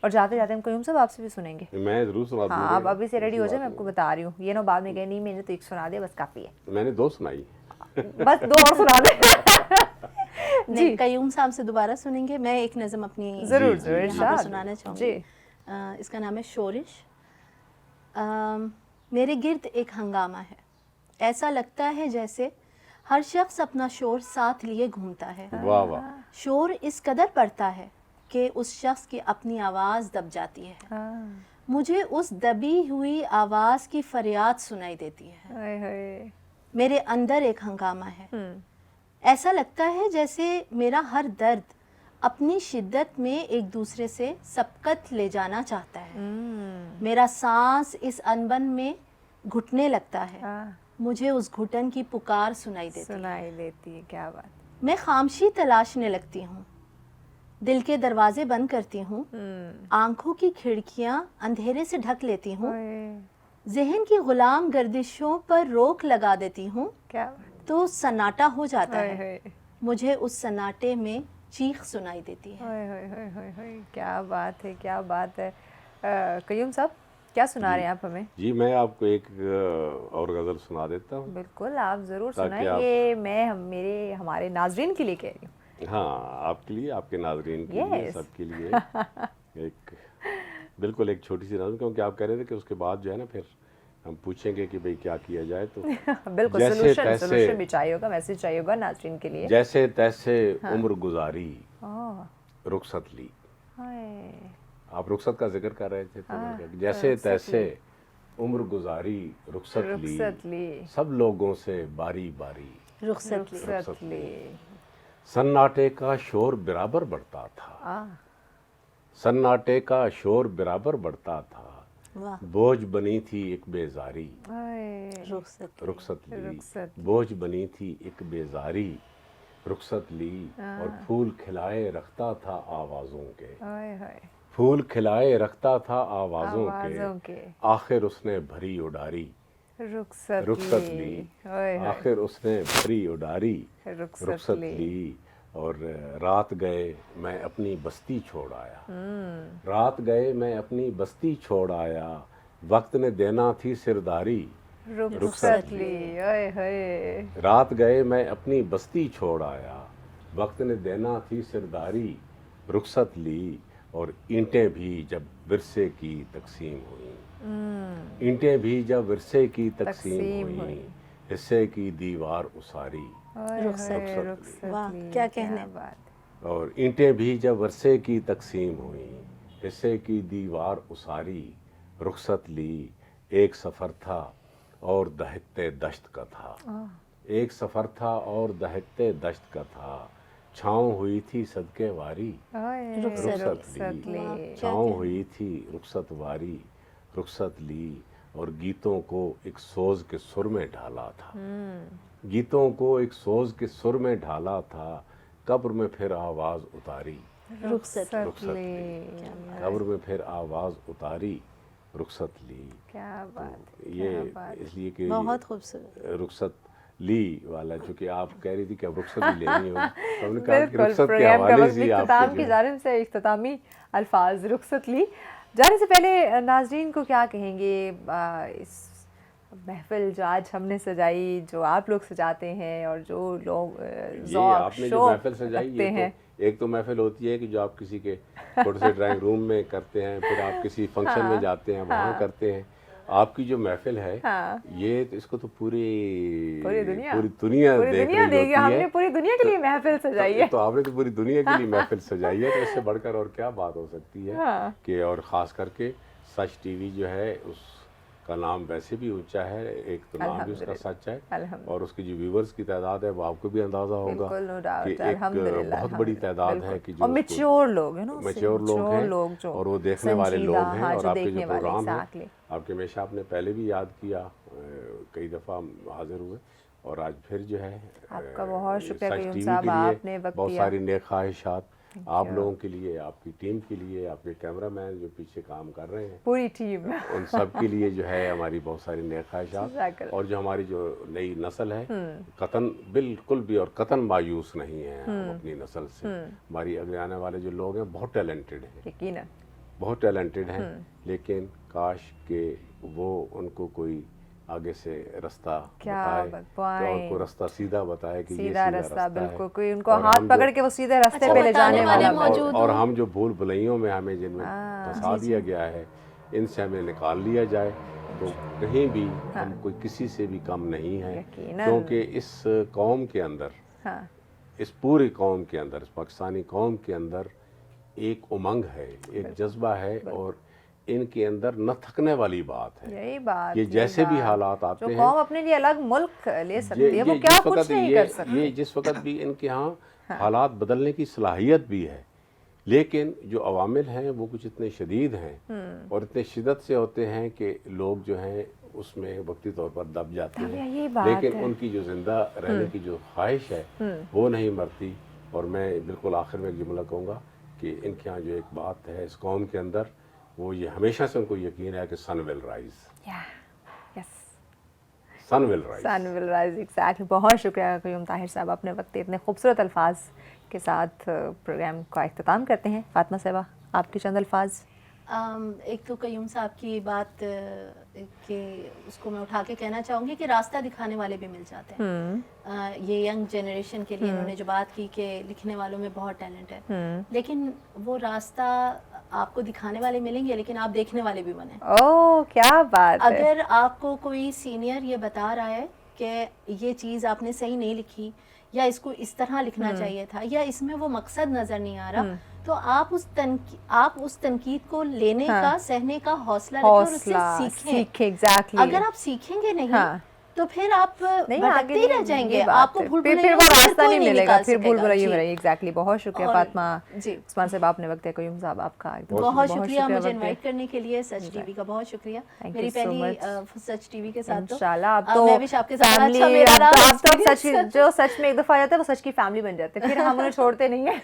اور جاتے جاتے ہم قیوم صاحب آپ سے بھی سنیں گے. میں ضرور سنا دوں. ہاں, آپ ابھی سے ریڈی ہو جائیں, میں آپ کو بتا رہی ہوں. یہ نہ بعد میں کہیں نہیں میں نے تو ایک سنا دیا بس کافی ہے. میں نے 2 سنائی, بس 2 اور سنا دیں. جی, قیوم صاحب سے دوبارہ سنیں گے. میں ایک نظم اپنی ضرور سنانا چاہوں گی. اس کا نام ہے شورش. میرے گرد ایک ہنگامہ ہے, ایسا لگتا ہے جیسے ہر شخص اپنا شور ساتھ لیے گھومتا ہے. واہ واہ. شور اس قدر پڑتا ہے کہ اس شخص کی اپنی آواز دب جاتی ہے. مجھے اس دبی ہوئی آواز کی فریاد سنائی دیتی ہے. میرے اندر ایک ہنگامہ ہے, ایسا لگتا ہے جیسے میرا ہر درد اپنی شدت میں ایک دوسرے سے سبقت لے جانا چاہتا ہے. میرا سانس اس انبن میں گھٹنے لگتا ہے. مجھے اس گھٹن کی پکار سنائی دیتی ہے. کیا بات. میں خاموشی تلاشنے لگتی ہوں, دل کے دروازے بند کرتی ہوں, آنکھوں کی کھڑکیاں اندھیرے سے ڈھک لیتی ہوں. ذہن کی غلام گردشوں پر روک لگا دیتی ہوں کیا تو سناٹا ہو جاتا ہے، مجھے اس سناٹے میں چیخ سنائی دیتی ہے۔ کیا بات ہے، کیا بات ہے۔ قیوم صاحب کیا سنا رہے ہیں آپ ہمیں؟ جی میں آپ کو ایک اور غزل سنا دیتا ہوں۔ بالکل آپ ضرور سنائیں، یہ میں ہمارے ناظرین کے لیے کہہ رہی ہوں۔ ہاں آپ کے لیے، آپ کے ناظرین کے لیے، سب کے لیے ایک بالکل ایک چھوٹی سی نظم، کیونکہ آپ کہہ رہے تھے کہ اس کے بعد جو ہے نا پھر ہم پوچھیں گے کہ بھئی کیا کیا جائے، تو بالکل سولوشن بھی چاہیے ہوگا، میسج چاہیے ہوگا ناظرین کے لیے۔ جیسے تیسے عمر گزاری رخصت لی، آپ رخصت کا ذکر کر رہے تھے تو میں کہا کہ جیسے تیسے عمر گزاری رخصت لی، سب لوگوں سے باری باری رخصت لی۔ سناٹے کا شور برابر بڑھتا تھا، سناٹے کا شور برابر بڑھتا تھا، بوجھ بنی تھی ایک بیزاری رخصت لی، بوجھ بنی تھی ایک بیزاری رخصت لی، اور پھول کھلائے رکھتا تھا آوازوں کے، پھول کھلائے رکھتا تھا آوازوں کے، آخر اس نے بھری اڈاری رخصت لی، آخر اس نے بھری اڈاری رخصت لی، اور رات گئے میں اپنی بستی چھوڑ آیا، رات گئے میں اپنی بستی چھوڑ آیا، وقت نے دینا تھی سرداری رخصت لی، رات گئے میں اپنی بستی چھوڑ آیا، وقت نے دینا تھی سرداری رخصت لی، اور اینٹیں بھی جب ورثے کی تقسیم ہوئیں، اینٹیں بھی جب ورثے کی تقسیم ہوئیں، حصے کی دیوار اساری رخصت لی، کیا کہنے، اور اینٹیں بھی جب ورثے کی تقسیم ہوئیں، حصے کی دیوار اساری رخصت لی، ایک سفر تھا اور دہکتے دشت کا تھا، ایک سفر تھا اور دہکتے دشت کا تھا، چھاؤں ہوئی تھی صدقے واری رخصت لی، چھاؤں ہوئی تھی رخصت واری رخصت لی، اور گیتوں کو ایک سوز کے سر میں ڈھالا تھا، گیتوں کو ایک سوز کے سر میں ڈھالا تھا، قبر میں پھر آواز اتاری رخصت لی، قبر میں پھر آواز اتاری رخصت لی۔ کیا بات، یہ اس لیے کہ بہت خوبصورت رخصت لی والا، چونکہ آپ کہہ رہی تھی کہ اب رخصت بھی لینی ہوگی، تو ہم نے کہا کہ بالکل رخصت کے پروگرام کا حوالے وقت سے آپ اختتام کی جانب سے اختتامی الفاظ رخصت لی۔ جانے سے پہلے ناظرین کو کیا کہیں گے، اس محفل جو آج ہم نے سجائی، جو آپ لوگ سجاتے ہیں، اور جو لوگ آپ نے جو محفل سجائی، یہ تو ایک تو محفل ہوتی ہے کہ جو آپ کسی کے چھوٹے سے ڈرائنگ روم میں کرتے ہیں، پھر آپ کسی فنکشن میں جاتے ہیں وہاں کرتے ہیں، آپ کی جو محفل ہے یہ اس کو تو پوری دنیا دیکھ رہی ہوتی ہے، ہم نے پوری دنیا کے لیے محفل سجائی ہے، تو آپ نے تو پوری دنیا کے لیے محفل سجائی ہے، تو اس سے بڑھ کر اور کیا بات ہو سکتی ہے کہ، اور خاص کر کے سچ ٹی وی جو ہے اس کا نام ویسے بھی اونچا ہے، ایک تو نام بھی اس کا سچ ہے، اور اس کی جو ویورز کی تعداد ہے وہ آپ کو بھی اندازہ ہوگا کہ ایک بہت بڑی تعداد ہے کہ جو میچور لوگ ہیں، میچور لوگ ہیں، اور وہ دیکھنے والے لوگ ہیں، اور آپ کے جو پروگرام ہیں، آپ کے ہمیشہ آپ نے پہلے بھی یاد کیا، کئی دفعہ حاضر ہوئے، اور آج پھر جو ہے آپ کا بہت شکریہ سچ قیوم ٹی وی صاحب، کے آپ نے لیے وقت بہت دیا، ساری نیک خواہشات آپ لوگوں کے لیے، آپ کی ٹیم کے لیے، آپ کے کیمرہ مین جو پیچھے کام کر رہے ہیں، پوری ٹیم، ان سب کے لیے جو ہے ہماری بہت ساری نیک خواہشات، اور جو ہماری جو نئی نسل ہے قطن بالکل بھی اور قطن مایوس نہیں ہے ہم اپنی نسل سے، ہماری اگلے آنے والے جو لوگ ہیں بہت ٹیلنٹڈ ہیں، یقیناً بہت ٹیلنٹڈ ہیں، لیکن کاش کہ وہ ان کو کوئی آگے سے رستہ بتائے، ان کو رستہ سیدھا بتائے کہ یہ سیدھا رستہ ہے، بالکل کوئی ان کو ہاتھ پکڑ کے وہ سیدھے راستے پہ لے جانے والا موجود، اور ہم جو بھول بھلائیوں میں ہمیں جن میں پھنسا دیا گیا ہے ان سے ہمیں نکال لیا جائے، تو کہیں بھی ہم کوئی کسی سے بھی کم نہیں ہے، کیونکہ اس قوم کے اندر، اس پوری قوم کے اندر، اس پاکستانی قوم کے اندر ایک امنگ ہے، ایک جذبہ ہے، اور ان کے اندر نہ تھکنے والی بات ہے، یہی بات، یہ جیسے بھی حالات آتے ہیں، جو قوم اپنے لیے الگ ملک لے سکتی ہے وہ کیا کچھ نہیں کر سکتی، یہ جس وقت بھی ان کے ہاں حالات بدلنے کی صلاحیت بھی ہے، لیکن جو عوامل ہیں وہ کچھ اتنے شدید ہیں اور اتنے شدت سے ہوتے ہیں کہ لوگ جو ہیں اس میں وقتی طور پر دب جاتے ہیں، لیکن ان کی جو زندہ رہنے کی جو خواہش ہے وہ نہیں مرتی، اور میں بالکل آخر میں ایک جملہ کہوں گا کہ ان کے ہاں جو ایک بات ہے اس قوم کے اندر، وہ یہ ہمیشہ سے ان کو یقین ہے کہ sun will rise, sun will rise. Sun will rise, exactly. बहुत शुक्रिया क़य्यूम ताहिर साहब, अपने वक्त इतने खूबसूरत अल्फाज के साथ प्रोग्राम का इख्तिताम करते हैं। फातिमा साहिबा, आपके चंद अल्फाज। एक तो क़य्यूम साहब की बात कि उसको मैं उठा के कहना चाहूँगी कि रास्ता दिखाने वाले भी मिल जाते हैं। ये यंग जनरेशन के लिए इन्होंने जो बात की कि लिखने वालों में बहुत टैलेंट है, लेकिन वो रास्ता आपको दिखाने वाले मिलेंगे, लेकिन आप देखने वाले भी बने। ओह, क्या बात है। अगर आपको कोई सीनियर ये बता रहा है कि ये चीज़ आपने सही नहीं लिखी, या इसको इस तरह लिखना चाहिए था, या इसमें वो मकसद नज़र नहीं आ रहा, तो आप उस तनकीद को लेने का, सहने का हौसला रखें और उससे सीखें। एग्जैक्टली। अगर आप सीखेंगे नहीं तो फिर आप भटकते ही रह जाएंगे, आपको फिर वो रास्ता नहीं मिलेगा, फिर भूल भुलैया में रहेगी। एग्जैक्टली। बहुत शुक्रिया फातिमा। उस्मान साहब, आपने वक्त है, क़य्यूम साहब आपका बहुत शुक्रिया मुझे इनवाइट करने के लिए। सच टीवी का बहुत शुक्रिया, मेरी पहली सच टीवी के साथ। इंशाल्लाह अब तो मैं भी आपके साथ अच्छा मेरा रहा। आप तो सच, जो सच में एक दफा आ जाता है वो सच की फैमिली बन जाते हैं, फिर हम उन्हें छोड़ते नहीं है।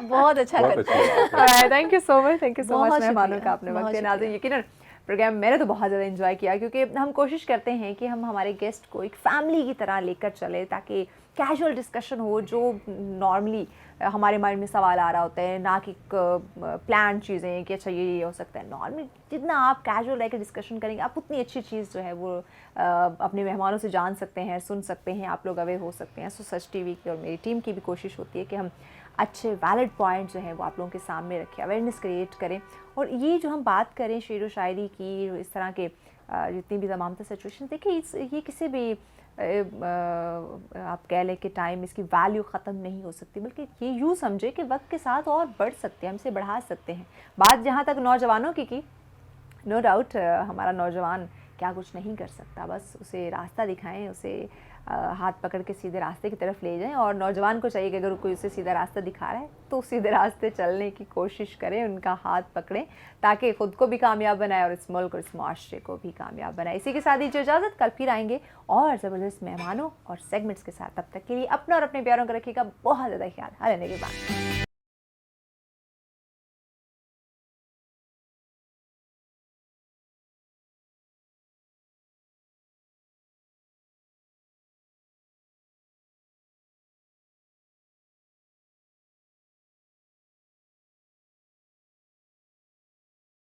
बहुत अच्छा करते हैं। Thank you so much, thank you so much मेहमानों का आपने वक्त दिया। नाज़रीन, यकीनन प्रोग्राम मैंने तो बहुत ज़्यादा एंजॉय किया, क्योंकि हम कोशिश करते हैं कि हम हमारे गेस्ट को एक फैमिली की तरह लेकर चले, ताकि कैजुअल डिस्कशन हो, जो नॉर्मली हमारे माइंड में सवाल आ रहा होता है, ना कि प्लान चीज़ें कि अच्छा ये हो सकता है। नॉर्मली जितना आप कैजुअल रह के डिस्कशन करेंगे, आप उतनी अच्छी चीज़ जो है वो अपने मेहमानों से जान सकते हैं, सुन सकते हैं, आप लोग अवेयर हो सकते हैं। सो सच टीवी की और मेरी टीम की भी कोशिश होती है कि हम अच्छे वैलिड पॉइंट जो है वो आप लोगों के सामने रखें, अवेयरनेस क्रिएट करें। और ये जो हम बात करें शेर व शायरी की, इस तरह के जितनी भी तमाम सिचुएशन, देखिए ये किसी भी आप कह लें कि टाइम इसकी वैल्यू ख़त्म नहीं हो सकती, बल्कि ये यूँ समझे कि वक्त के साथ और बढ़ सकते हैं, हम इसे बढ़ा सकते हैं। बात जहाँ तक नौजवानों की नो डाउट हमारा नौजवान क्या कुछ नहीं कर सकता, बस उसे रास्ता दिखाएं, उसे हाथ पकड़ के सीधे रास्ते की तरफ ले जाएं। और नौजवान को चाहिए कि अगर कोई उसे सीधा रास्ता दिखा रहा है तो सीधे रास्ते चलने की कोशिश करें, उनका हाथ पकड़ें, ताकि ख़ुद को भी कामयाब बनाए और इस मुल्क और इस माशरे को भी कामयाब बनाए। इसी के साथ ही जो इजाज़त, कल फिर आएंगे और ज़बरदस्त मेहमानों और सेगमेंट्स के साथ। तब तक के लिए अपना और अपने प्यारों का रखिएगा बहुत ज़्यादा ख्याल। आने के बाद